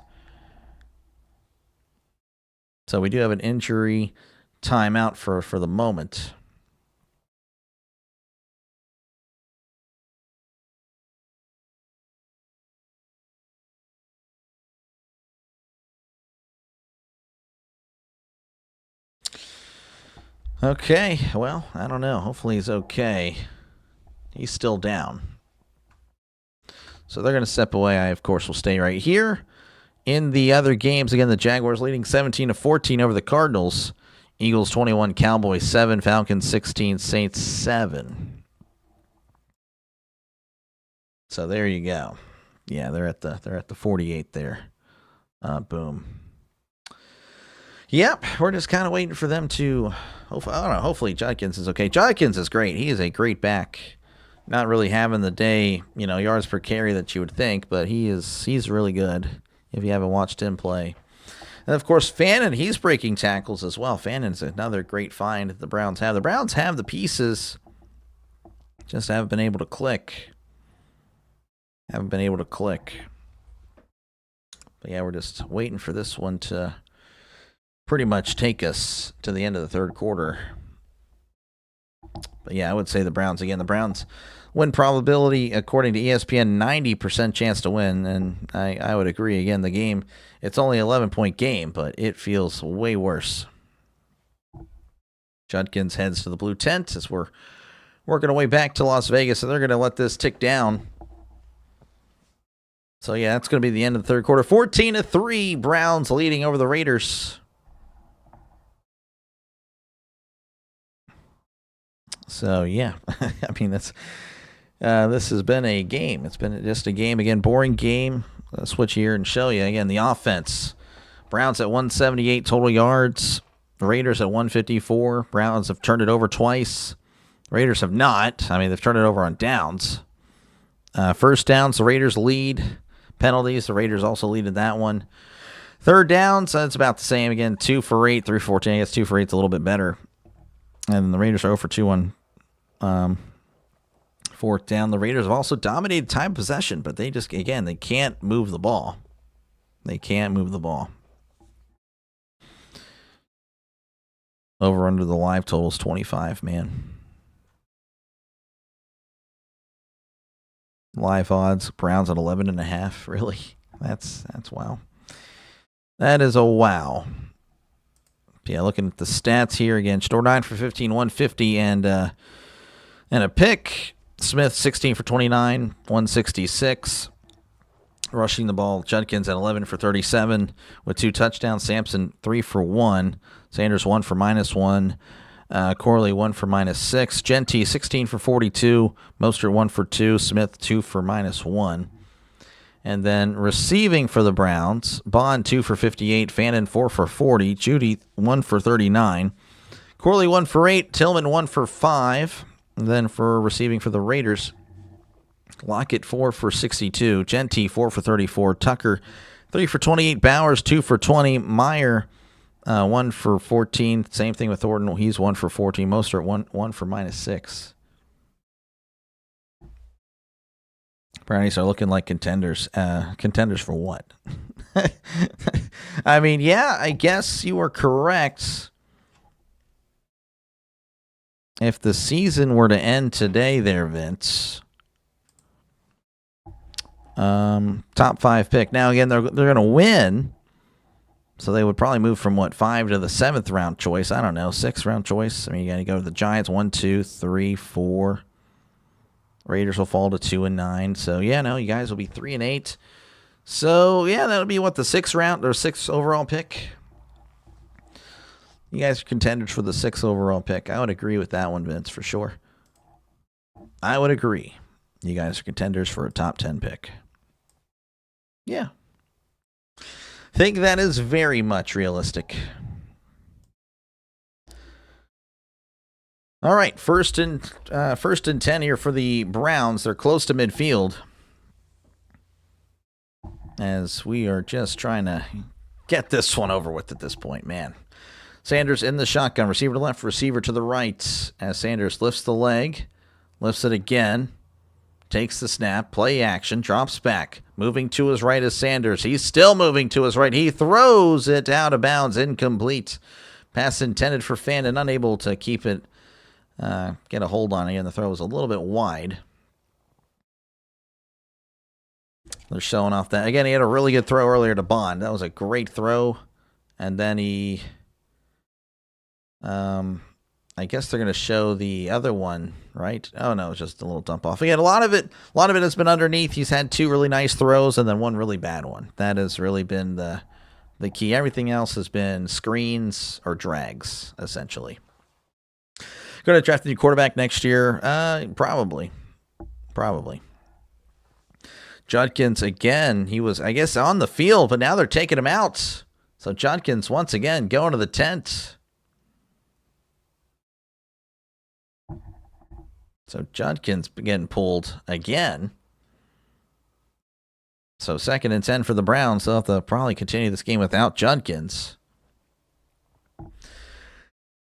So we do have an injury timeout for the moment. Okay, well, I don't know. Hopefully he's okay. He's still down. So they're going to step away. I, of course, will stay right here. In the other games, again, the Jaguars leading 17-14 over the Cardinals. Eagles 21, Cowboys 7, Falcons 16, Saints 7. So there you go. Yeah, they're at the 48 there. Boom. Yep, we're just kind of waiting for them to. I don't know. Hopefully, Judkins is okay. Judkins is great. He is a great back. Not really having the day, yards per carry that you would think, but he's really good. If you haven't watched him play. And, of course, Fannin, he's breaking tackles as well. Fannin's another great find the Browns have. The Browns have the pieces, just haven't been able to click. But, yeah, we're just waiting for this one to pretty much take us to the end of the third quarter. But, yeah, I would say the Browns, again, the Browns win probability, according to ESPN, 90% chance to win. And I would agree. Again, the game, it's only an 11-point game, but it feels way worse. Judkins heads to the blue tent as we're working our way back to Las Vegas. So they're going to let this tick down. So, yeah, that's going to be the end of the third quarter. 14-3, Browns leading over the Raiders. So, yeah, I mean, this has been a game. It's been just a game. Again, boring game. I'll switch here and show you. Again, the offense. Browns at 178 total yards. Raiders at 154. Browns have turned it over twice. Raiders have not. I mean, they've turned it over on downs. First downs, the Raiders lead. Penalties, the Raiders also lead in that one. Third downs, it's about the same. Again, 2 for 8, 3 for 14. I guess 2 for 8 is a little bit better. And the Raiders are 0 for 2 on fourth down. The Raiders have also dominated time possession, but they just, again, they can't move the ball. Over under the live totals 25, man. Live odds, Browns at 11.5. Really? That's wow. That is a wow. Yeah, looking at the stats here again. Store 9 for 15, 150, and a pick. Smith, 16 for 29, 166. Rushing the ball, Judkins at 11 for 37 with 2 touchdowns. Sampson, 3 for 1. Sanders, 1 for -1. Corley, 1 for -6. Genty, 16 for 42. Mostert, 1 for 2. Smith, 2 for -1. And then receiving for the Browns, Bond, 2 for 58. Fannin, 4 for 40. Judy, 1 for 39. Corley, 1 for 8. Tillman, 1 for 5. And then for receiving for the Raiders, Lockett, 4 for 62. Genty, 4 for 34. Tucker, 3 for 28. Bowers, 2 for 20. Meyer, 1 for 14. Same thing with Thornton. He's 1 for 14. Mostert, 1 for -6. Brownies are looking like contenders. Contenders for what? I mean, yeah, I guess you are correct. If the season were to end today there, Vince, top 5 pick. Now, again, they're going to win, so they would probably move from, 5 to the 7th round choice. I don't know, 6th round choice. I mean, you got to go to the Giants, 1, 2, 3, 4. Raiders will fall to 2 and 9. So, yeah, no, you guys will be 3 and 8. So, yeah, that'll be, the 6th round or 6th overall pick. You guys are contenders for the 6th overall pick. I would agree with that one, Vince, for sure. I would agree. You guys are contenders for a top 10 pick. Yeah. Think that is very much realistic. All right, first and 10 here for the Browns. They're close to midfield, as we are just trying to get this one over with at this point, man. Sanders in the shotgun, receiver to left, receiver to the right, as Sanders lifts the leg, lifts it again, takes the snap, play action, drops back, moving to his right is Sanders. He's still moving to his right. He throws it out of bounds, incomplete. Pass intended for Fannin, unable to keep it, get a hold on it, and the throw was a little bit wide. They're showing off that. Again, he had a really good throw earlier to Bond. That was a great throw. And then he, I guess they're going to show the other one, right? Oh, no, it's just a little dump off. Again, a lot of it has been underneath. He's had 2 really nice throws and then 1 really bad one. That has really been the key. Everything else has been screens or drags, essentially. Going to draft a new quarterback next year? Probably. Judkins, again, he was, I guess, on the field, but now they're taking him out. So Judkins, once again, going to the tent. So Judkins getting pulled again. So 2nd and 10 for the Browns. They'll have to probably continue this game without Judkins.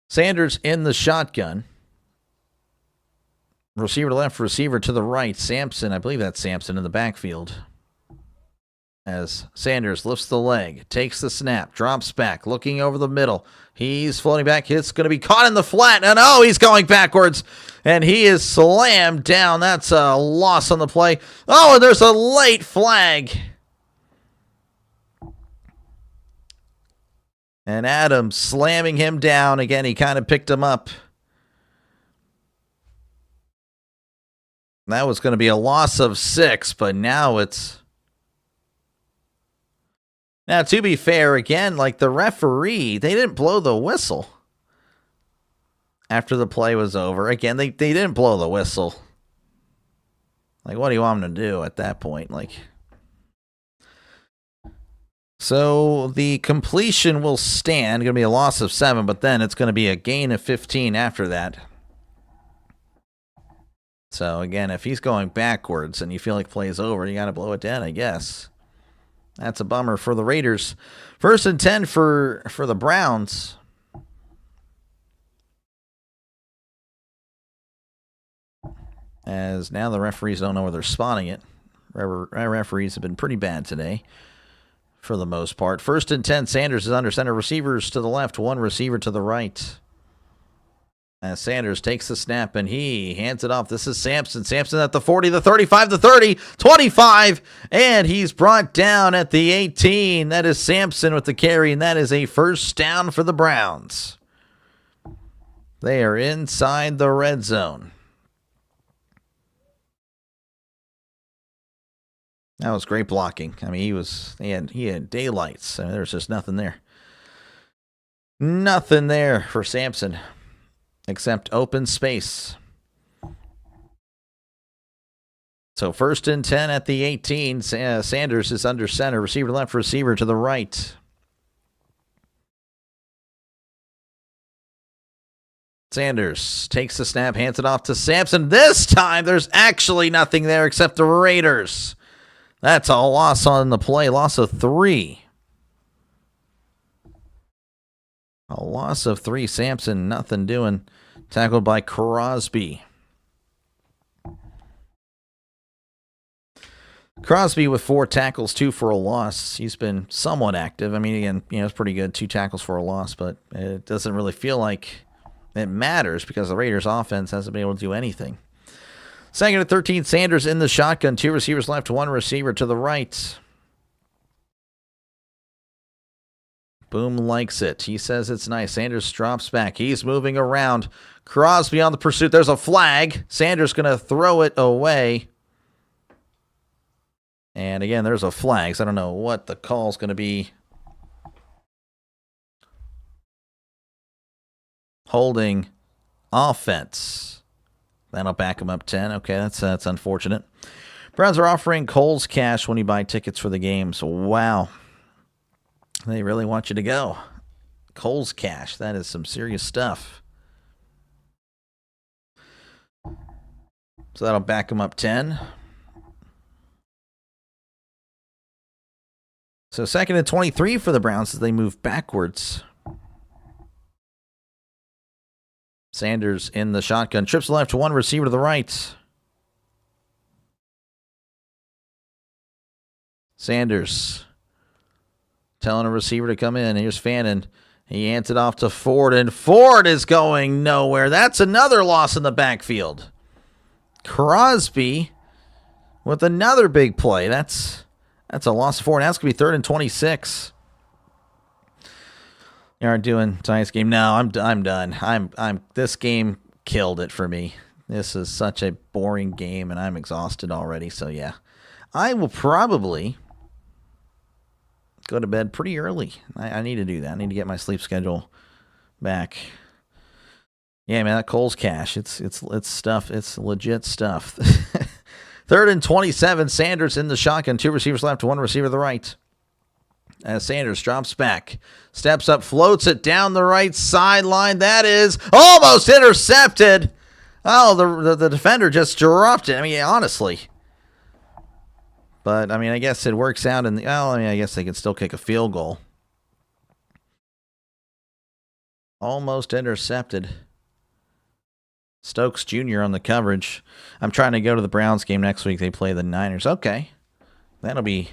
Sanders in the shotgun. Receiver to left, receiver to the right. Sampson, I believe that's Sampson in the backfield. As Sanders lifts the leg, takes the snap, drops back, looking over the middle. He's floating back. It's going to be caught in the flat. And oh, he's going backwards. And he is slammed down. That's a loss on the play. Oh, and there's a late flag. And Adams slamming him down. Again, he kind of picked him up. That was going to be a loss of 6, but now it's... Now, to be fair, again, like the referee, they didn't blow the whistle after the play was over. Again, they didn't blow the whistle. Like, what do you want them to do at that point? Like, so the completion will stand. Going to be a loss of 7, but then it's going to be a gain of 15 after that. So, again, if he's going backwards and you feel like play's over, you got to blow it down, I guess. That's a bummer for the Raiders. 1st and 10 for the Browns. As now the referees don't know where they're spotting it. Referees have been pretty bad today for the most part. 1st and 10, Sanders is under center. Receivers to the left, 1 receiver to the right. As Sanders takes the snap and he hands it off. This is Sampson. Sampson at the 40, the 35, the 30, 25, and he's brought down at the 18. That is Sampson with the carry, and that is a 1st down for the Browns. They are inside the red zone. That was great blocking. I mean, he had daylights. I mean, there was just nothing there. Nothing there for Sampson except open space. So 1st and 10 at the 18. Sanders is under center. Receiver left, receiver to the right. Sanders takes the snap, hands it off to Sampson. This time, there's actually nothing there except the Raiders. That's a loss on the play, loss of 3. A loss of 3. Sampson, nothing doing. Tackled by Crosby. Crosby with 4 tackles, 2 for a loss. He's been somewhat active. I mean, again, it's pretty good. 2 tackles for a loss, but it doesn't really feel like it matters because the Raiders' offense hasn't been able to do anything. 2nd and 13, Sanders in the shotgun. 2 receivers left, 1 receiver to the right. Boom likes it. He says it's nice. Sanders drops back. He's moving around. Crosby on the pursuit. There's a flag. Sanders going to throw it away. And again, there's a flag. So I don't know what the call's going to be. Holding offense. That'll back him up 10. Okay, that's unfortunate. Browns are offering Kohl's Cash when you buy tickets for the games. Wow. They really want you to go. Kohl's Cash. That is some serious stuff. So that'll back him up 10. So 2nd and 23 for the Browns as they move backwards. Sanders in the shotgun. Trips left, 1 receiver to the right. Sanders telling a receiver to come in. Here's Fannin. He hands it off to Ford, and Ford is going nowhere. That's another loss in the backfield. Crosby with another big play. That's a loss of 4. Now it's going to be 3rd and 26. You aren't doing tonight's game. No, I'm done. This game killed it for me. This is such a boring game, and I'm exhausted already. So yeah, I will probably go to bed pretty early. I need to do that. I need to get my sleep schedule back. Yeah, man, that Kohl's Cash. It's stuff. It's legit stuff. 3rd and 27. Sanders in the shotgun. 2 receivers left, 1 receiver to the right. As Sanders drops back, steps up, floats it down the right sideline. That is almost intercepted. Oh, the defender just dropped it. I mean, honestly. But, I mean, I guess it works out. I guess they can still kick a field goal. Almost intercepted. Stokes Jr. on the coverage. I'm trying to go to the Browns game next week. They play the Niners. Okay. That'll be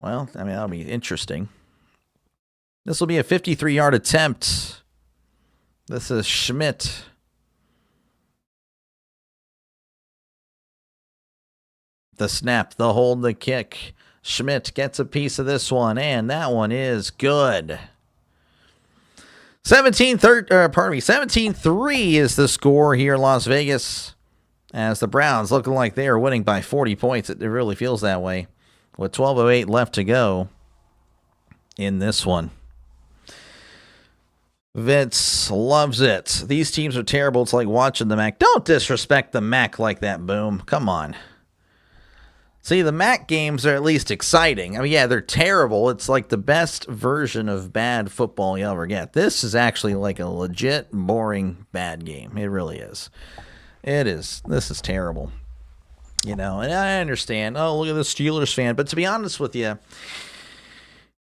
interesting. This will be a 53-yard attempt. This is Schmidt. The snap, the hold, the kick. Schmidt gets a piece of this one, and that one is good. 17-3 is the score here in Las Vegas, as the Browns looking like they are winning by 40 points. It really feels that way. With 12:08 left to go in this one. Vince loves it. These teams are terrible. It's like watching the MAC. Don't disrespect the MAC like that, Boom. Come on. See, the MAC games are at least exciting. I mean, yeah, they're terrible. It's like the best version of bad football you'll ever get. This is actually like a legit, boring, bad game. It really is. It is. This is terrible. And I understand. Oh, look at the Steelers fan. But to be honest with you,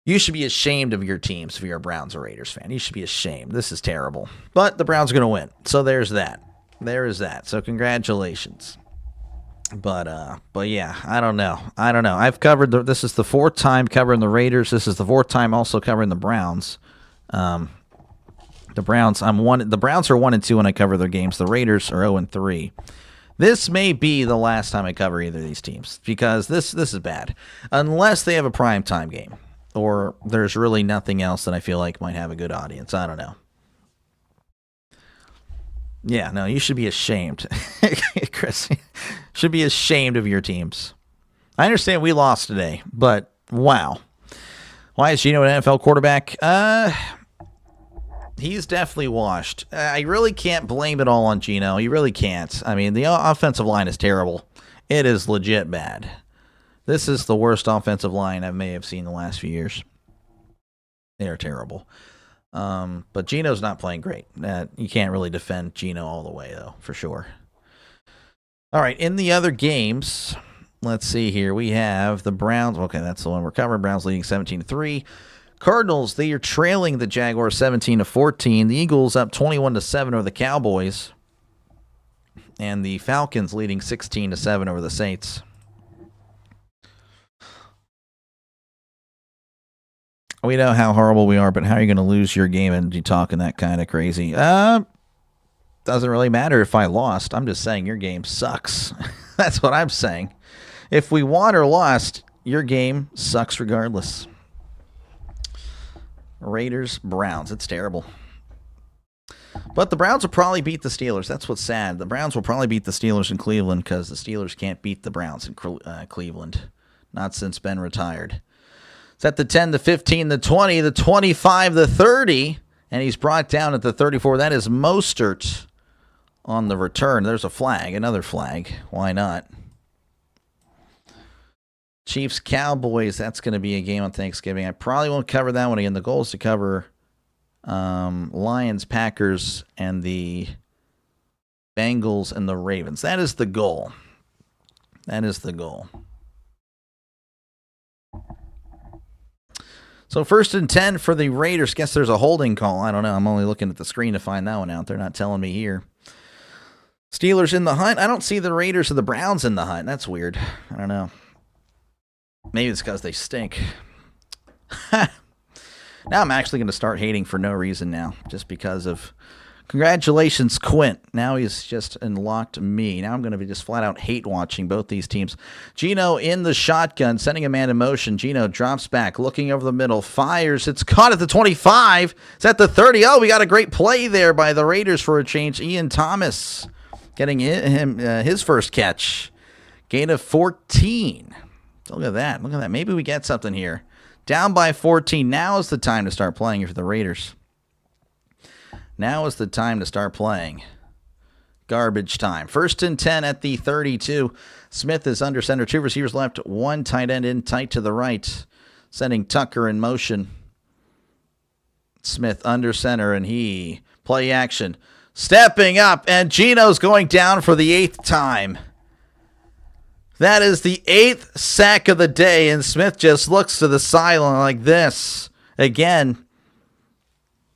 you should be ashamed of your teams if you're a Browns or Raiders fan. You should be ashamed. This is terrible. But the Browns are going to win. So there's that. There is that. So congratulations. But yeah, I don't know. I've covered this is the 4th time covering the Raiders. This is the 4th time also covering the Browns. The Browns are 1-2 when I cover their games. The Raiders are 0-3. This may be the last time I cover either of these teams because this is bad. Unless they have a primetime game or there's really nothing else that I feel like might have a good audience. I don't know. Yeah, no, you should be ashamed. Chris, should be ashamed of your teams. I understand we lost today, but wow. Why is Geno an NFL quarterback? He's definitely washed. I really can't blame it all on Geno. You really can't. I mean, the offensive line is terrible. It is legit bad. This is the worst offensive line I may have seen in the last few years. They are terrible. But Geno's not playing great. You can't really defend Geno all the way, though, for sure. All right, in the other games, let's see here. We have the Browns. Okay, that's the one we're covering. Browns leading 17-3. Cardinals, they are trailing the Jaguars 17-14. The Eagles up 21-7 over the Cowboys. And the Falcons leading 16-7 over the Saints. We know how horrible we are, but how are you going to lose your game and you talking that kind of crazy? Doesn't really matter if I lost. I'm just saying your game sucks. That's what I'm saying. If we won or lost, your game sucks regardless. Raiders, Browns. It's terrible. But the Browns will probably beat the Steelers. That's what's sad. The Browns will probably beat the Steelers in Cleveland because the Steelers can't beat the Browns in Cleveland. Not since Ben retired. It's at the 10, the 15, the 20, the 25, the 30, and he's brought down at the 34. That is Mostert on the return. There's a flag, another flag. Why not? Chiefs, Cowboys, that's going to be a game on Thanksgiving. I probably won't cover that one again. The goal is to cover Lions, Packers, and the Bengals and the Ravens. That is the goal. That is the goal. So 1st and 10 for the Raiders. Guess there's a holding call. I don't know. I'm only looking at the screen to find that one out. They're not telling me here. Steelers in the hunt. I don't see the Raiders or the Browns in the hunt. That's weird. I don't know. Maybe it's because they stink. Now I'm actually going to start hating for no reason now. Just because of... Congratulations, Quint. Now he's just unlocked me. Now I'm going to be just flat out hate watching both these teams. Geno in the shotgun, sending a man in motion. Geno drops back, looking over the middle, fires. It's caught at the 25. It's at the 30. Oh, we got a great play there by the Raiders for a change. Ian Thomas getting him his first catch. Gain of 14. Look at that. Look at that. Maybe we get something here. Down by 14. Now is the time to start playing for the Raiders. Now is the time to start playing. Garbage time. 1st and 10 at the 32. Smith is under center. 2 receivers left. 1 tight end in tight to the right. Sending Tucker in motion. Smith under center, and he play action. Stepping up, and Geno's going down for the 8th time. That is the 8th sack of the day, and Smith just looks to the sideline like this. Again,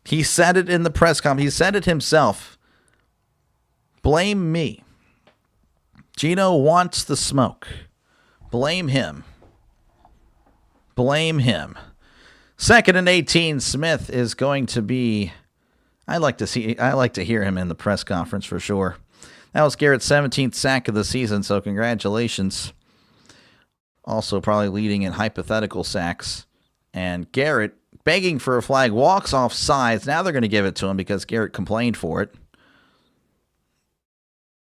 he said it in the press conference. He said it himself. Blame me. Geno wants the smoke. Blame him. Blame him. 2nd and 18. Smith is going to be... I like to hear him in the press conference for sure. That was Garrett's 17th sack of the season, so congratulations. Also probably leading in hypothetical sacks. And Garrett, begging for a flag, walks off sides. Now they're going to give it to him because Garrett complained for it.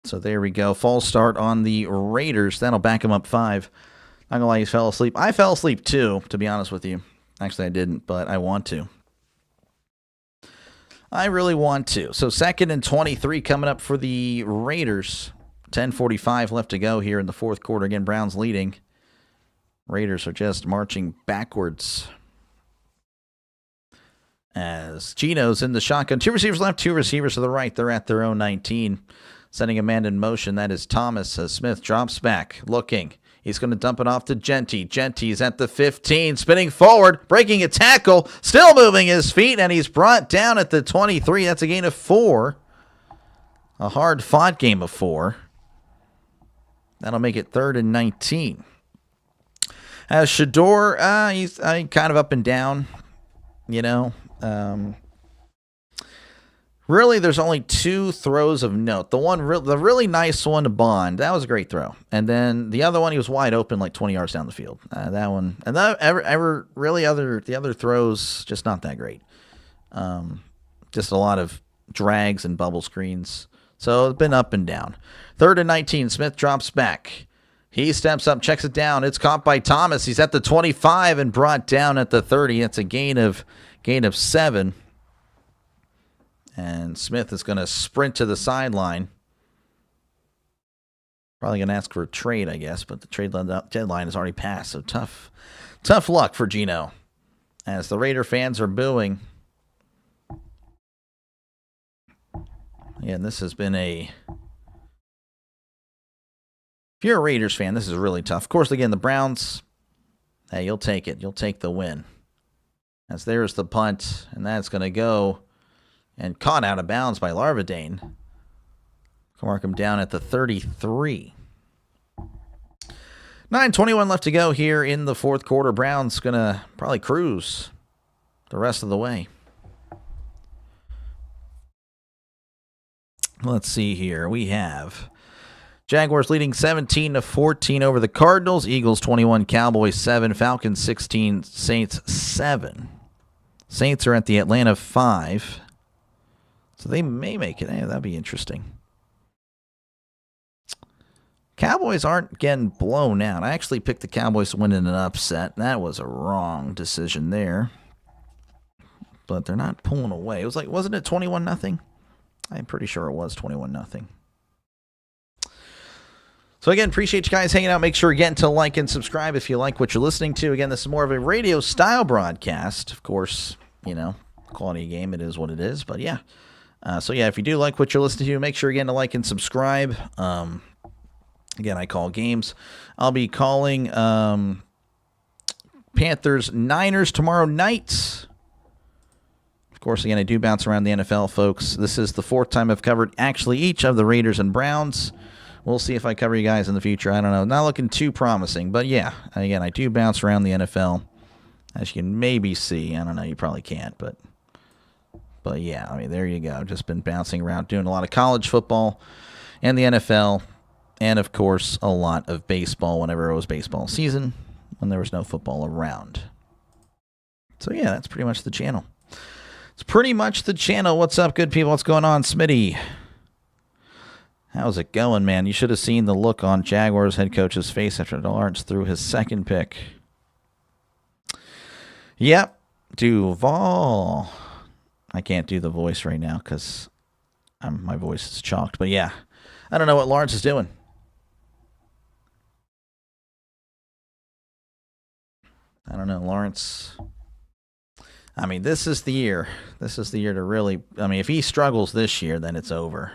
So there we go. False start on the Raiders. That'll back him up 5. Not going to lie, he fell asleep. I fell asleep too, to be honest with you. Actually, I didn't, but I want to. I really want to. So 2nd and 23 coming up for the Raiders. 10:45 left to go here in the 4th quarter. Again, Browns leading. Raiders are just marching backwards. As Geno's in the shotgun. 2 receivers left, 2 receivers to the right. They're at their own 19. Sending a man in motion. That is Thomas. As Smith drops back. Looking. He's going to dump it off to Genty. Genty's at the 15. Spinning forward. Breaking a tackle. Still moving his feet. And he's brought down at the 23. That's a gain of 4. A hard-fought game of 4. That'll make it 3rd and 19. As Shador, he's kind of up and down. You know, really, there's only 2 throws of note. The really nice one to Bond, that was a great throw. And then the other one, he was wide open, like 20 yards down the field. That one, and the other throws, just not that great. Just a lot of drags and bubble screens. So it's been up and down. 3rd and 19. Smith drops back. He steps up, checks it down. It's caught by Thomas. He's at the 25 and brought down at the 30. It's a gain of 7. And Smith is going to sprint to the sideline. Probably going to ask for a trade, I guess, but the trade deadline has already passed. So tough luck for Geno as the Raider fans are booing. Yeah, this has been if you're a Raiders fan, this is really tough. Of course, again, the Browns, hey, you'll take it. You'll take the win. As there's the punt, and that's going to go and caught out of bounds by Larvadane. Mark him down at the 33. 9:21 left to go here in the fourth quarter. Browns going to probably cruise the rest of the way. Let's see here. We have Jaguars leading 17-14 over the Cardinals. Eagles 21, Cowboys 7, Falcons 16, Saints 7. Saints are at the Atlanta 5. So they may make it. Hey, that'd be interesting. Cowboys aren't getting blown out. I actually picked the Cowboys to win in an upset. That was a wrong decision there. But they're not pulling away. It was like, wasn't it 21-0? I'm pretty sure it was 21-0. So again, appreciate you guys hanging out. Make sure again to like and subscribe if you like what you're listening to. Again, this is more of a radio style broadcast. Of course, quality game, it is what it is. But yeah. So yeah, if you do like what you're listening to, make sure again to like and subscribe. Again, I call games. I'll be calling Panthers-Niners tomorrow night. Of course, again, I do bounce around the NFL, folks. This is the fourth time I've covered actually each of the Raiders and Browns. We'll see if I cover you guys in the future. I don't know. Not looking too promising. But yeah, again, I do bounce around the NFL. As you can maybe see. I don't know. You probably can't. But yeah, I mean, there you go. Just been bouncing around, doing a lot of college football and the NFL. And, of course, a lot of baseball whenever it was baseball season, when there was no football around. So, yeah, that's pretty much the channel. It's pretty much the channel. What's up, good people? What's going on, Smitty? How's it going, man? You should have seen the look on Jaguars head coach's face after Lawrence threw his second pick. Yep, Duval. I can't do the voice right now because my voice is chalked. But, yeah, I don't know what Lawrence is doing. I don't know, Lawrence. I mean, this is the year. This is the year to really. I mean, if he struggles this year, then it's over.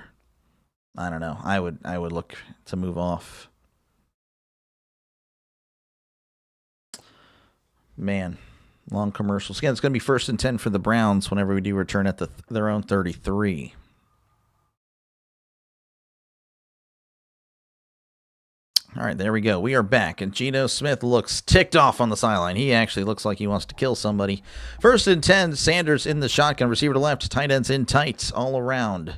I don't know. I would look to move off. Man, long commercials. Again, it's going to be 1st and 10 for the Browns whenever we do return at their own 33. All right, there we go. We are back, and Geno Smith looks ticked off on the sideline. He actually looks like he wants to kill somebody. 1st and 10, Sanders in the shotgun, receiver to left, tight ends in tights all around.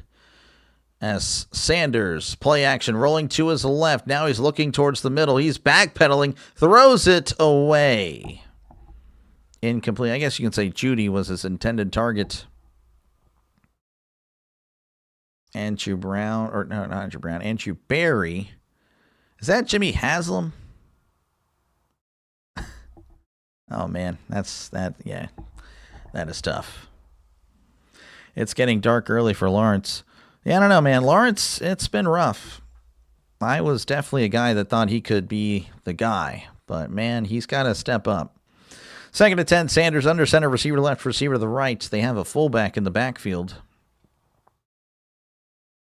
As Sanders, play action, rolling to his left. Now he's looking towards the middle. He's backpedaling, throws it away. Incomplete. I guess you can say Judy was his intended target. Andrew Brown, or no, not Andrew Brown, Andrew Berry. Is that Jimmy Haslam? Oh, man. Yeah. That is tough. It's getting dark early for Lawrence. Yeah, I don't know, man. Lawrence, it's been rough. I was definitely a guy that thought he could be the guy. But, man, he's got to step up. 2nd and 10, Sanders under center, receiver to left, receiver to the right. They have a fullback in the backfield.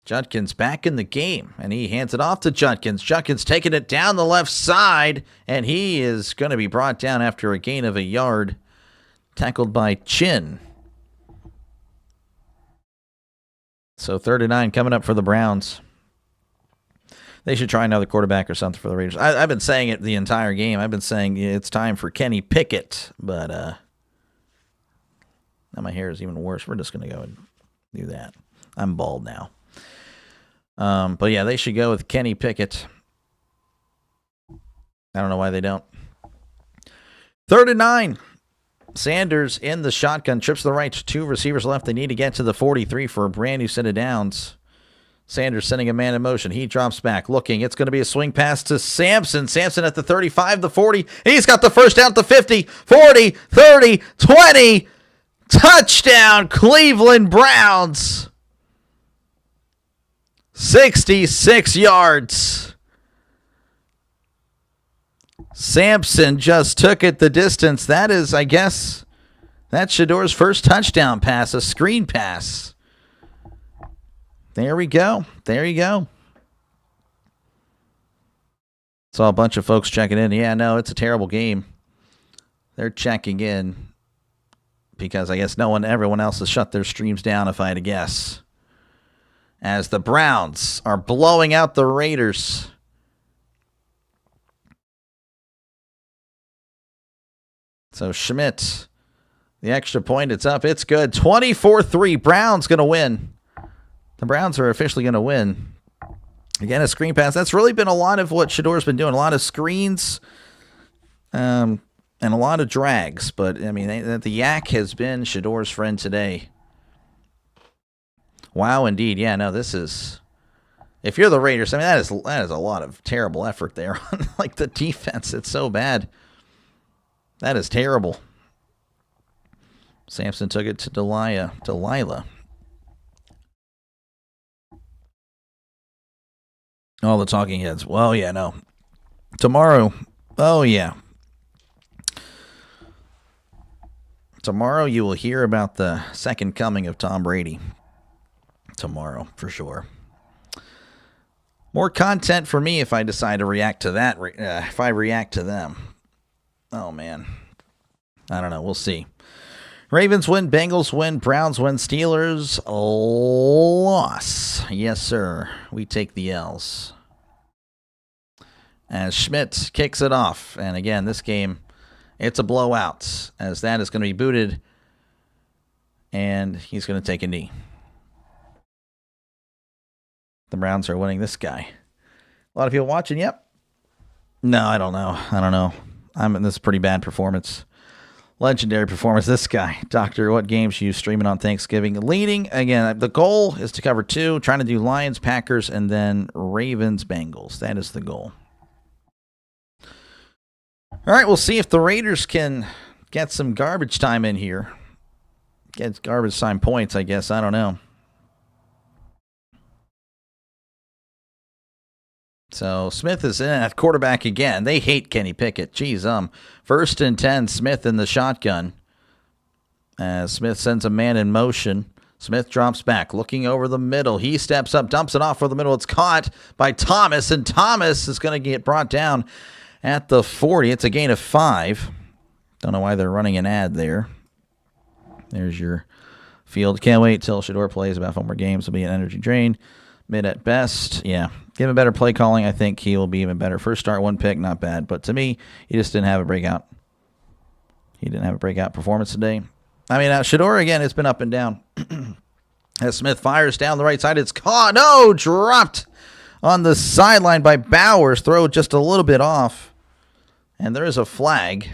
Judkins back in the game, and he hands it off to Judkins. Judkins taking it down the left side, and he is going to be brought down after a gain of a yard, tackled by Chin. So 3rd and 9 coming up for the Browns. They should try another quarterback or something for the Raiders. I've been saying it the entire game. I've been saying it's time for Kenny Pickett, but now my hair is even worse. We're just going to go and do that. I'm bald now. But yeah, they should go with Kenny Pickett. I don't know why they don't. 3rd and 9. Sanders in the shotgun, trips to the right, 2 receivers left. They need to get to the 43 for a brand new set of downs. Sanders sending a man in motion. He drops back, looking. It's going to be a swing pass to Sampson. Sampson at the 35, the 40. He's got the first down at the 50, 40, 30, 20. Touchdown, Cleveland Browns. 66 yards. Sampson just took it the distance. That is, I guess, that's Shador's first touchdown pass, a screen pass. There we go. There you go. Saw a bunch of folks checking in. Yeah, no, it's a terrible game. They're checking in because I guess everyone else has shut their streams down, if I had to guess. As the Browns are blowing out the Raiders. So Schmidt, the extra point, it's up. It's good. 24-3. Browns going to win. The Browns are officially going to win. Again, a screen pass. That's really been a lot of what Shador's been doing. A lot of screens and a lot of drags. But, I mean, the yak has been Shador's friend today. Wow, indeed. Yeah, no, this is... If you're the Raiders, I mean, that is a lot of terrible effort there on, like, the defense. It's so bad. That is terrible. Sampson took it to Delilah. All the talking heads. Well, yeah, no. Tomorrow. Oh, yeah. Tomorrow you will hear about the second coming of Tom Brady. Tomorrow, for sure. More content for me if I decide to react to that. If I react to them. Oh, man. I don't know. We'll see. Ravens win. Bengals win. Browns win. Steelers loss. Yes, sir. We take the L's. As Schmidt kicks it off. And again, this game, it's a blowout. As that is going to be booted. And he's going to take a knee. The Browns are winning this guy. A lot of people watching. Yep. No, I don't know. I'm in this pretty bad performance. Legendary performance. This guy. Doctor, what games are you streaming on Thanksgiving? Leading. Again, the goal is to cover 2. Trying to do Lions, Packers, and then Ravens, Bengals. That is the goal. All right, we'll see if the Raiders can get some garbage time in here. Get garbage time points, I guess. I don't know. So Smith is in at quarterback again. They hate Kenny Pickett. Jeez, 1st and 10, Smith in the shotgun. As Smith sends a man in motion. Smith drops back, looking over the middle. He steps up, dumps it off for the middle. It's caught by Thomas, and Thomas is going to get brought down at the 40. It's a gain of 5. Don't know why they're running an ad there. There's your field. Can't wait till Shador plays. About 4 more games. Will be an energy drain. Mid at best. Yeah. Give him better play calling. I think he will be even better. First start, 1 pick, not bad. But to me, he just didn't have a breakout. He didn't have a breakout performance today. I mean, Shador, again, it's been up and down. As Smith fires down the right side, it's caught. No, dropped on the sideline by Bowers. Throw just a little bit off. And there is a flag.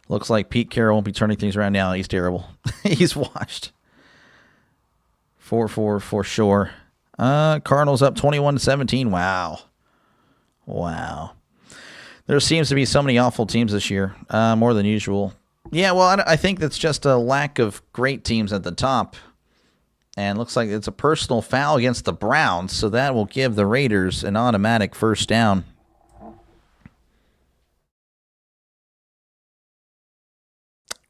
Looks like Pete Carroll won't be turning things around now. He's terrible. He's washed. 4-4 for sure. Cardinals up 21-17. Wow. There seems to be so many awful teams this year. More than usual. Yeah, well, I think that's just a lack of great teams at the top. And looks like it's a personal foul against the Browns, so that will give the Raiders an automatic first down.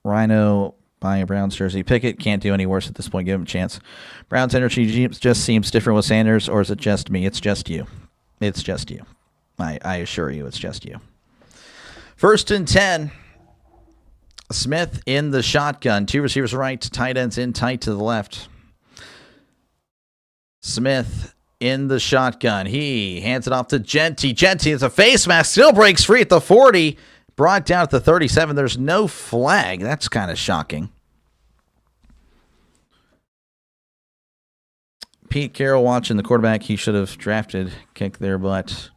Rhino buying a Browns jersey. Pickett can't do any worse at this point. Give him a chance. Browns energy just seems different with Sanders, or is it just me? It's just you. It's just you. I assure you, it's just you. 1st and 10. Smith in the shotgun. 2 receivers right, tight ends in tight to the left. Smith in the shotgun. He hands it off to Genty. Genty is a face mask. Still breaks free at the 40. Brought down at the 37. There's no flag. That's kind of shocking. Pete Carroll watching the quarterback. He should have drafted, kick their butt.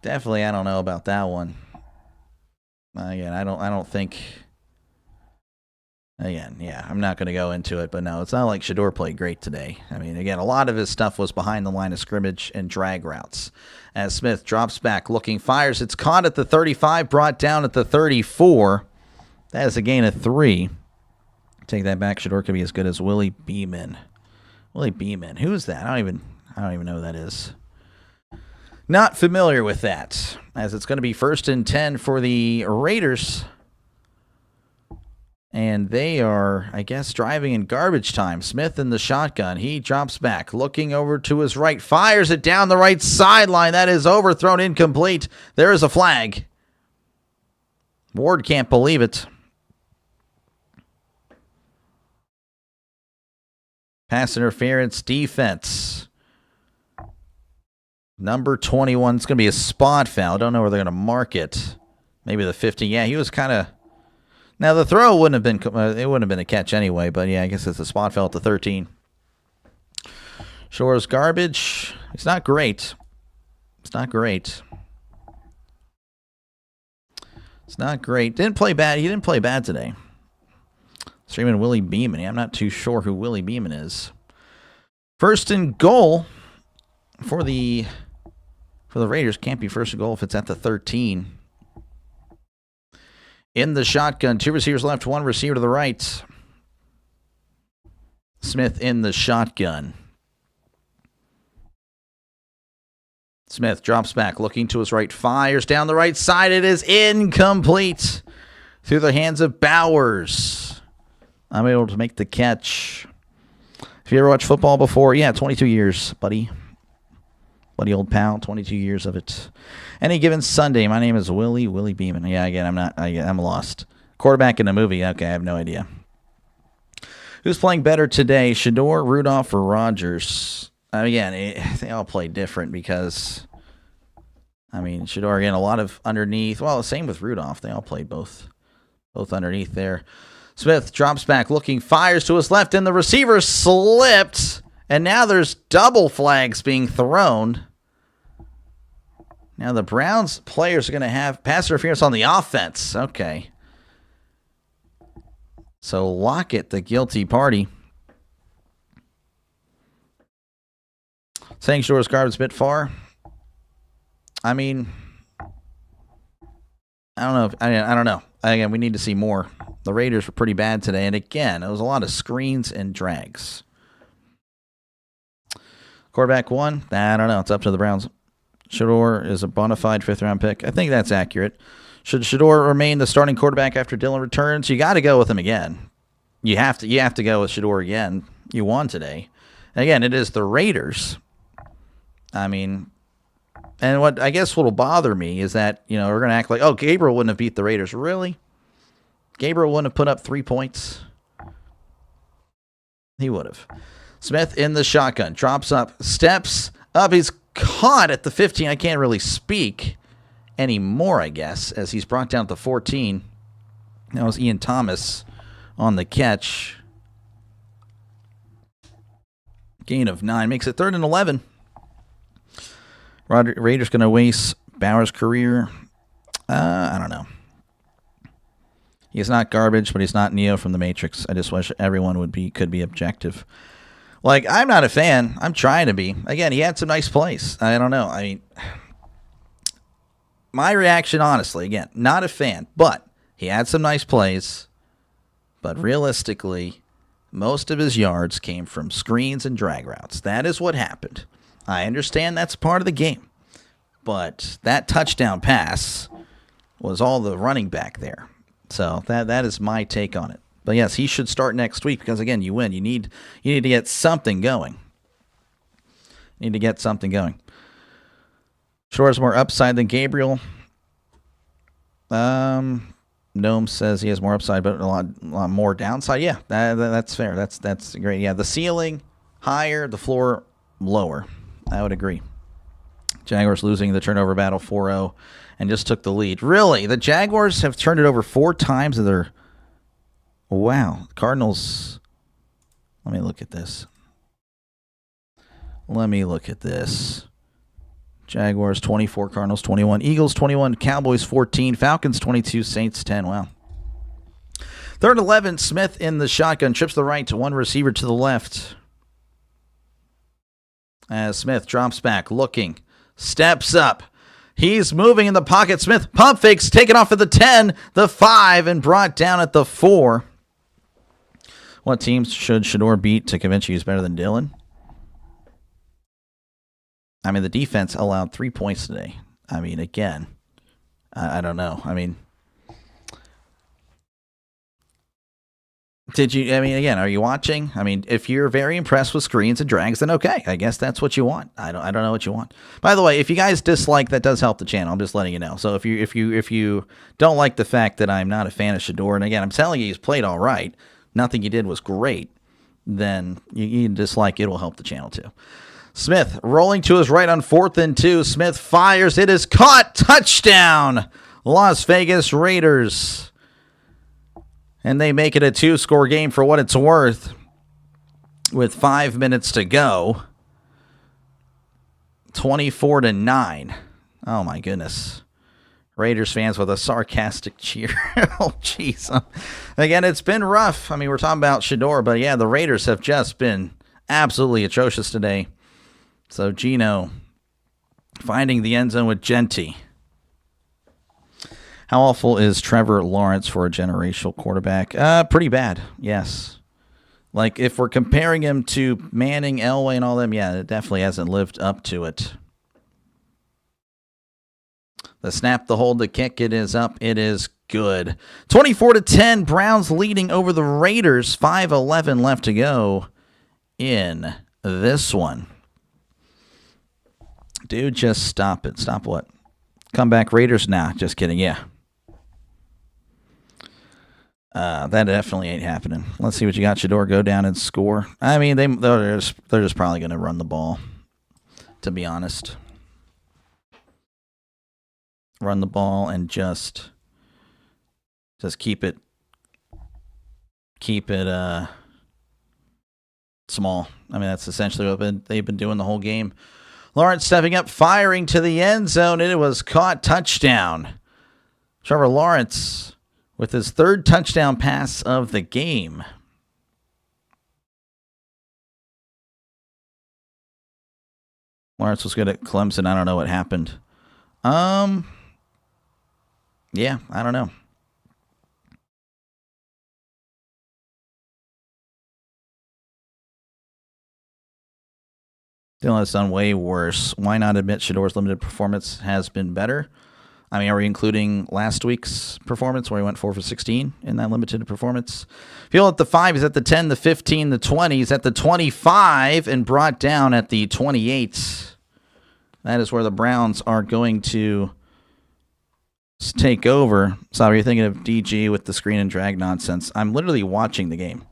Definitely, I don't know about that one. Again, I don't think Again, yeah, I'm not going to go into it, but no, it's not like Shador played great today. I mean, again, a lot of his stuff was behind the line of scrimmage and drag routes. As Smith drops back, looking, fires. It's caught at the 35, brought down at the 34. That is a gain of 3. Take that back. Shador could be as good as Willie Beeman. Willie Beeman. Who is that? I don't even know who that is. Not familiar with that. As it's going to be 1st and 10 for the Raiders. And they are, I guess, driving in garbage time. Smith in the shotgun. He drops back, looking over to his right. Fires it down the right sideline. That is overthrown, incomplete. There is a flag. Ward can't believe it. Pass interference, defense. Number 21. It's going to be a spot foul. Don't know where they're going to mark it. Maybe the 50. Yeah, he was kind of... Now, the throw wouldn't have been it wouldn't have been a catch anyway, but yeah, I guess it's a spot foul at the 13. Shore's garbage. It's not great. It's not great. It's not great. Didn't play bad. He didn't play bad today. Streaming Willie Beeman. Yeah, I'm not too sure who Willie Beeman is. 1st and goal for the Raiders. Can't be 1st and goal if it's at the 13. In the shotgun, 2 receivers left, 1 receiver to the right. Smith in the shotgun. Smith drops back, looking to his right, fires down the right side. It is incomplete through the hands of Bowers. I'm able to make the catch. Have you ever watched football before? Yeah, 22 years, buddy. Buddy old pal, 22 years of it. Any given Sunday, my name is Willie Beeman. Yeah, again, I'm lost. Quarterback in a movie. Okay, I have no idea. Who's playing better today, Shador, Rudolph, or Rodgers? Again, they all play different because, I mean, Shador, again, a lot of underneath. Well, same with Rudolph. They all played both underneath there. Smith drops back, looking, fires to his left, and the receiver slipped. And now there's double flags being thrown. Now the Browns players are going to have pass interference on the offense. Okay. So Lockett, the guilty party. Saying Shador's garbage a bit far. I mean, I don't know. I don't know. Again, we need to see more. The Raiders were pretty bad today. And again, it was a lot of screens and drags. Quarterback 1? I don't know. It's up to the Browns. Shador is a bona fide 5th-round pick. I think that's accurate. Should Shador remain the starting quarterback after Dillon returns? You got to go with him again. You have to go with Shador again. You won today. And again, it is the Raiders. I mean, and what I guess what'll bother me is that, we're going to act like, oh, Gabriel wouldn't have beat the Raiders. Really? Gabriel wouldn't have put up 3 points? He would have. Smith in the shotgun. Drops up. Steps up. He's caught at the 15. I can't really speak anymore, I guess, as he's brought down to 14. That was Ian Thomas on the catch. Gain of 9. Makes it 3rd and 11. Raiders going to waste Bowers' career. I don't know. He's not garbage, but he's not Neo from the Matrix. I just wish everyone could be objective. Like, I'm not a fan. I'm trying to be. Again, he had some nice plays. I don't know. I mean, my reaction, honestly, again, not a fan, but he had some nice plays. But realistically, most of his yards came from screens and drag routes. That is what happened. I understand that's part of the game. But that touchdown pass was all the running back there. So that is my take on it. But yes, he should start next week because, again, you win. You need to get something going. You need to get something going. Shore's more upside than Gabriel. Gnome says he has more upside, but a lot more downside. Yeah, that's fair. That's great. Yeah, the ceiling higher, the floor lower. I would agree. Jaguars losing the turnover battle 4-0 and just took the lead. Really? The Jaguars have turned it over 4 times in their... Wow. Cardinals... Let me look at this. Jaguars 24, Cardinals 21, Eagles 21, Cowboys 14, Falcons 22, Saints 10. Wow. 3rd 11, Smith in the shotgun. Trips to the right to one receiver to the left. As Smith drops back, looking, steps up. He's moving in the pocket. Smith pump fakes, taken off at the 10, the 5, and brought down at the 4. What teams should Shador beat to convince you he's better than Dylan? I mean, the defense allowed 3 points today. I mean, again, I don't know. I mean, again, are you watching? I mean, if you're very impressed with screens and drags, then okay. I guess that's what you want. I don't know what you want. By the way, if you guys dislike, that does help the channel. I'm just letting you know. So if you don't like the fact that I'm not a fan of Shador, and again, I'm telling you he's played all right, nothing he did was great, then you dislike it will help the channel too. Smith rolling to his right on 4th and 2. Smith fires. It is caught. Touchdown. Las Vegas Raiders. And they make it a 2-score game for what it's worth with 5 minutes to go. 24-9. Oh, my goodness. Raiders fans with a sarcastic cheer. Oh, jeez. Again, it's been rough. I mean, we're talking about Shador, but yeah, the Raiders have just been absolutely atrocious today. So Gino finding the end zone with Genty. How awful is Trevor Lawrence for a generational quarterback? Pretty bad, yes. Like, if we're comparing him to Manning, Elway, and all them, yeah, it definitely hasn't lived up to it. The snap, the hold, the kick, it is up. It is good. 24-10, Browns leading over the Raiders. 5:11 left to go in this one. Dude, just stop it. Stop what? Comeback Raiders? Nah, just kidding. Yeah. That definitely ain't happening. Let's see what you got. Shador go down and score. I mean, they're just probably going to run the ball, to be honest. Run the ball and just keep it small. I mean, that's essentially what they've been doing the whole game. Lawrence stepping up, firing to the end zone, and it was caught. Touchdown. Trevor Lawrence with his 3rd touchdown pass of the game. Lawrence was good at Clemson. I don't know what happened. Yeah, I don't know. Dylan has done way worse. Why not admit Shador's limited performance has been better? I mean, are we including last week's performance where he went 4 for 16 in that limited performance? Feel at the 5, he's at the 10, the 15, the 20. He's at the 25 and brought down at the 28. That is where the Browns are going to take over. So you're thinking of DG with the screen and drag nonsense. I'm literally watching the game.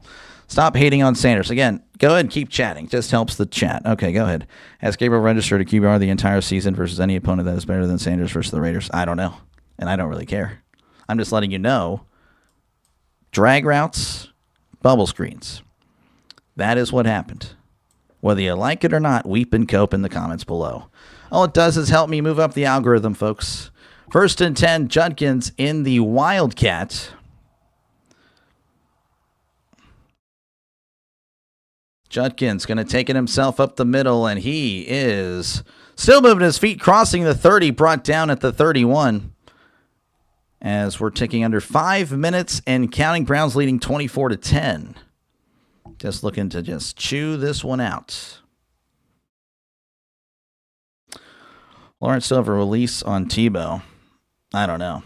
Stop hating on Sanders. Again, go ahead and keep chatting. Just helps the chat. Okay, go ahead. Has Gabriel registered a QBR the entire season versus any opponent that is better than Sanders versus the Raiders? I don't know. And I don't really care. I'm just letting you know. Drag routes, bubble screens. That is what happened. Whether you like it or not, weep and cope in the comments below. All it does is help me move up the algorithm, folks. 1st and 10, Judkins in the Wildcat. Judkins going to take it himself up the middle, and he is still moving his feet, crossing the 30, brought down at the 31. As we're ticking under 5 minutes and counting, Browns leading 24-10. Just looking to just chew this one out. Lawrence still have a release on Tebow. I don't know.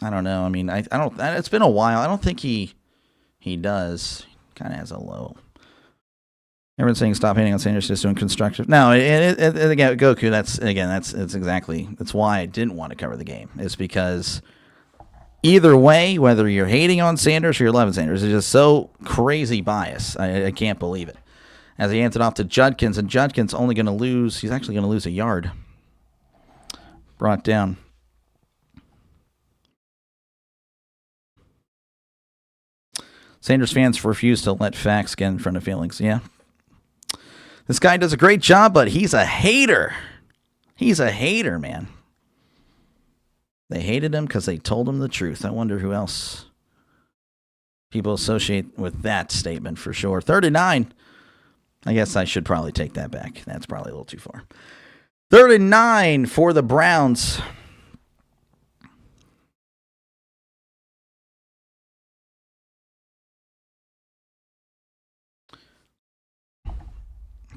I mean, I don't. It's been a while. I don't think he does. Kind of has a low. Everyone's saying stop hating on Sanders, just doing constructive. No, again, Goku. That's why I didn't want to cover the game. It's because either way, whether you're hating on Sanders or you're loving Sanders, it's just so crazy bias. I can't believe it. As he hands it off to Judkins, and Judkins only going to lose. He's actually going to lose a yard. Brought down. Sanders fans refuse to let facts get in front of feelings. Yeah. This guy does a great job, but he's a hater. He's a hater, man. They hated him because they told him the truth. I wonder who else people associate with that statement for sure. 39. I guess I should probably take that back. That's probably a little too far. 39 for the Browns.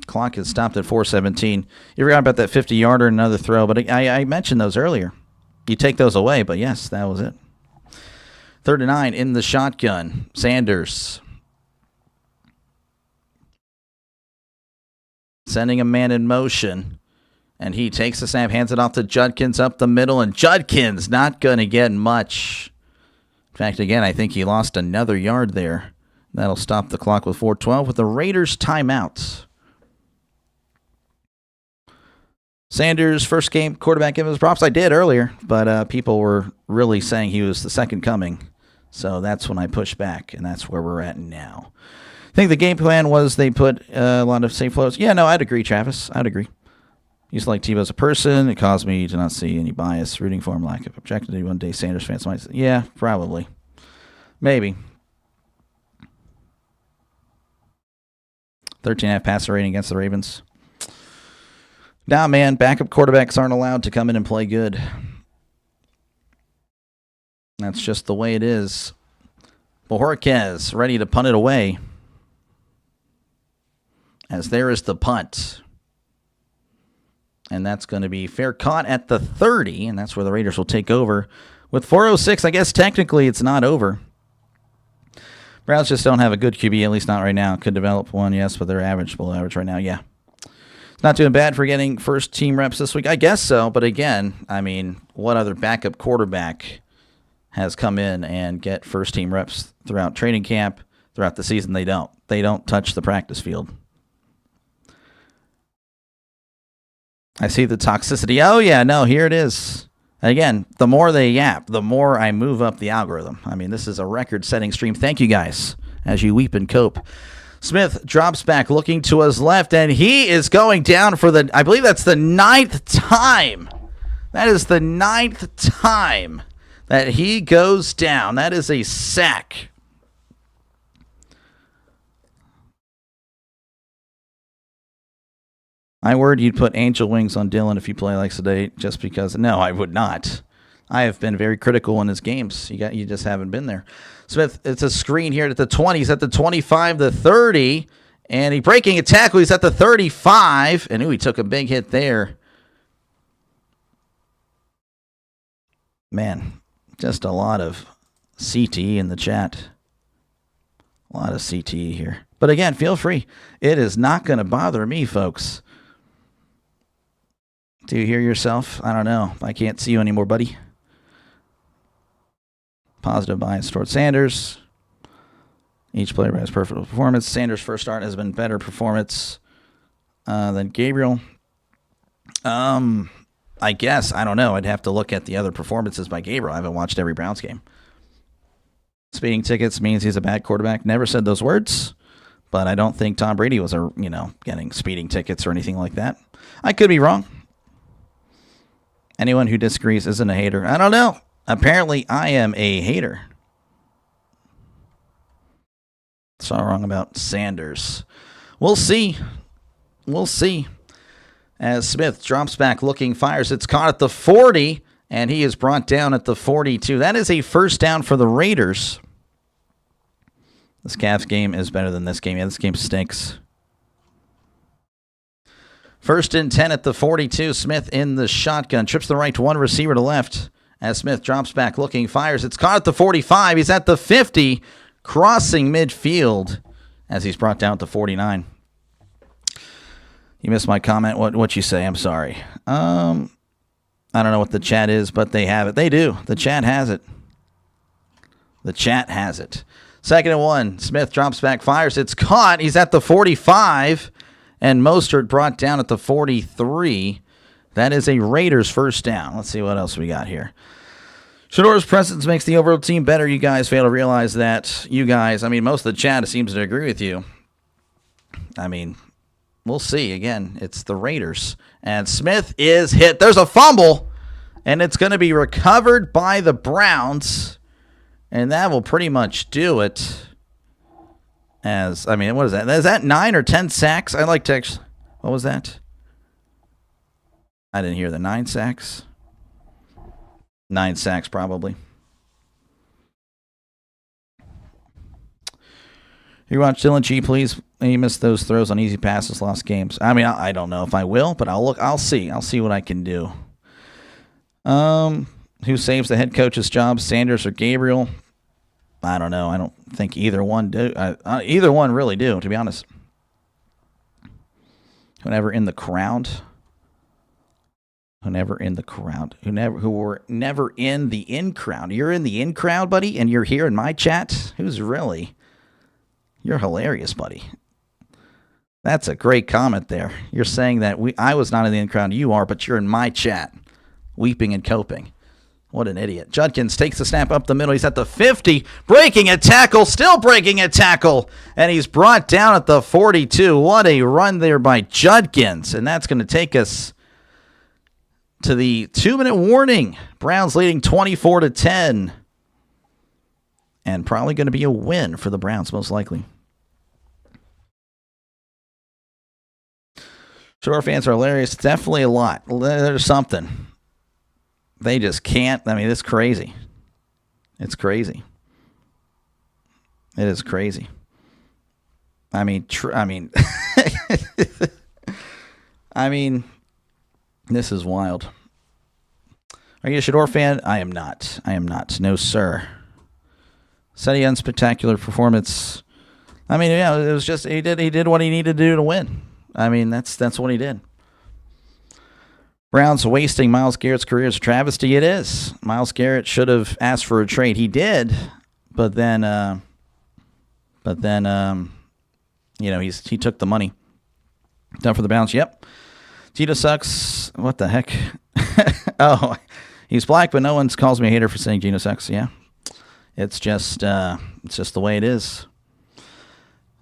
Clock is stopped at 4:17. You forgot about that 50-yarder and another throw, but I mentioned those earlier. You take those away, but yes, that was it. 39 in the shotgun. Sanders. Sending a man in motion. And he takes the snap, hands it off to Judkins up the middle, and Judkins not going to get much. In fact, again, I think he lost another yard there. That'll stop the clock with 4:12 with the Raiders timeout. Sanders, first game quarterback, give his props. I did earlier, but people were really saying he was the second coming. So that's when I pushed back, and that's where we're at now. I think the game plan was they put a lot of safe flows. Yeah, no, I'd agree, Travis. I'd agree. Used to like Tebow as a person. It caused me to not see any bias, rooting for him, lack of objectivity. One day Sanders fans might say, yeah, probably. Maybe. 13.5 passer rating against the Ravens. Nah, man, backup quarterbacks aren't allowed to come in and play good. That's just the way it is. Bojorquez ready to punt it away. As there is the punt. And that's going to be fair caught at the 30, and that's where the Raiders will take over. With 4:06, I guess technically it's not over. Browns just don't have a good QB, at least not right now. Could develop one, yes, but they're average, below average right now, yeah. Not doing bad for getting first team reps this week. I guess so, but again, I mean, what other backup quarterback has come in and get first team reps throughout training camp, throughout the season? They don't. They don't touch the practice field. I see the toxicity. Oh, yeah, no, here it is. Again, the more they yap, the more I move up the algorithm. I mean, this is a record-setting stream. Thank you, guys, as you weep and cope. Smith drops back, looking to his left, and he is going down for I believe that's the 9th time. That is the 9th time that he goes down. That is a sack. I worried you'd put angel wings on Dylan if you play like today, just because. No, I would not. I have been very critical in his games. You just haven't been there. Smith, it's a screen here at the 20. He's at the 25, the 30, and he's breaking a tackle. He's at the 35, and he took a big hit there. Man, just a lot of CTE in the chat. A lot of CTE here. But again, feel free. It is not going to bother me, folks. Do you hear yourself? I don't know. I can't see you anymore, buddy. Positive bias towards Sanders. Each player has perfect performance. Sanders' first start has been better performance than Gabriel. I guess. I don't know. I'd have to look at the other performances by Gabriel. I haven't watched every Browns game. Speeding tickets means he's a bad quarterback. Never said those words, but I don't think Tom Brady was getting speeding tickets or anything like that. I could be wrong. Anyone who disagrees isn't a hater. I don't know. Apparently, I am a hater. So wrong about Sanders. We'll see. We'll see. As Smith drops back, looking, fires. It's caught at the 40, and he is brought down at the 42. That is a first down for the Raiders. This Cavs game is better than this game. Yeah, this game stinks. 1st and 10 at the 42. Smith in the shotgun. Trips the right to one receiver to left. As Smith drops back, looking, fires. It's caught at the 45. He's at the 50, crossing midfield as he's brought down to 49. You missed my comment. What you say? I'm sorry. I don't know what the chat is, but they have it. They do. The chat has it. The chat has it. 2nd and 1. Smith drops back, fires. It's caught. He's at the 45, and Mostert brought down at the 43. That is a Raiders first down. Let's see what else we got here. Shador's presence makes the overall team better. You guys fail to realize that. Most of the chat seems to agree with you. We'll see. Again, it's the Raiders. And Smith is hit. There's a fumble, and it's going to be recovered by the Browns. And that will pretty much do it. What is that? Is that 9 or 10 sacks? I like to what was that? I didn't hear the 9 sacks. 9 sacks, probably. You watch Dylan G, please. You missed those throws on easy passes, lost games. I don't know if I will, but I'll see. I'll see what I can do. Who saves the head coach's job, Sanders or Gabriel? I don't know. I don't think either one do. Either one really do, to be honest. Who were in the crowd. Who were never in the in crowd. You're in the in crowd, buddy, and you're here in my chat. Who's really? You're hilarious, buddy. That's a great comment there. You're saying that I was not in the in crowd. You are, but you're in my chat, weeping and coping. What an idiot. Judkins takes the snap up the middle. He's at the 50, breaking a tackle, still breaking a tackle, and he's brought down at the 42. What a run there by Judkins, and that's going to take us to the 2-minute warning. Browns leading 24-10, and probably going to be a win for the Browns, most likely. Shore fans are hilarious. Definitely a lot. There's something. They just can't. It's crazy. It's crazy. It is crazy. This is wild. Are you a Shador fan? I am not. No, sir. Said he had spectacular performance. It was just he did what he needed to do to win. That's what he did. Browns wasting Myles Garrett's career is a travesty. It is. Myles Garrett should have asked for a trade. He did, but then he took the money. Done for the Browns. Yep. Tito sucks. What the heck? Oh, he's black, but no one calls me a hater for saying Geno sucks. Yeah, it's just the way it is.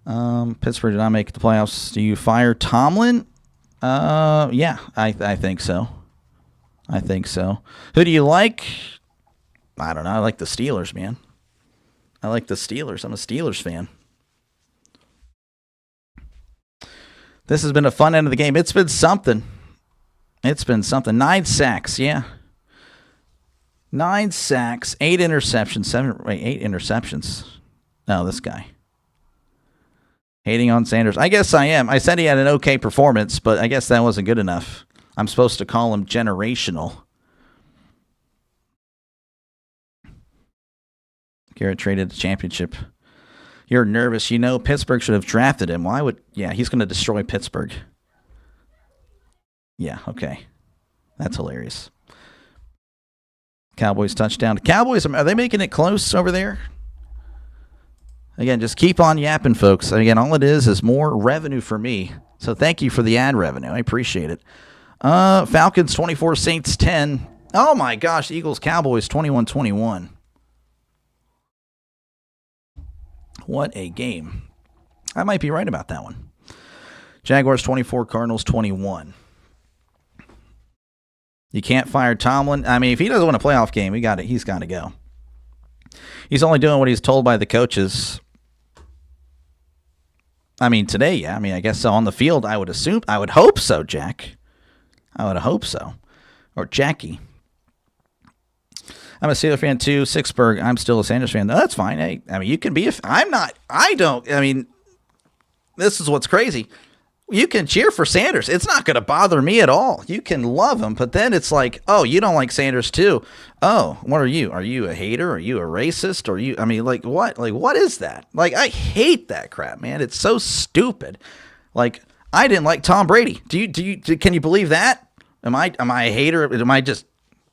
Pittsburgh did not make the playoffs. Do you fire Tomlin? Yeah, I think so. Who do you like? I don't know. I like the Steelers, man. I'm a Steelers fan. This has been a fun end of the game. It's been something. 9 sacks, yeah. 9 sacks, 8 interceptions, 8 interceptions. No, this guy. Hating on Sanders. I guess I am. I said he had an okay performance, but I guess that wasn't good enough. I'm supposed to call him generational. Garrett traded the championship. You're nervous. Pittsburgh should have drafted him. Why would... Yeah, he's going to destroy Pittsburgh. Yeah, okay. That's hilarious. Cowboys touchdown. Cowboys, are they making it close over there? Again, just keep on yapping, folks. Again, all it is more revenue for me. So thank you for the ad revenue. I appreciate it. Falcons 24, Saints 10. Oh my gosh, Eagles, Cowboys 21-21. What a game. I might be right about that one. Jaguars 24, Cardinals 21. You can't fire Tomlin. If he doesn't win a playoff game, he's got to go. He's only doing what he's told by the coaches. Today, yeah. I guess so. On the field, I would hope so, Jack. I would hope so. Or Jackie. I'm a Steelers fan too. Sixburg, I'm still a Sanders fan. No, that's fine. Hey, you can be I'm not. I don't. This is what's crazy. You can cheer for Sanders. It's not going to bother me at all. You can love him, but then it's like, oh, you don't like Sanders too. Oh, what are you? Are you a hater? Are you a racist? Or you? What? What is that? I hate that crap, man. It's so stupid. I didn't like Tom Brady. Can you believe that? Am I a hater?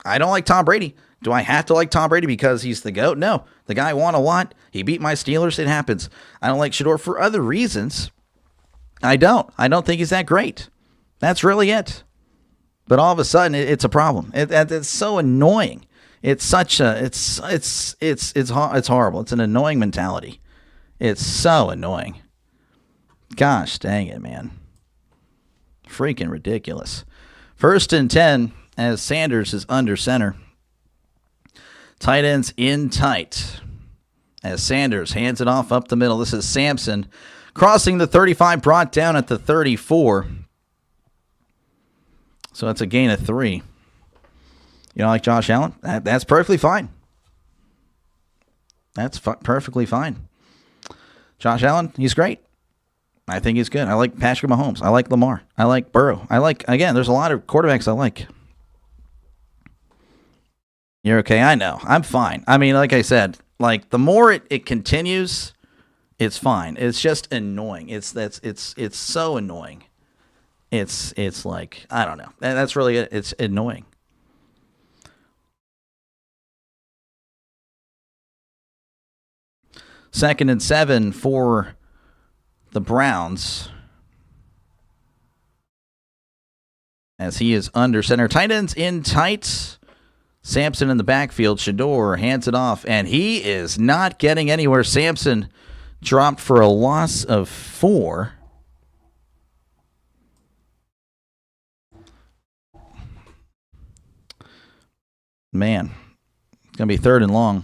I don't like Tom Brady. Do I have to like Tom Brady because he's the GOAT? No. The guy won a lot. He beat my Steelers. It happens. I don't like Shador for other reasons. I don't think he's that great. That's really it. But all of a sudden, it's a problem. It's so annoying. It's horrible. It's an annoying mentality. It's so annoying. Gosh dang it, man. Freaking ridiculous. 1st and 10 as Sanders is under center. Tight ends in tight. as Sanders hands it off up the middle. This is Sampson crossing the 35, brought down at the 34. So that's a gain of 3. You know, like Josh Allen? That's perfectly fine. That's perfectly fine. Josh Allen, he's great. I think he's good. I like Patrick Mahomes. I like Lamar. I like Burrow. Again, there's a lot of quarterbacks I like. You're okay. I know. I'm fine. I mean, like I said, like the more it continues, it's fine. It's just annoying. It's so annoying. It's like, I don't know. That's really it. It's annoying. Second and 7 for the Browns. As he is under center. Tight ends in tight. Sampson in the backfield. Shador hands it off, and he is not getting anywhere. Sampson dropped for a loss of 4. Man, it's going to be 3rd and long.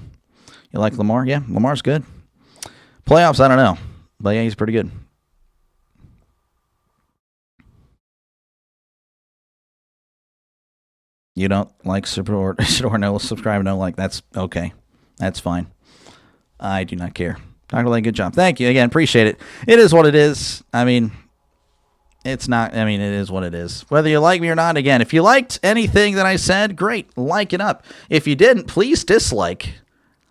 You like Lamar? Yeah, Lamar's good. Playoffs, I don't know. But yeah, he's pretty good. You don't like support or no subscribe, no like. That's okay. That's fine. I do not care. Dr. Lane, good job. Thank you. Again, appreciate it. It is what it is. I mean, it's not. I mean, it is what it is. Whether you like me or not, again, if you liked anything that I said, great. Like it up. If you didn't, please dislike.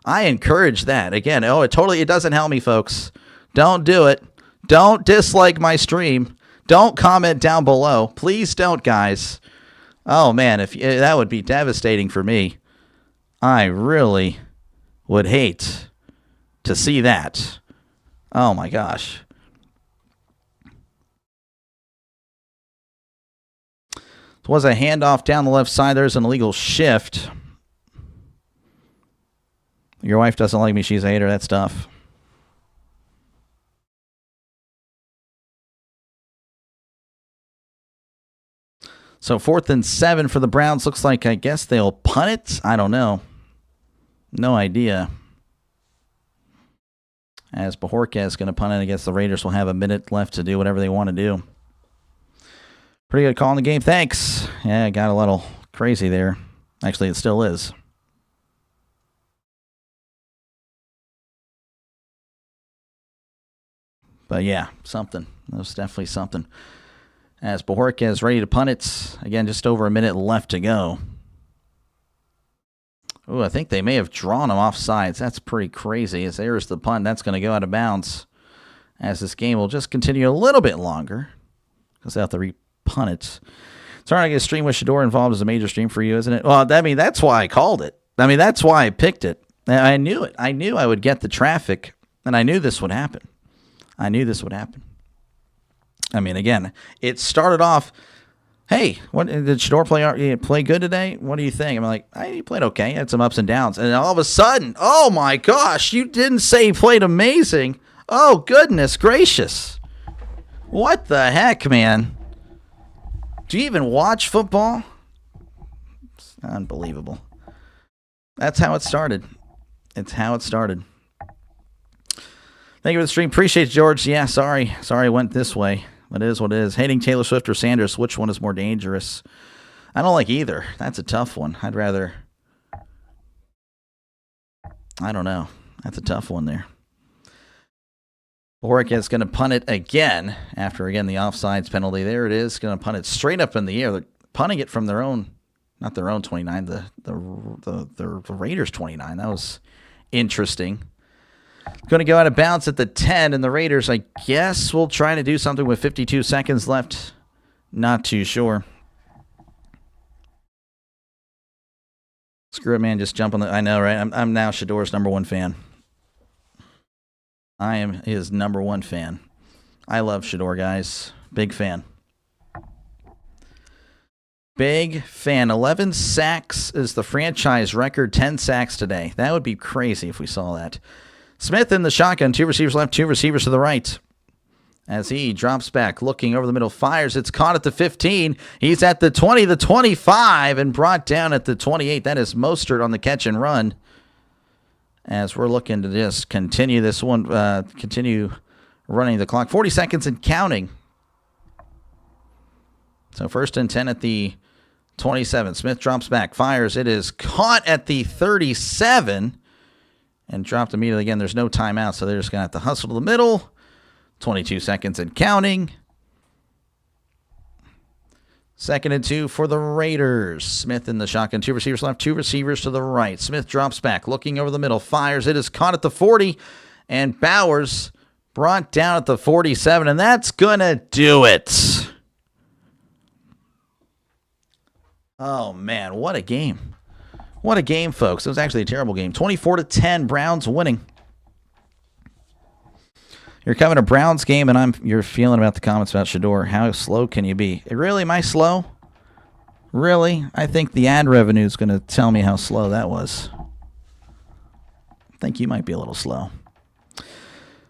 I encourage that. Again, it doesn't help me, folks. Don't do it. Don't dislike my stream. Don't comment down below. Please don't, guys. Oh, man, that would be devastating for me. I really would hate to see that. Oh, my gosh. It was a handoff down the left side. There's an illegal shift. Your wife doesn't like me. She's a hater. That's tough. So 4th and 7 for the Browns. Looks like, I guess they'll punt it. I don't know. No idea. As Bajorquez is going to punt it against the Raiders, will have a minute left to do whatever they want to do. Pretty good call in the game. Thanks. Yeah, I got a little crazy there. Actually, it still is. But yeah, something. That was definitely something. As Bajorquez is ready to punt it. Again, just over a minute left to go. Oh, I think they may have drawn him off sides. That's pretty crazy. As there's the punt, that's going to go out of bounds. As this game will just continue a little bit longer. Because they have to re-punt it. Sorry, I guess stream with Shador involved is a major stream for you, isn't it? Well, I mean, that's why I called it. I mean, that's why I picked it. I knew it. I knew I would get the traffic. And I knew this would happen. I knew this would happen. I mean, again, it started off, hey, what did Shador play good today? What do you think? I'm like, he played okay. Had some ups and downs. And all of a sudden, oh my gosh, you didn't say he played amazing. Oh, goodness gracious. What the heck, man? Do you even watch football? It's unbelievable. That's how it started. It's how it started. Thank you for the stream. Appreciate it, George. Yeah, sorry. Sorry I went this way. But it is what it is. Hating Taylor Swift or Sanders, which one is more dangerous? I don't like either. That's a tough one. I'd rather... I don't know. That's a tough one there. Boric is going to punt it again after, again, the offsides penalty. There it is. Going to punt it straight up in the air. They're punting it from their own... Not their own 29. The Raiders 29. That was interesting. Going to go out of bounds at the 10, and the Raiders, I guess, will try to do something with 52 seconds left. Not too sure. Screw it, man. Just jump on the... I know, right? I'm now Shador's #1 fan. I am his #1 fan. I love Shador, guys. Big fan. Big fan. 11 sacks is the franchise record. 10 sacks today. That would be crazy if we saw that. Smith in the shotgun. 2 receivers left, 2 receivers to the right. As he drops back, looking over the middle, fires. It's caught at the 15. He's at the 20, the 25, and brought down at the 28. That is Mostert on the catch and run. as we're looking to just continue this one, continue running the clock. 40 seconds and counting. So 1st and 10 at the 27. Smith drops back, fires. It is caught at the 37 and dropped immediately. Again, there's no timeout, so they're just going to have to hustle to the middle. 22 seconds and counting. 2nd and 2 for the Raiders. Smith in the shotgun. 2 receivers left, 2 receivers to the right. Smith drops back, looking over the middle, fires. It is caught at the 40, and Bowers brought down at the 47, and that's going to do it. Oh, man, what a game. What a game, folks. It was actually a terrible game. 24-10, Browns winning. You're covering a Browns game, and you're feeling about the comments about Shedeur. How slow can you be? Really? Am I slow? Really? I think the ad revenue is going to tell me how slow that was. I think you might be a little slow.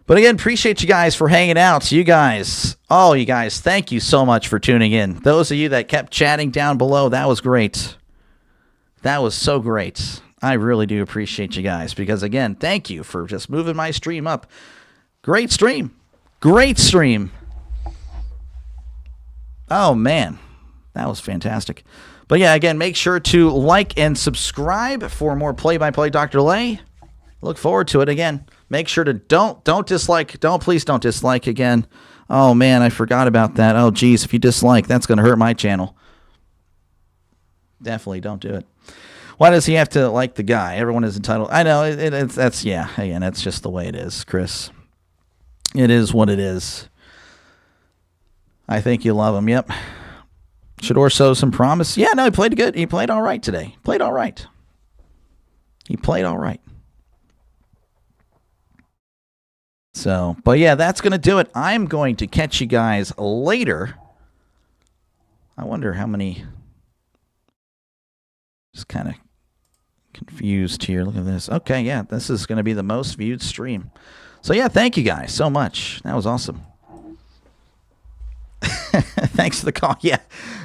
But again, appreciate you guys for hanging out. You guys, thank you so much for tuning in. Those of you that kept chatting down below, that was great. That was so great. I really do appreciate you guys because, again, thank you for just moving my stream up. Great stream. Great stream. Oh, man. That was fantastic. But, yeah, again, make sure to like and subscribe for more play-by-play Dr. Lay. Look forward to it again. Make sure to don't dislike. Please don't dislike again. Oh, man, I forgot about that. Oh, geez, if you dislike, that's going to hurt my channel. Definitely don't do it. Why does he have to like the guy? Everyone is entitled. I know, that's just the way it is, Chris. It is what it is. I think you love him. Yep. Shedeur shows some promise. Yeah, no, he played good. He played all right today. He played all right. So, but yeah, that's going to do it. I'm going to catch you guys later. I wonder how many. Just kind of confused here. Look at this. Okay, yeah, this is going to be the most viewed stream. So yeah, thank you guys so much. That was awesome. Thanks for the call. Yeah,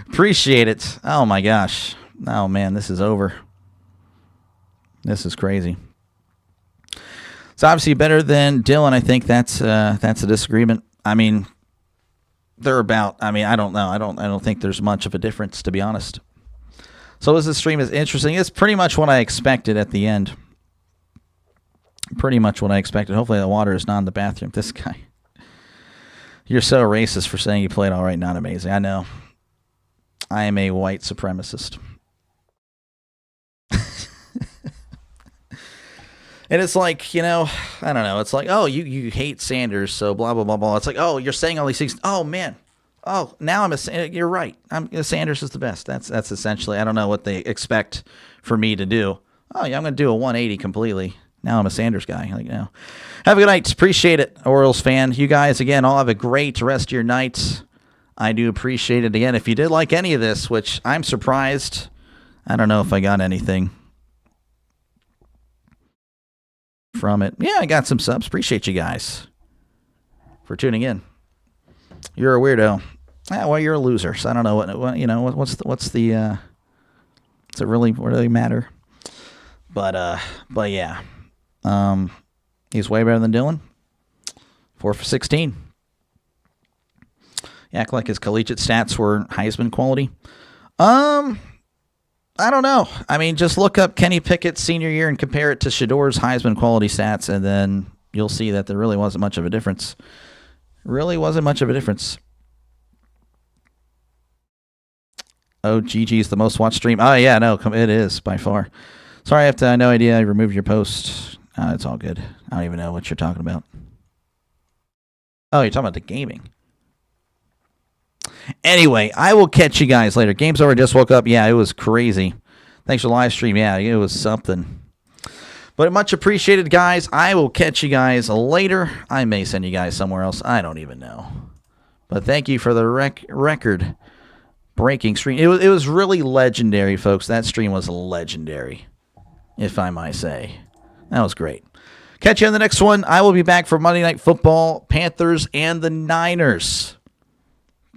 appreciate it. Oh my gosh. Oh man, this is over. This is crazy. It's obviously better than Dylan. I think that's a disagreement. I mean, they're about. I mean, I don't know. I don't think there's much of a difference, to be honest. So this stream is interesting. It's pretty much what I expected at the end. Pretty much what I expected. Hopefully the water is not in the bathroom. This guy. You're so racist for saying you played all right, not amazing. I know. I am a white supremacist. And it's like, I don't know. It's like, oh, you hate Sanders, so blah, blah, blah, blah. It's like, oh, you're saying all these things. Oh, man. Oh, now you're right. Sanders is the best. That's essentially, I don't know what they expect for me to do. Oh, yeah, I'm going to do a 180 completely. Now I'm a Sanders guy. Have a good night. Appreciate it, Orioles fan. You guys, again, all have a great rest of your night. I do appreciate it. Again, if you did like any of this, which I'm surprised, I don't know if I got anything from it. Yeah, I got some subs. Appreciate you guys for tuning in. You're a weirdo. Yeah, well, you're a loser. So I don't know what's the does it really matter? But yeah. He's way better than Dylan. 4 for 16. Act like his collegiate stats were Heisman quality. I don't know. I mean, just look up Kenny Pickett's senior year and compare it to Shedeur's Heisman quality stats, and then you'll see that there really wasn't much of a difference. Really wasn't much of a difference. Oh, GG's the most watched stream. Oh, yeah, no, it is by far. Sorry, I have no idea. I removed your post. It's all good. I don't even know what you're talking about. Oh, you're talking about the gaming. Anyway, I will catch you guys later. Game's over. Just woke up. Yeah, it was crazy. Thanks for the live stream. Yeah, it was something. But much appreciated, guys. I will catch you guys later. I may send you guys somewhere else. I don't even know. But thank you for the record-breaking stream. It was really legendary, folks. That stream was legendary, if I might say. That was great. Catch you on the next one. I will be back for Monday Night Football, Panthers, and the Niners.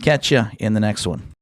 Catch you in the next one.